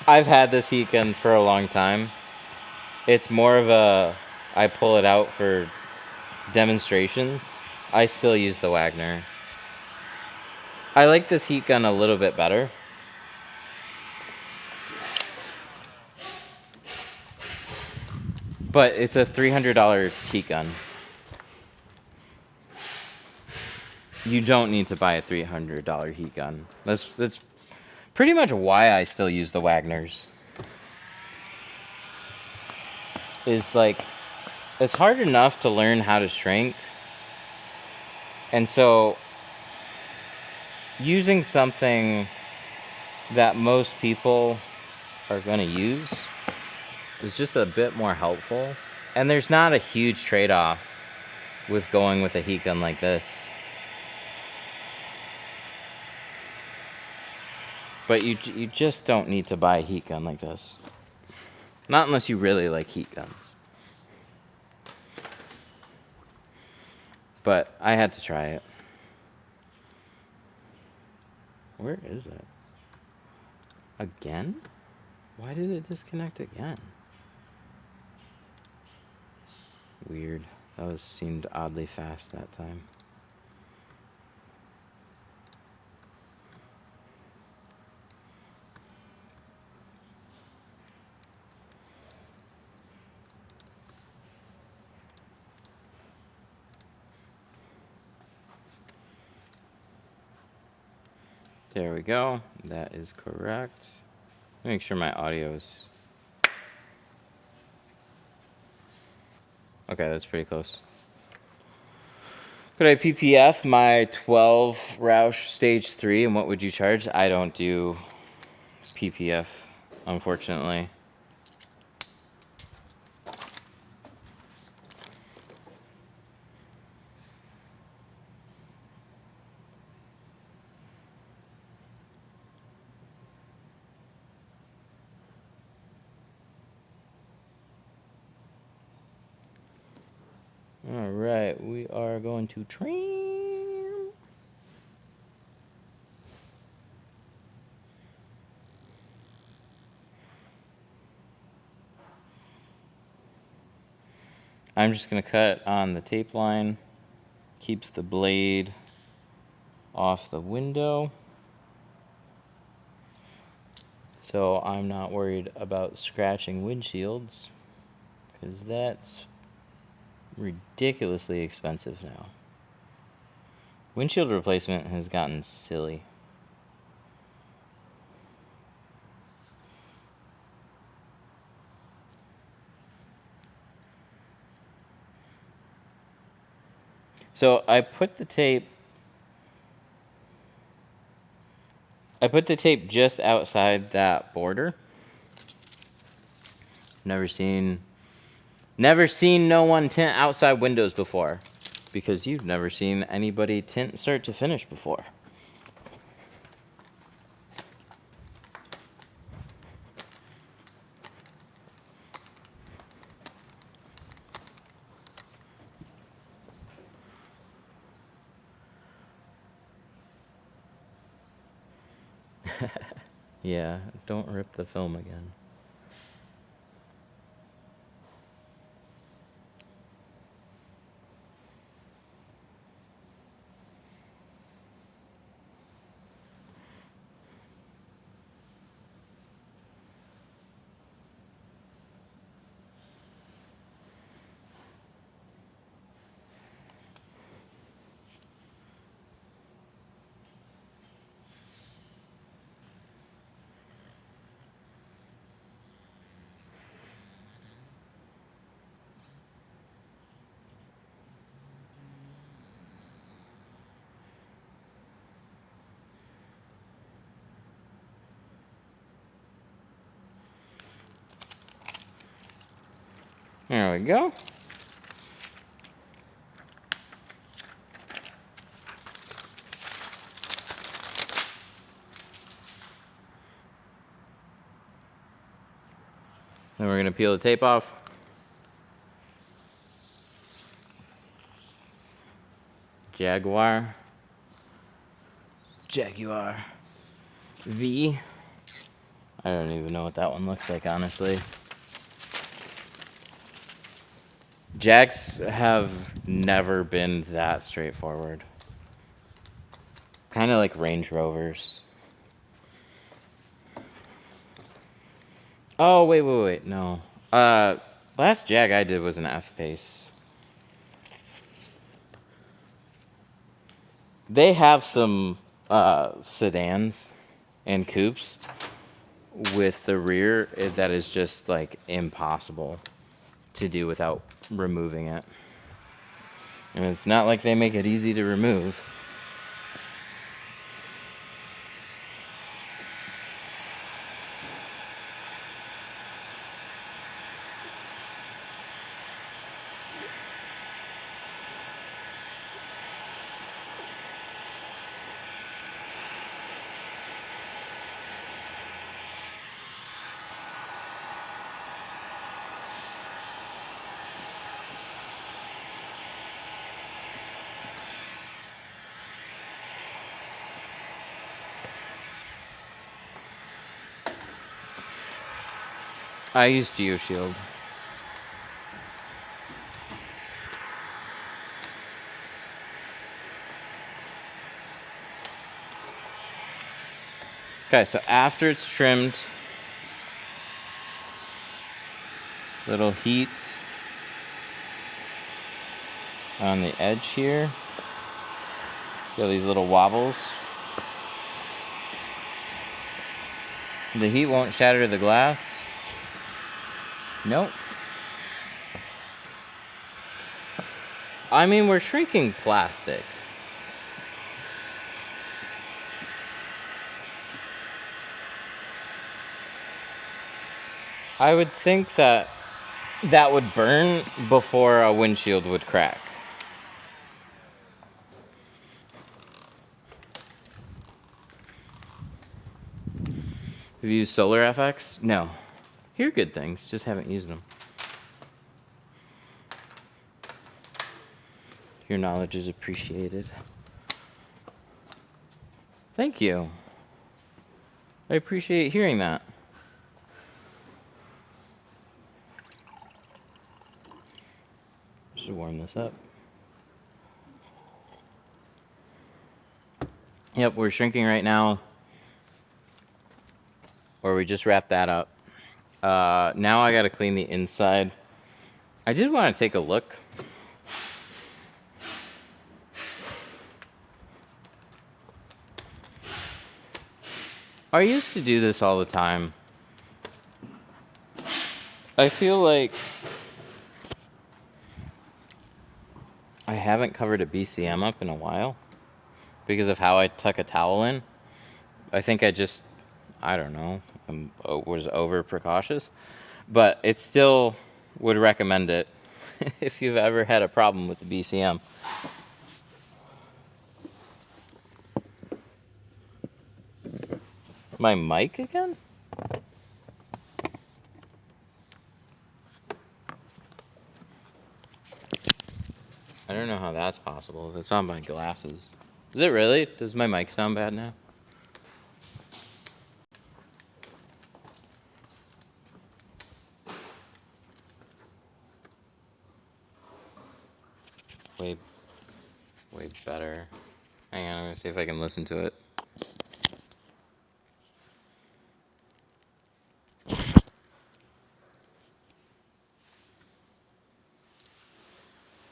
I've had this heat gun for a long time. It's more of a, I pull it out for demonstrations. I still use the Wagner. I like this heat gun a little bit better. But it's a $300 heat gun. You don't need to buy a $300 heat gun. That's pretty much why I still use the Wagners. Is like, it's hard enough to learn how to shrink. And so using something that most people are going to use is just a bit more helpful. And there's not a huge trade-off with going with a heat gun like this. But you just don't need to buy a heat gun like this. Not unless you really like heat guns. But I had to try it. Where is it? Again? Why did it disconnect again? Weird. That seemed oddly fast that time. There we go. That is correct. Make sure my audio is... Okay, that's pretty close. Could I PPF my 12 Roush Stage 3, and what would you charge? I don't do PPF, unfortunately. All right, we are going to trim. I'm just going to cut on the tape line. Keeps the blade off the window. So I'm not worried about scratching windshields, because that's ridiculously expensive now. Windshield replacement has gotten silly. So I put the tape just outside that border. Never seen no one tint outside windows before, because you've never seen anybody tint start to finish before. Yeah, don't rip the film again. There we go. Then we're going to peel the tape off. Jaguar V. I don't even know what that one looks like, honestly. Jags have never been that straightforward. Kind of like Range Rovers. Oh, wait, no. Last Jag I did was an F-Pace. They have some sedans and coupes with the rear that is just like impossible to do without removing it. And it's not like they make it easy to remove. I use Geoshield. Okay, so after it's trimmed, little heat on the edge here. See all these little wobbles? The heat won't shatter the glass. Nope. I mean, we're shrinking plastic. I would think that that would burn before a windshield would crack. Have you used Solar FX? No. Hear good things, just haven't used them. Your knowledge is appreciated. Thank you. I appreciate hearing that. Should warm this up. Yep, we're shrinking right now. Or we just wrapped that up. Now I gotta clean the inside. I did want to take a look. I used to do this all the time. I feel like I haven't covered a BCM up in a while because of how I tuck a towel in. I think I don't know, was over precautious, but it still would recommend it if you've ever had a problem with the BCM. My mic again? I don't know how that's possible. It's on my glasses. Is it really? Does my mic sound bad now? Way better. Hang on, I'm gonna see if I can listen to it.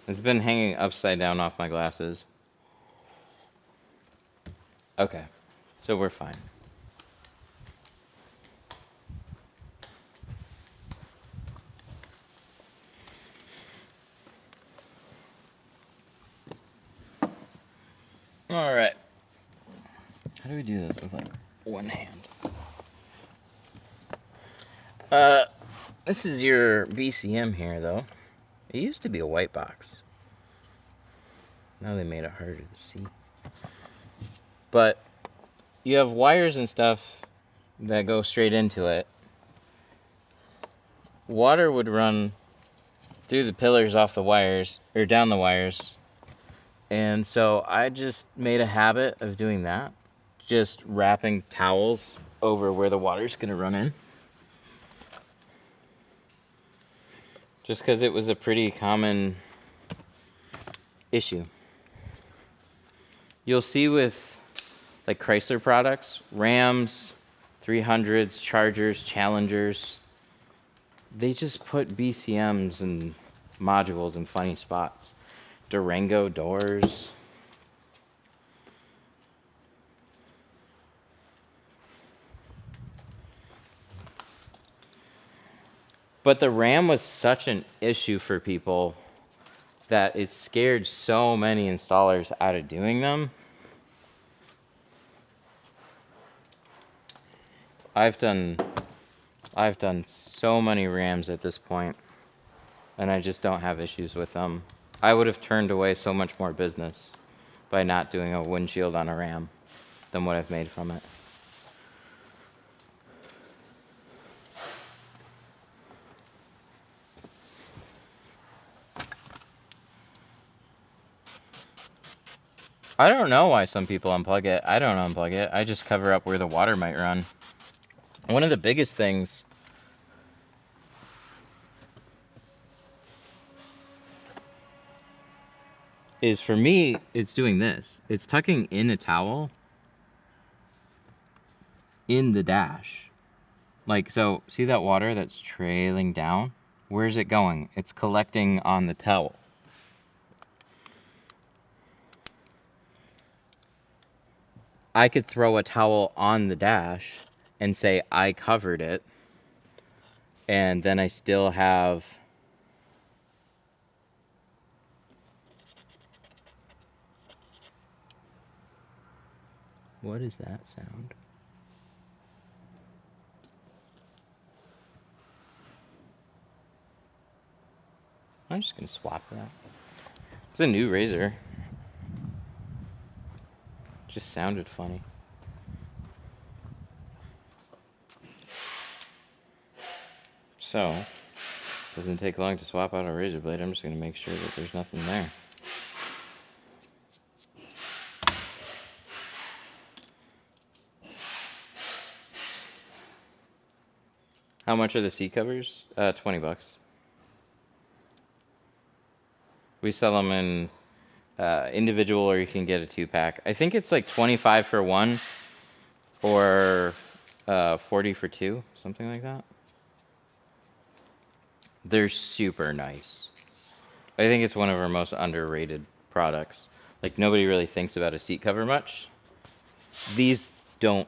It's been hanging upside down off my glasses. Okay, so we're fine. All right. How do we do this with like one hand? This is your BCM here, though. It used to be a white box. Now they made it harder to see. But you have wires and stuff that go straight into it. Water would run through the pillars off the wires, or down the wires. And so I just made a habit of doing that. Just wrapping towels over where the water's gonna run in. Just because it was a pretty common issue. You'll see with like Chrysler products, Rams, 300s, Chargers, Challengers, they just put BCMs and modules in funny spots. Durango doors. But the RAM was such an issue for people that it scared so many installers out of doing them. I've done so many RAMs at this point, and I just don't have issues with them. I would have turned away so much more business by not doing a windshield on a RAM than what I've made from it. I don't know why some people unplug it. I don't unplug it. I just cover up where the water might run. One of the biggest things is, for me, it's doing this. It's tucking in a towel in the dash. Like, so see that water that's trailing down? Where's it going? It's collecting on the towel. I could throw a towel on the dash and say I covered it, and then I still have what is that sound? I'm just gonna swap that. It's a new razor. Just sounded funny. So, doesn't take long to swap out a razor blade. I'm just gonna make sure that there's nothing there. How much are the seat covers? $20. We sell them in individual, or you can get a 2-pack. I think it's like 25 for one, or 40 for two, something like that. They're super nice. I think it's one of our most underrated products. Like, nobody really thinks about a seat cover much. These don't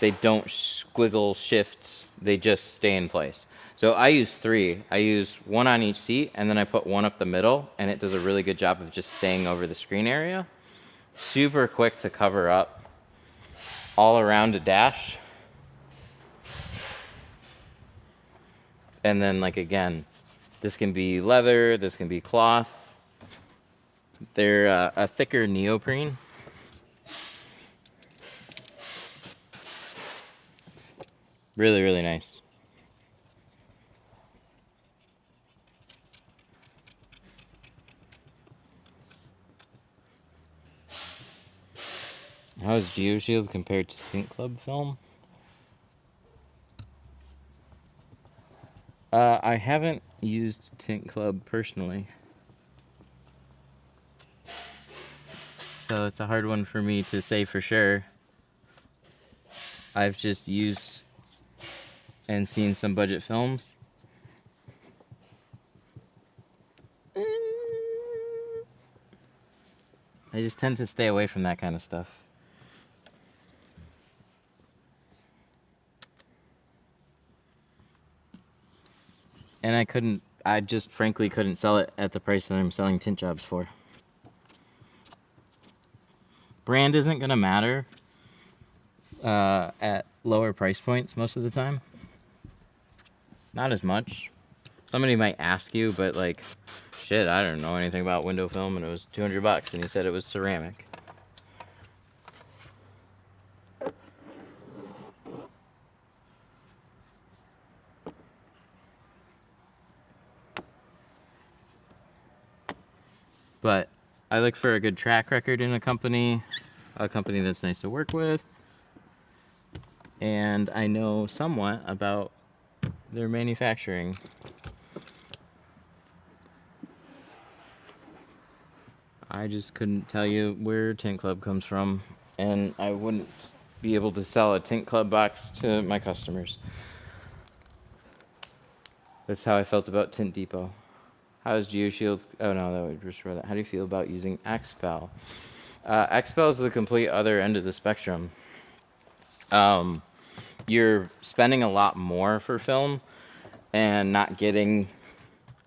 squiggle shift, they just stay in place. So I use 3. I use one on each seat, and then I put one up the middle, and it does a really good job of just staying over the screen area. Super quick to cover up all around a dash. And then, like, again, this can be leather, this can be cloth. They're a thicker neoprene. Really, really nice. How is GeoShield compared to Tint Club film? I haven't used Tint Club personally, so it's a hard one for me to say for sure. I've just used and seen some budget films. I just tend to stay away from that kind of stuff. And I just frankly couldn't sell it at the price that I'm selling tint jobs for. Brand isn't gonna matter at lower price points most of the time. Not as much. Somebody might ask you, but like, shit, I don't know anything about window film, and it was $200, and he said it was ceramic. But I look for a good track record in a company that's nice to work with, and I know somewhat about their manufacturing. I just couldn't tell you where Tint Club comes from, and I wouldn't be able to sell a Tint Club box to my customers. That's how I felt about Tint Depot. How is GeoShield? Oh no, that would just for that. How do you feel about using XPEL? XPEL is the complete other end of the spectrum. You're spending a lot more for film and not getting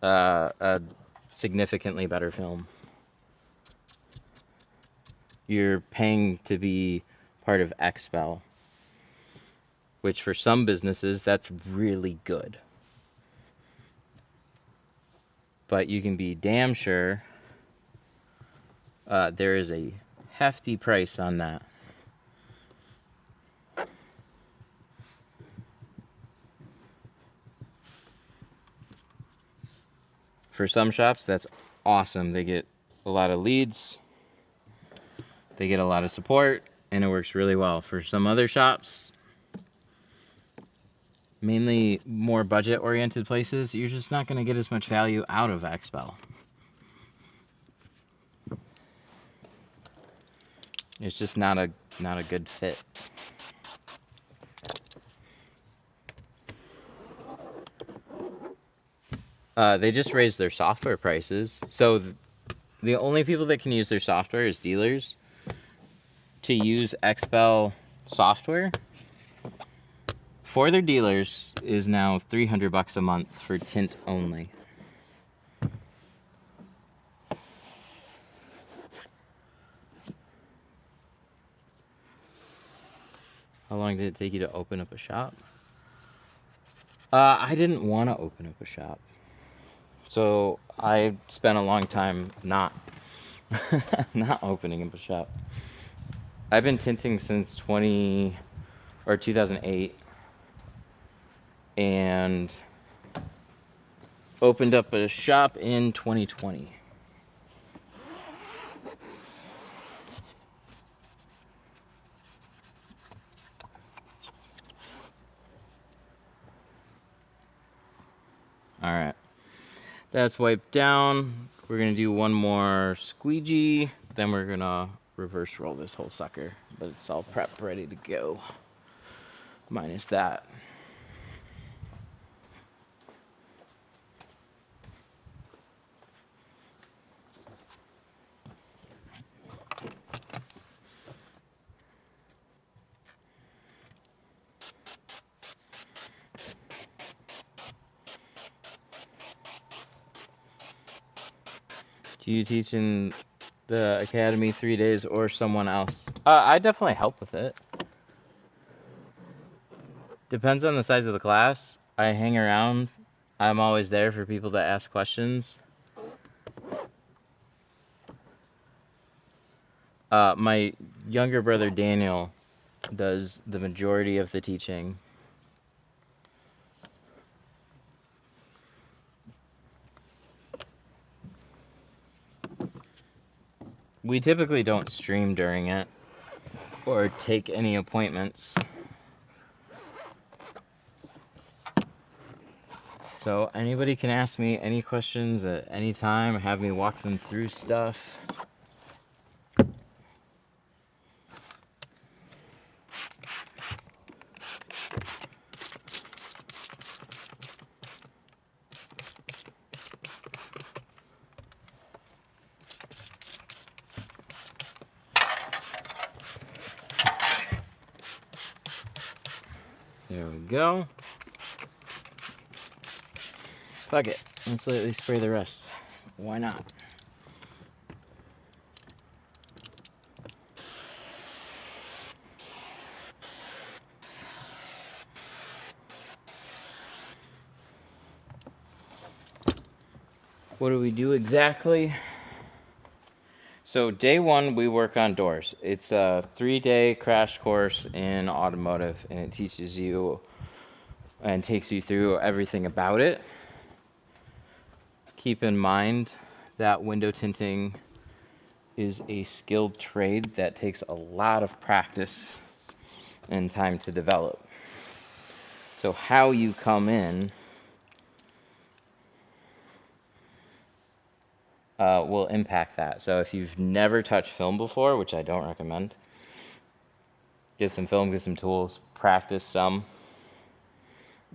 a significantly better film. You're paying to be part of XPEL, which for some businesses, that's really good. But you can be damn sure there is a hefty price on that. For some shops, that's awesome. They get a lot of leads, they get a lot of support, and it works really well. For some other shops, mainly more budget-oriented places, you're just not going to get as much value out of XPEL. It's just not a good fit. They just raised their software prices, so the only people that can use their software is dealers. To use XPEL software for their dealers is now $300 a month for Tint only. How long did it take you to open up a shop? I didn't want to open up a shop, so I spent a long time not opening up a shop. I've been tinting since 2008, and opened up a shop in 2020. All right, that's wiped down. We're gonna do one more squeegee, then we're gonna reverse roll this whole sucker, but it's all prepped, ready to go, minus that. Do you teach in the academy 3 days or someone else? I definitely help with it. Depends on the size of the class. I hang around. I'm always there for people to ask questions. My younger brother Daniel does the majority of the teaching. We typically don't stream during it or take any appointments. So anybody can ask me any questions at any time, have me walk them through stuff. There we go. Fuck it. Let's lightly spray the rest. Why not? What do we do exactly? So day one, we work on doors. It's a 3-day crash course in automotive, and it teaches you and takes you through everything about it. Keep in mind that window tinting is a skilled trade that takes a lot of practice and time to develop. So how you come in will impact that. So if you've never touched film before, which I don't recommend, get some film, get some tools, practice some.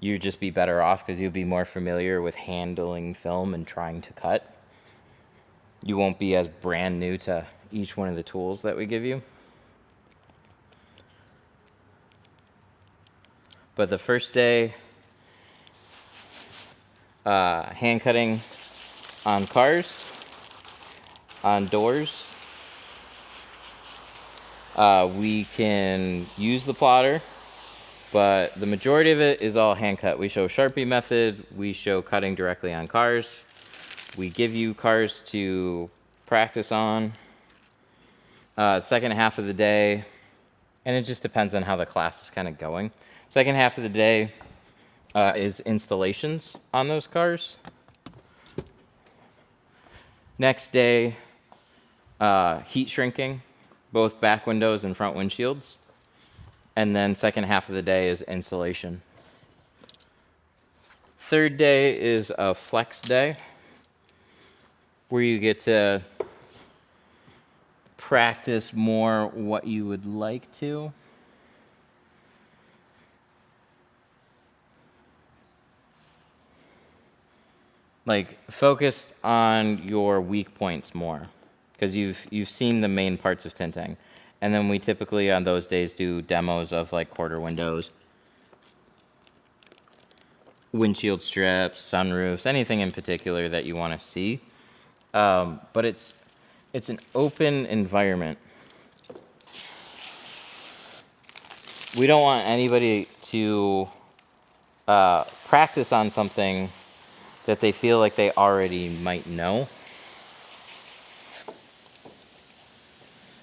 You'd just be better off because you'll be more familiar with handling film and trying to cut. You won't be as brand new to each one of the tools that we give you. But the first day, hand cutting on cars, on doors. We can use the plotter, but the majority of it is all hand cut. We show Sharpie method, we show cutting directly on cars. We give you cars to practice on. Second half of the day, and it just depends on how the class is kind of going. Second half of the day is installations on those cars. Next day, heat shrinking, both back windows and front windshields. And then second half of the day is installation. Third day is a flex day, where you get to practice more what you would like to. Like, focused on your weak points more, because you've seen the main parts of tinting. And then we typically on those days do demos of like quarter windows, windshield strips, sunroofs, anything in particular that you want to see. But it's an open environment. We don't want anybody to practice on something that they feel like they already might know.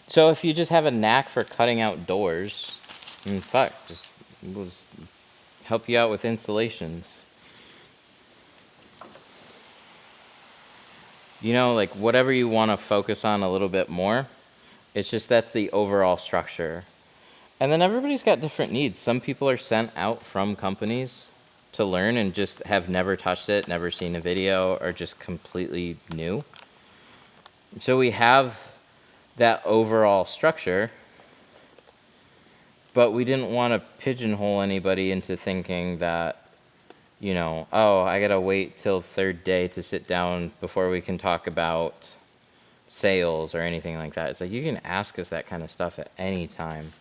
So if you just have a knack for cutting out doors, we'll just help you out with installations. You know, like whatever you want to focus on a little bit more, it's just that's the overall structure. And then everybody's got different needs. Some people are sent out from companies to learn and just have never touched it, never seen a video, or just completely new. So we have that overall structure, but we didn't want to pigeonhole anybody into thinking that, you know, oh, I gotta wait till third day to sit down before we can talk about sales or anything like that. It's like you can ask us that kind of stuff at any time.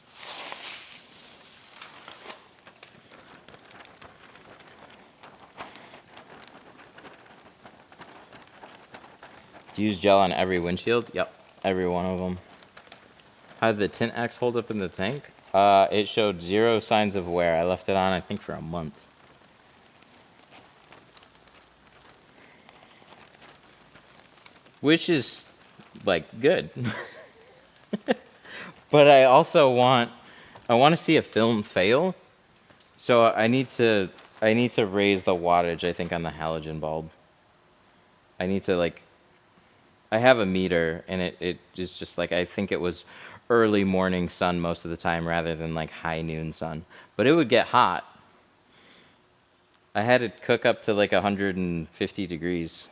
Do you use gel on every windshield? Yep, every one of them. How did the Tint X hold up in the tank? It showed 0 signs of wear. I left it on, I think, for a month. Which is, like, good. But I also want to see a film fail. So I need to raise the wattage, I think, on the halogen bulb. I need to, like, I have a meter, and it is just like, I think it was early morning sun most of the time rather than like high noon sun. But it would get hot. I had it cook up to like 150 degrees.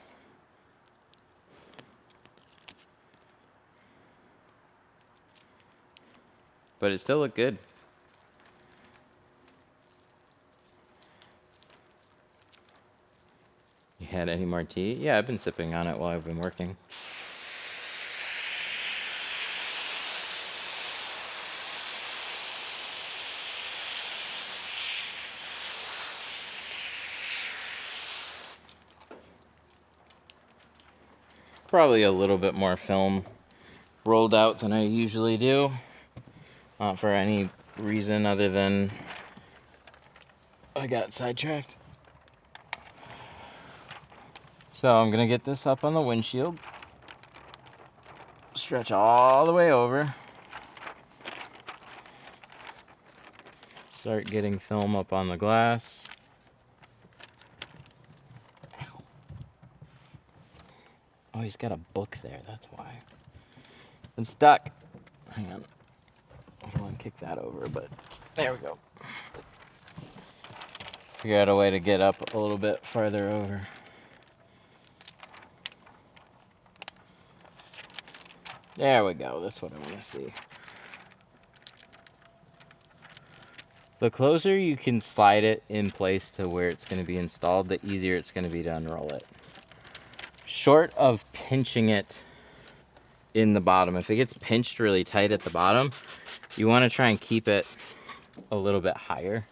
But it still looked good. You had any more tea? Yeah, I've been sipping on it while I've been working. Probably a little bit more film rolled out than I usually do. Not for any reason other than I got sidetracked. So I'm gonna get this up on the windshield. Stretch all the way over. Start getting film up on the glass. Oh, he's got a book there, that's why. I'm stuck. Hang on. I don't want to kick that over, but there we go. Figure out a way to get up a little bit farther over. There we go. That's what I want to see. The closer you can slide it in place to where it's going to be installed, the easier it's going to be to unroll it. Short of pinching it in the bottom, if it gets pinched really tight at the bottom, you want to try and keep it a little bit higher.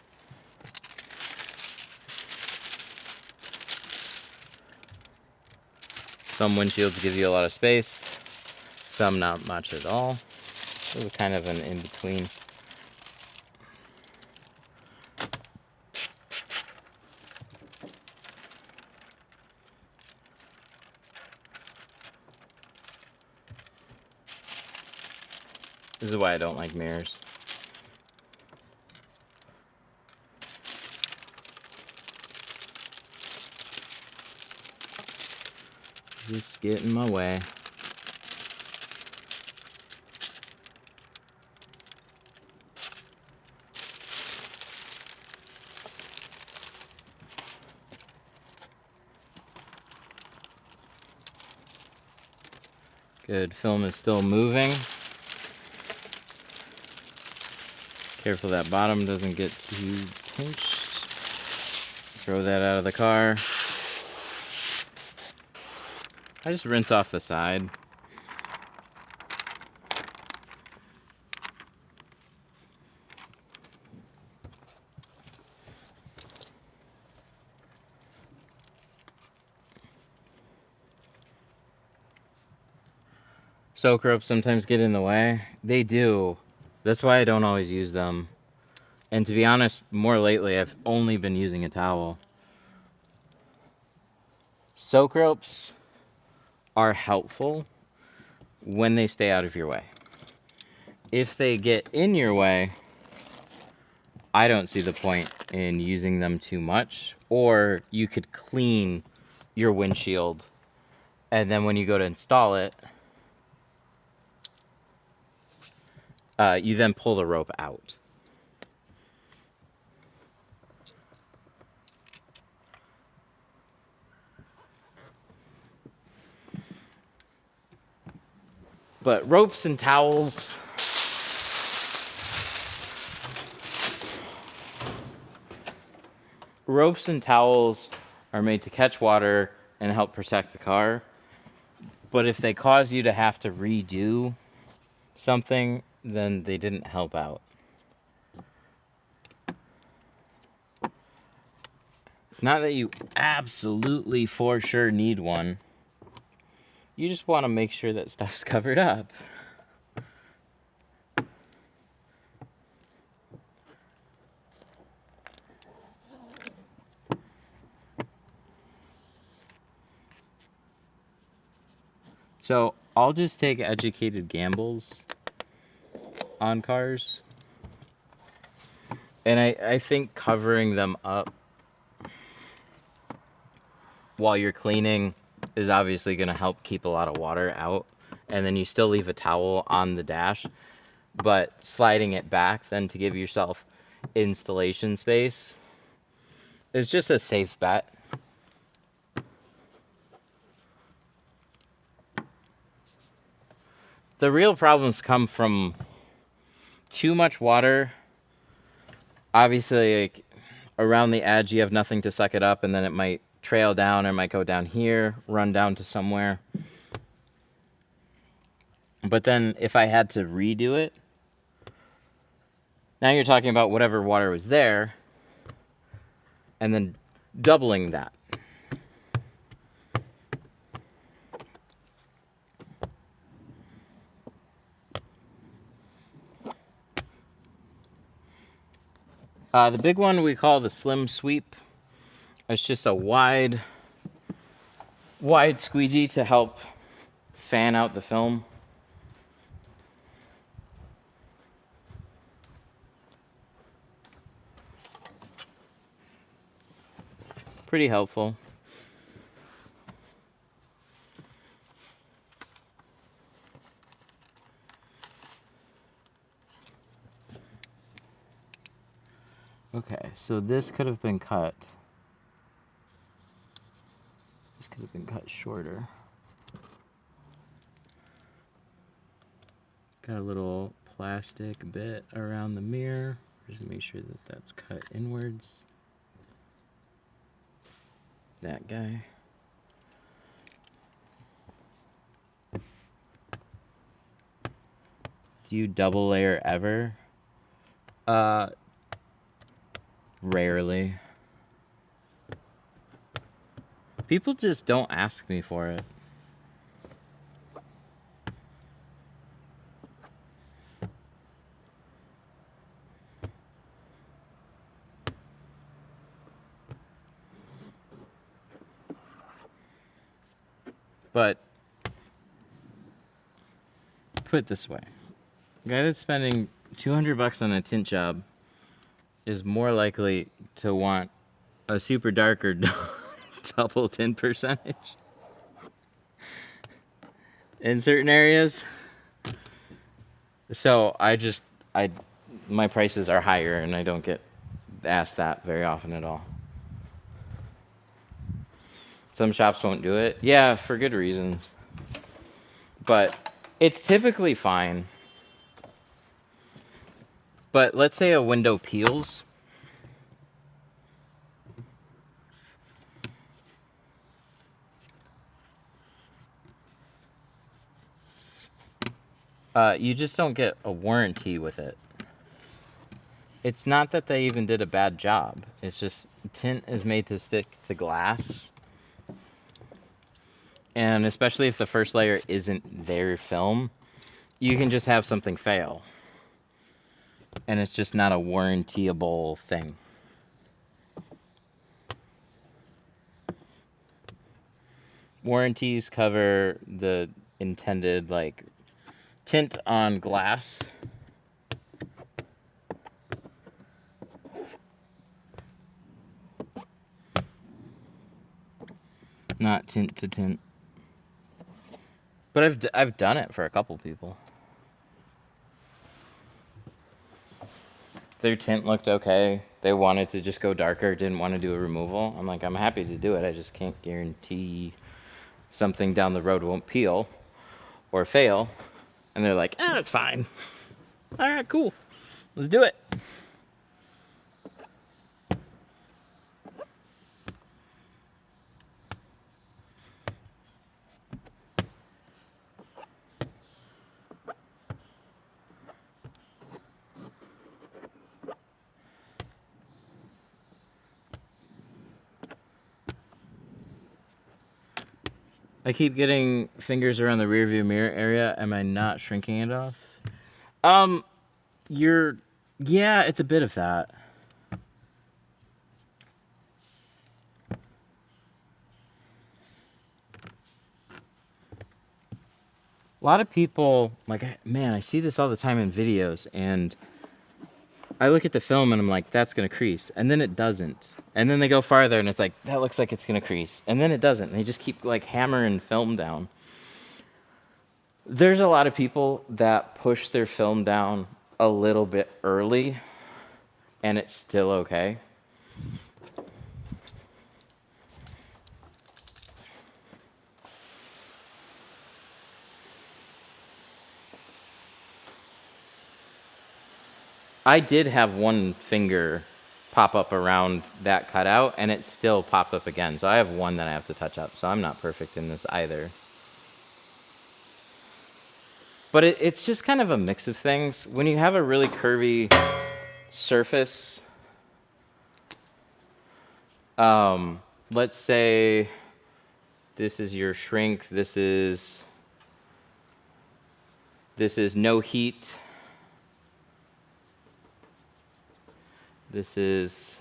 Some windshields give you a lot of space, some not much at all. This is kind of an in-between. This is why I don't like mirrors. Just get in my way. Good, film is still moving. Careful that bottom doesn't get too pinched. Throw that out of the car. I just rinse off the side. Soak ropes sometimes get in the way. They do. That's why I don't always use them. And to be honest, more lately I've only been using a towel. Soak ropes are helpful when they stay out of your way. If they get in your way, I don't see the point in using them too much. Or you could clean your windshield, and then when you go to install it, you then pull the rope out. But ropes and towels, are made to catch water and help protect the car. But if they cause you to have to redo something, then they didn't help out. It's not that you absolutely for sure need one. You just want to make sure that stuff's covered up. So I'll just take educated gambles on cars. And I think covering them up while you're cleaning is obviously going to help keep a lot of water out. And then you still leave a towel on the dash. But sliding it back then to give yourself installation space is just a safe bet. The real problems come from too much water. Obviously, like, around the edge, you have nothing to suck it up, and then it might trail down, or it might go down here, run down to somewhere. But then if I had to redo it, now you're talking about whatever water was there, and then doubling that. The big one we call the slim sweep. It's just a wide wide squeegee to help fan out the film. Pretty helpful. Okay, so this could have been cut. This could have been cut shorter. Got a little plastic bit around the mirror. Just make sure that that's cut inwards. That guy. Do you double layer ever? Rarely. People just don't ask me for it. But put it this way. A guy that's spending $200 on a tint job is more likely to want a super dark or double tint percentage in certain areas. So my prices are higher and I don't get asked that very often at all. Some shops won't do it. Yeah, for good reasons. But it's typically fine. But let's say a window peels. You just don't get a warranty with it. It's not that they even did a bad job. It's just tint is made to stick to glass. And especially if the first layer isn't their film, you can just have something fail. And it's just not a warrantyable thing. Warranties cover the intended, like, tint on glass. Not tint to tint. But I've done it for a couple people. Their tint looked okay. They wanted to just go darker, didn't want to do a removal. I'm like, I'm happy to do it. I just can't guarantee something down the road won't peel or fail. And they're like, it's fine. All right, cool. Let's do it. I keep getting fingers around the rear view mirror area. Am I not shrinking it off? Yeah, it's a bit of that. A lot of people, like, man, I see this all the time in videos, and I look at the film and I'm like, that's gonna crease, and then it doesn't. And then they go farther and it's like, that looks like it's gonna crease, and then it doesn't. And they just keep like hammering film down. There's a lot of people that push their film down a little bit early, and it's still okay. I did have one finger pop up around that cutout, and it still popped up again. So I have one that I have to touch up. So I'm not perfect in this either. But it's just kind of a mix of things. When you have a really curvy surface, let's say this is your shrink, this is no heat. This is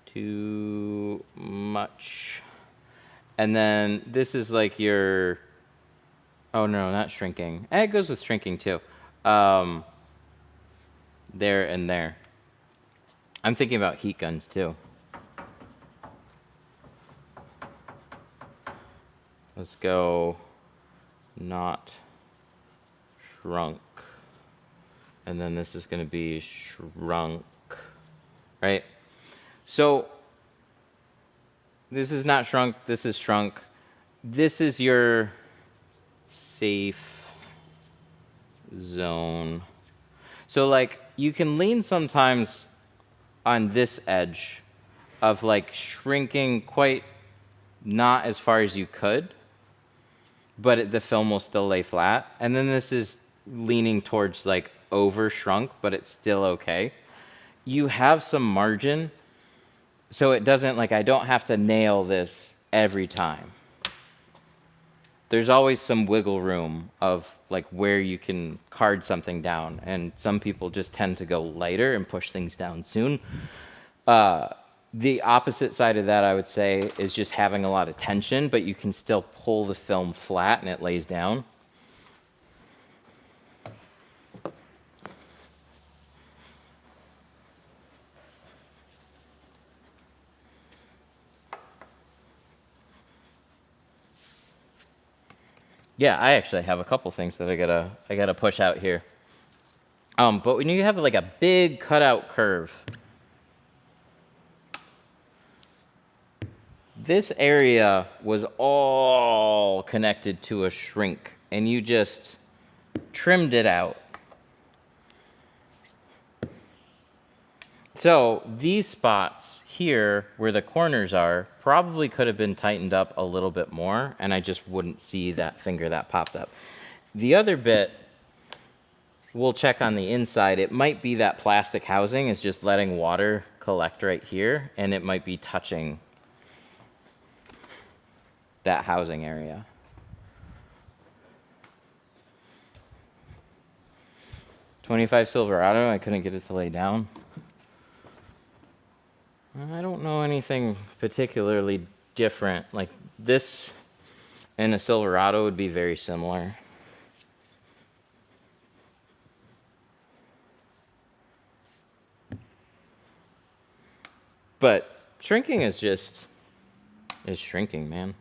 too much. And then this is like your, oh no, not shrinking. It goes with shrinking too. There and there. I'm thinking about heat guns too. Let's go not shrunk. And then this is going to be shrunk, right? So this is not shrunk, this is shrunk. This is your safe zone. So like you can lean sometimes on this edge of like shrinking quite not as far as you could, but the film will still lay flat. And then this is leaning towards like over shrunk, but it's still okay. You have some margin, so it doesn't like, I don't have to nail this every time. There's always some wiggle room of like where you can card something down, and some people just tend to go lighter and push things down soon. The opposite side of that, I would say, is just having a lot of tension, but you can still pull the film flat and it lays down. Yeah, I actually have a couple things that I gotta push out here. But when you have like a big cutout curve, this area was all connected to a shrink, and you just trimmed it out. So these spots here where the corners are probably could have been tightened up a little bit more, and I just wouldn't see that finger that popped up. The other bit, we'll check on the inside. It might be that plastic housing is just letting water collect right here, and it might be touching that housing area. '25 Silverado, I couldn't get it to lay down. I don't know anything particularly different. Like this and a Silverado would be very similar. But shrinking is shrinking, man.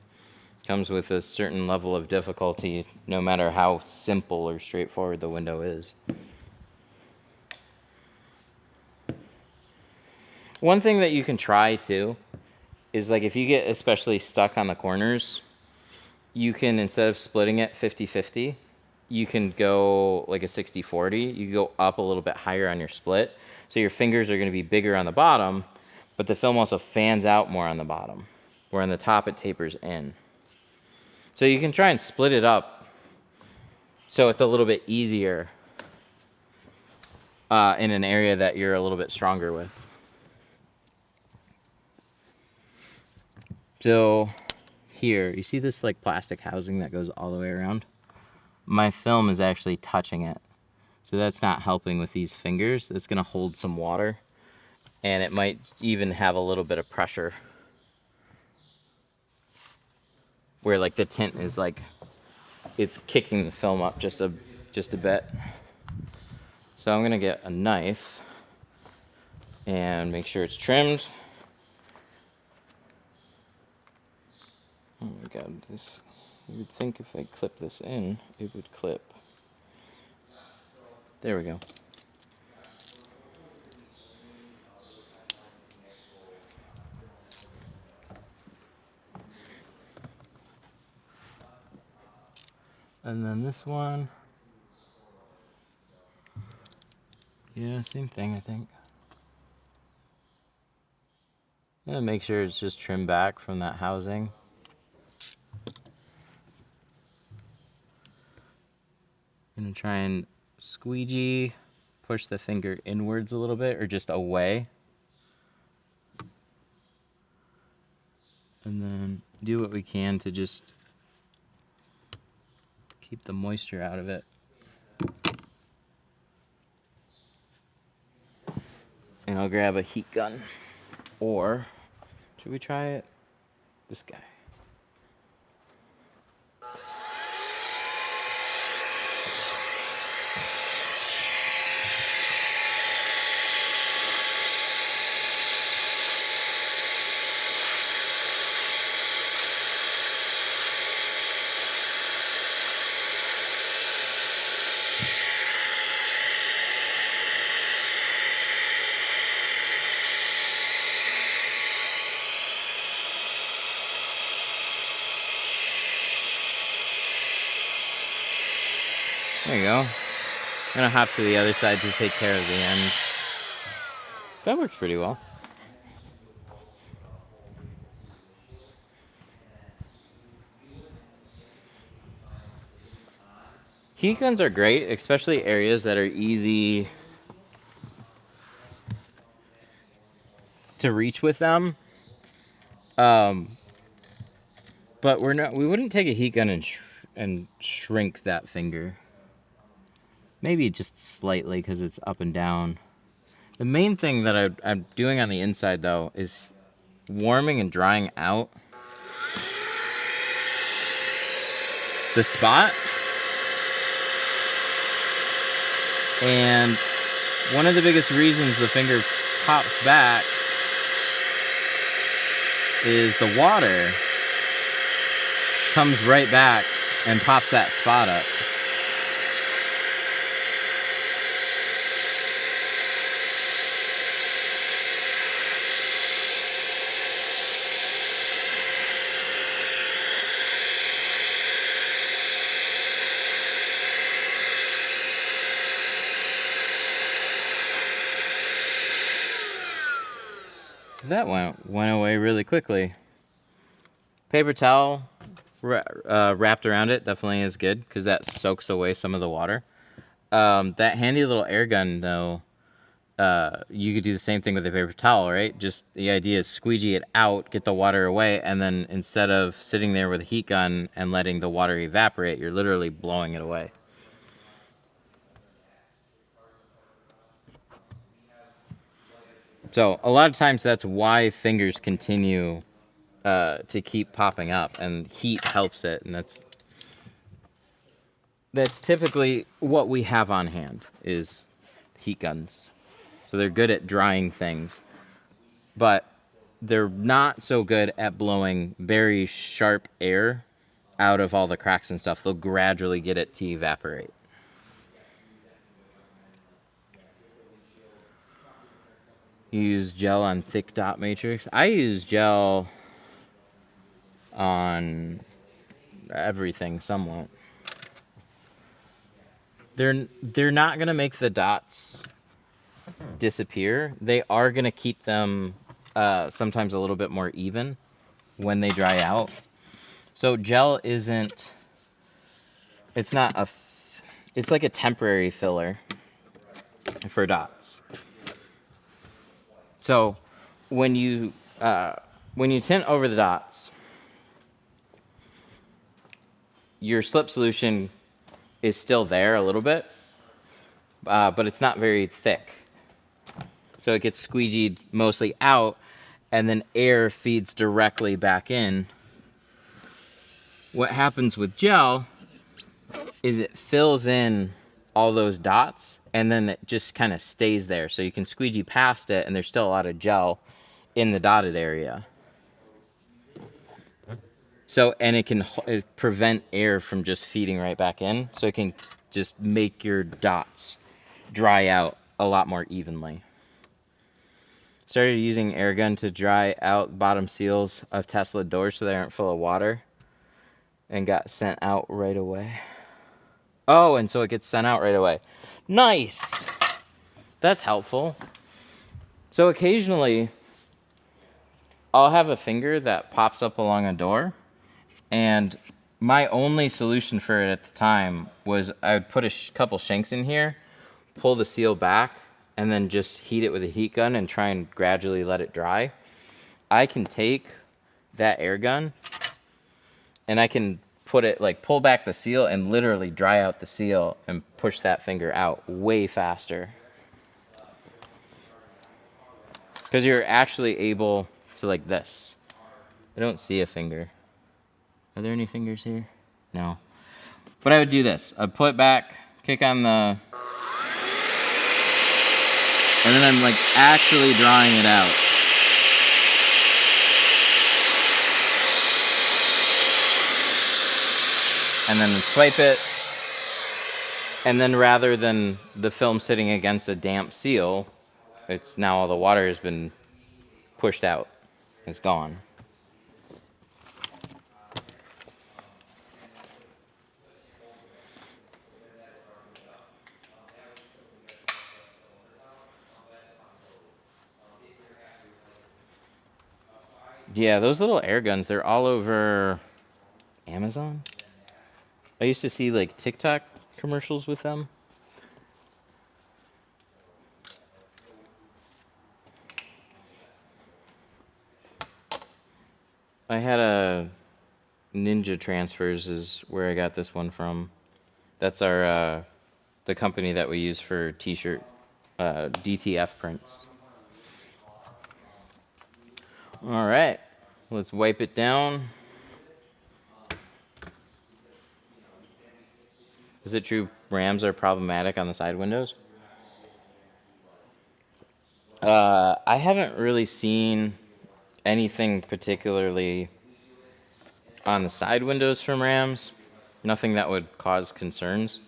Comes with a certain level of difficulty, no matter how simple or straightforward the window is. One thing that you can try too is like if you get especially stuck on the corners, you can, instead of splitting it 50-50, you can go like a 60-40. You can go up a little bit higher on your split. So your fingers are going to be bigger on the bottom, but the film also fans out more on the bottom, where on the top it tapers in. So you can try and split it up so it's a little bit easier in an area that you're a little bit stronger with. So here, you see this like plastic housing that goes all the way around? My film is actually touching it. So that's not helping with these fingers. It's gonna hold some water, and it might even have a little bit of pressure where like the tint is like, it's kicking the film up just a bit. So I'm gonna get a knife and make sure it's trimmed. Oh my god, this, you would think if I clip this in, it would clip. There we go. And then this one. Yeah, same thing, I think. I'm gonna make sure it's just trimmed back from that housing. I'm gonna try and squeegee, push the finger inwards a little bit, or just away. And then do what we can to just keep the moisture out of it. And I'll grab a heat gun. Or, should we try it? This guy. There you go. I'm gonna hop to the other side to take care of the ends. That works pretty well. Heat guns are great, especially areas that are easy to reach with them. But we wouldn't take a heat gun and shrink that finger. Maybe just slightly because it's up and down. The main thing that I'm doing on the inside though is warming and drying out the spot. And one of the biggest reasons the finger pops back is the water comes right back and pops that spot up. That went away really quickly. Paper towel wrapped around it definitely is good because that soaks away some of the water. That handy little air gun though, you could do the same thing with a paper towel, right? Just the idea is squeegee it out, get the water away, and then instead of sitting there with a heat gun and letting the water evaporate, you're literally blowing it away. So a lot of times that's why fingers continue to keep popping up, and heat helps it, and that's typically what we have on hand is heat guns. So they're good at drying things, but they're not so good at blowing very sharp air out of all the cracks and stuff. They'll gradually get it to evaporate. You use gel on thick dot matrix. I use gel on everything somewhat. They're not gonna make the dots disappear. They are gonna keep them sometimes a little bit more even when they dry out. So gel isn't, it's not a, it's like a temporary filler for dots. So when you tint over the dots, your slip solution is still there a little bit, but it's not very thick. So it gets squeegeed mostly out, and then air feeds directly back in. What happens with gel is it fills in all those dots, and then it just kind of stays there. So you can squeegee past it, and there's still a lot of gel in the dotted area. So, and it can prevent air from just feeding right back in. So it can just make your dots dry out a lot more evenly. Started using air gun to dry out bottom seals of Tesla doors so they aren't full of water, and got sent out right away. Oh, and so it gets sent out right away. Nice. That's helpful. So occasionally I'll have a finger that pops up along a door, and my only solution for it at the time was I would put a couple shanks in here, pull the seal back, and then just heat it with a heat gun and try and gradually let it dry. I can take that air gun and I can put it, like, pull back the seal and literally dry out the seal and push that finger out way faster. Because you're actually able to, like this. I don't see a finger. Are there any fingers here? No. But I would do this. I'd put it back, kick on the... And then I'm, like, actually drying it out. And then swipe it. And then rather than the film sitting against a damp seal, it's now all the water has been pushed out. It's gone. Yeah, those little air guns, they're all over Amazon. I used to see like TikTok commercials with them. I had a Ninja Transfers is where I got this one from. That's our the company that we use for t-shirt DTF prints. All right, let's wipe it down. Is it true rams are problematic on the side windows? I haven't really seen anything particularly on the side windows from rams. Nothing that would cause concerns.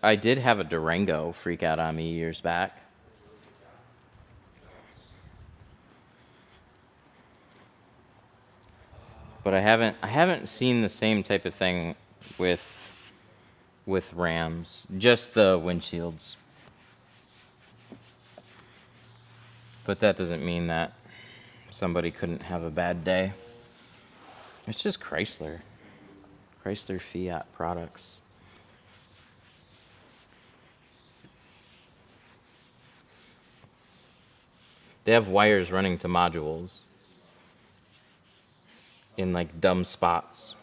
I did have a Durango freak out on me years back. But I haven't seen the same type of thing with rams. Just the windshields. But that doesn't mean that somebody couldn't have a bad day. It's just Chrysler. Chrysler Fiat products. They have wires running to modules in like dumb spots.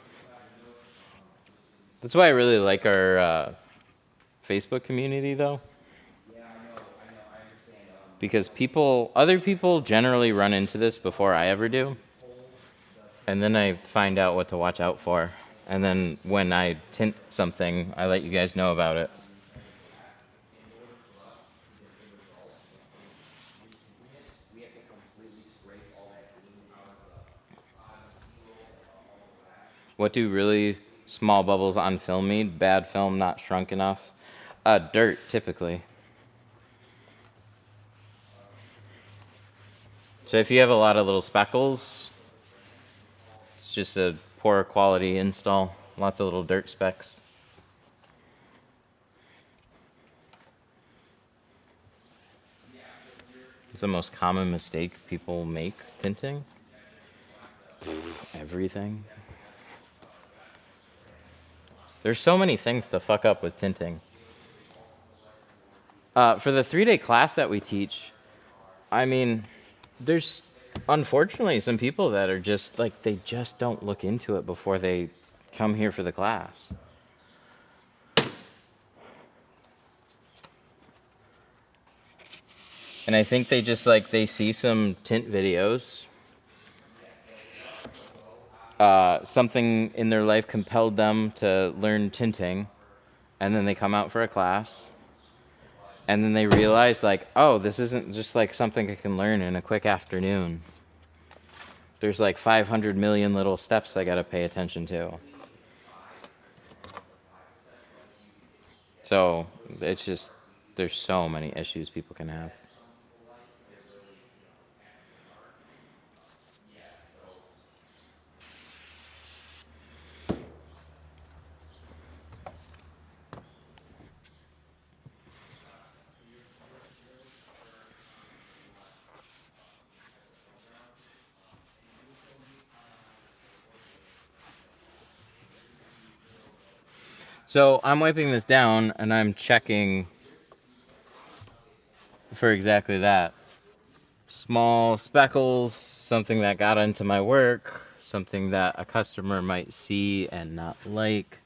That's why I really like our Facebook community though. Because other people generally run into this before I ever do. And then I find out what to watch out for. And then when I tint something, I let you guys know about it. What do really small bubbles on film mean? Bad film, not shrunk enough? Dirt, typically. So if you have a lot of little speckles, it's just a poor quality install. Lots of little dirt specks. It's the most common mistake people make tinting. Everything. There's so many things to fuck up with tinting. For the 3-day class that we teach, I mean, there's unfortunately some people that are just like, they just don't look into it before they come here for the class. And I think they just like, they see some tint videos. Something in their life compelled them to learn tinting. And then they come out for a class. And then they realize like, oh, this isn't just like something I can learn in a quick afternoon. There's like 500 million little steps I gotta pay attention to. So it's just, there's so many issues people can have. So I'm wiping this down and I'm checking for exactly that. Small speckles, something that got into my work, something that a customer might see and not like.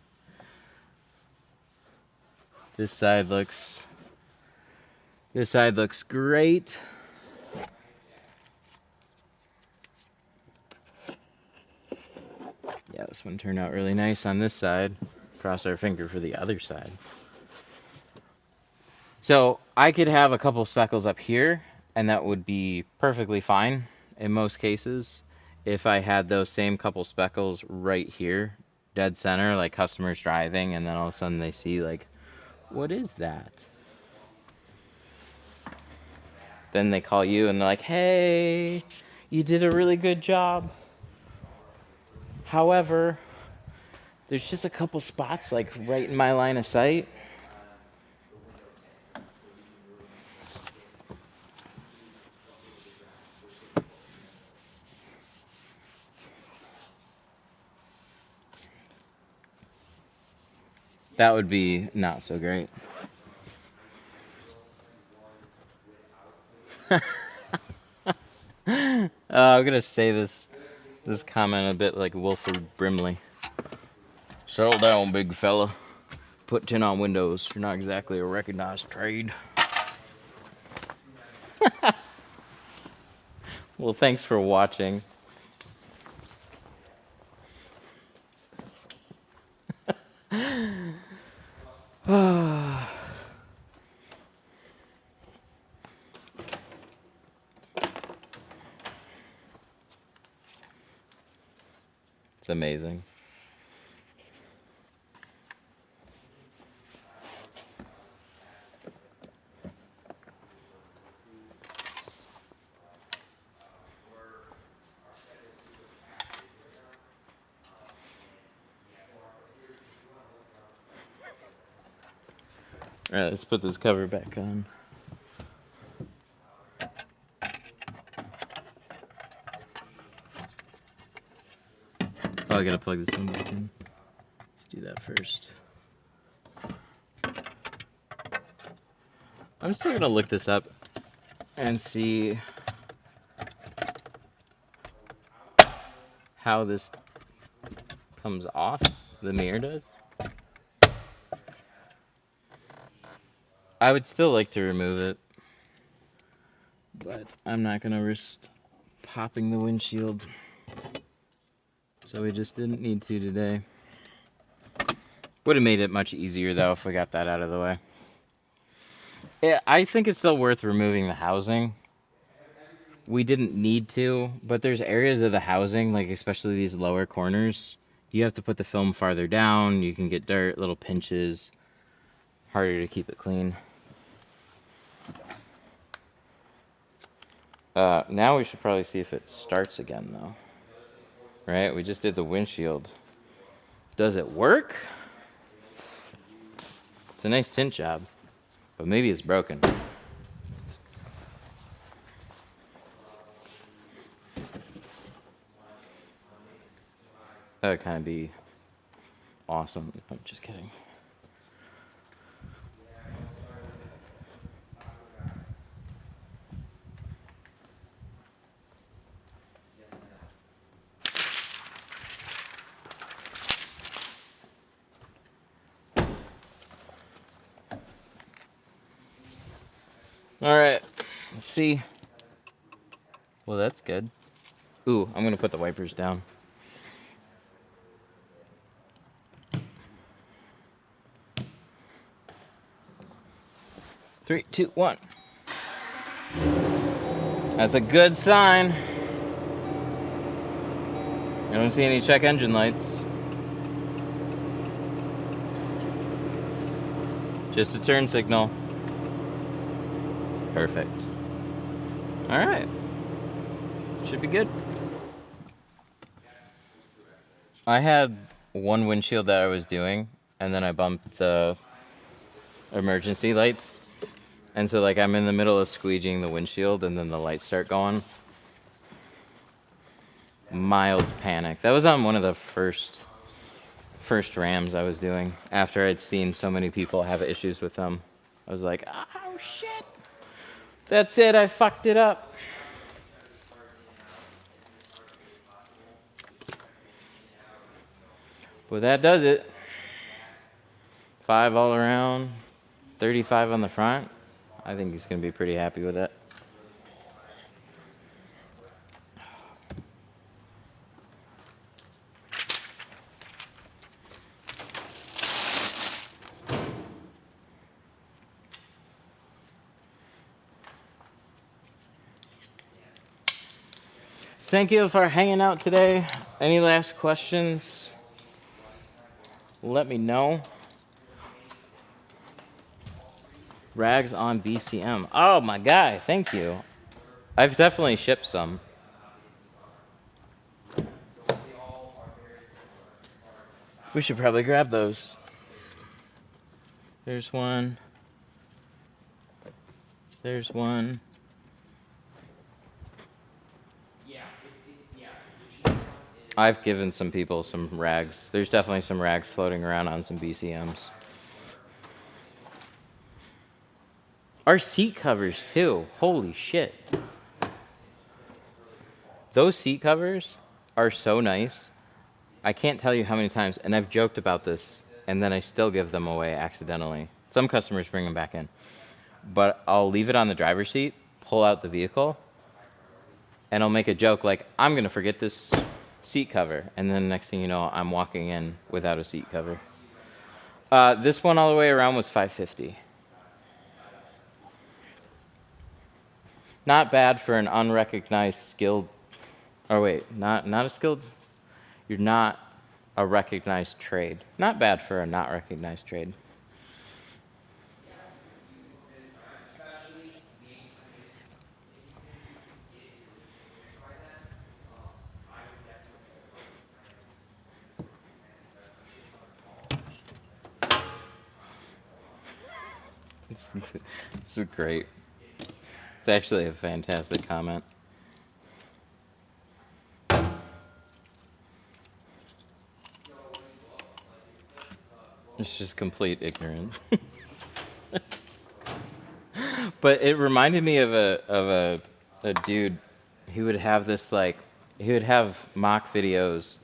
This side looks great. Yeah, this one turned out really nice on this side. Cross our finger for the other side. So I could have a couple speckles up here, and that would be perfectly fine in most cases. If I had those same couple speckles right here, dead center, like customers driving, and then all of a sudden they see like, what is that? Then they call you and they're like, hey, you did a really good job. However, there's just a couple spots like right in my line of sight. That would be not so great. I'm gonna say this comment a bit like Wilford Brimley. Settle down, big fella. Put tint on windows. You're not exactly a recognized trade. Well, thanks for watching. It's amazing. All right, let's put this cover back on. Oh, I gotta plug this thing back in. Let's do that first. I'm still gonna look this up and see how this comes off. The mirror does. I would still like to remove it, but I'm not gonna risk popping the windshield. So we just didn't need to today. Would have made it much easier though if we got that out of the way. Yeah, I think it's still worth removing the housing. We didn't need to, but there's areas of the housing, like especially these lower corners, you have to put the film farther down. You can get dirt, little pinches, harder to keep it clean. Now we should probably see if it starts again though. Right, we just did the windshield. Does it work? It's a nice tint job, but maybe it's broken. That would kind of be awesome. I'm just kidding. All right, let's see. Well, that's good. Ooh, I'm gonna put the wipers down. Three, two, one. That's a good sign. I don't see any check engine lights. Just a turn signal. Perfect. All right. Should be good. I had one windshield that I was doing, and then I bumped the emergency lights. And so, like, I'm in the middle of squeegeeing the windshield, and then the lights start going. Mild panic. That was on one of the first Rams I was doing, after I'd seen so many people have issues with them. I was like, oh, shit. That's it, I fucked it up. Well, that does it. 5 all around, 35 on the front. I think he's going to be pretty happy with it. Thank you for hanging out today. Any last questions? Let me know. Rags on BCM. Oh, my guy, thank you. I've definitely shipped some. We should probably grab those. There's one. There's one. I've given some people some rags. There's definitely some rags floating around on some BCMs. Our seat covers too. Holy shit. Those seat covers are so nice. I can't tell you how many times, and I've joked about this, and then I still give them away accidentally. Some customers bring them back in. But I'll leave it on the driver's seat, pull out the vehicle, and I'll make a joke like, I'm going to forget this seat cover. And then next thing you know, I'm walking in without a seat cover. This one all the way around was $550. Not bad for an unrecognized skilled, or wait, not a skilled, you're not a recognized trade. Not bad for a not recognized trade. This is great. It's actually a fantastic comment. It's just complete ignorance. But it reminded me of a dude. He would have this he would have mock videos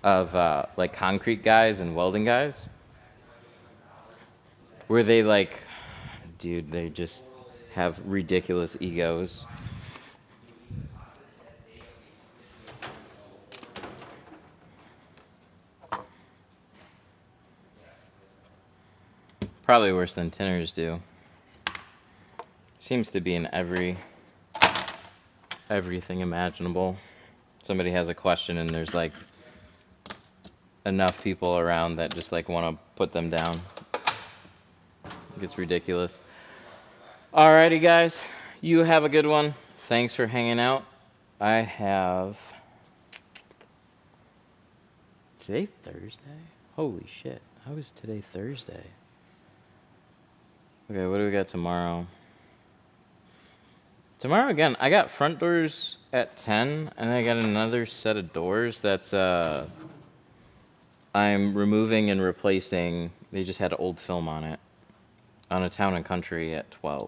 of like concrete guys and welding guys, where they they just have ridiculous egos. Probably worse than tinners do. Seems to be in everything imaginable. Somebody has a question and there's like enough people around that just like want to put them down. It gets ridiculous. Alrighty guys, you have a good one. Thanks for hanging out. I have... Today Thursday? Holy shit. How is today Thursday? Okay, what do we got tomorrow? Tomorrow again, I got front doors at 10, and I got another set of doors that's I'm removing and replacing. They just had old film on it, on a Town and Country at 12.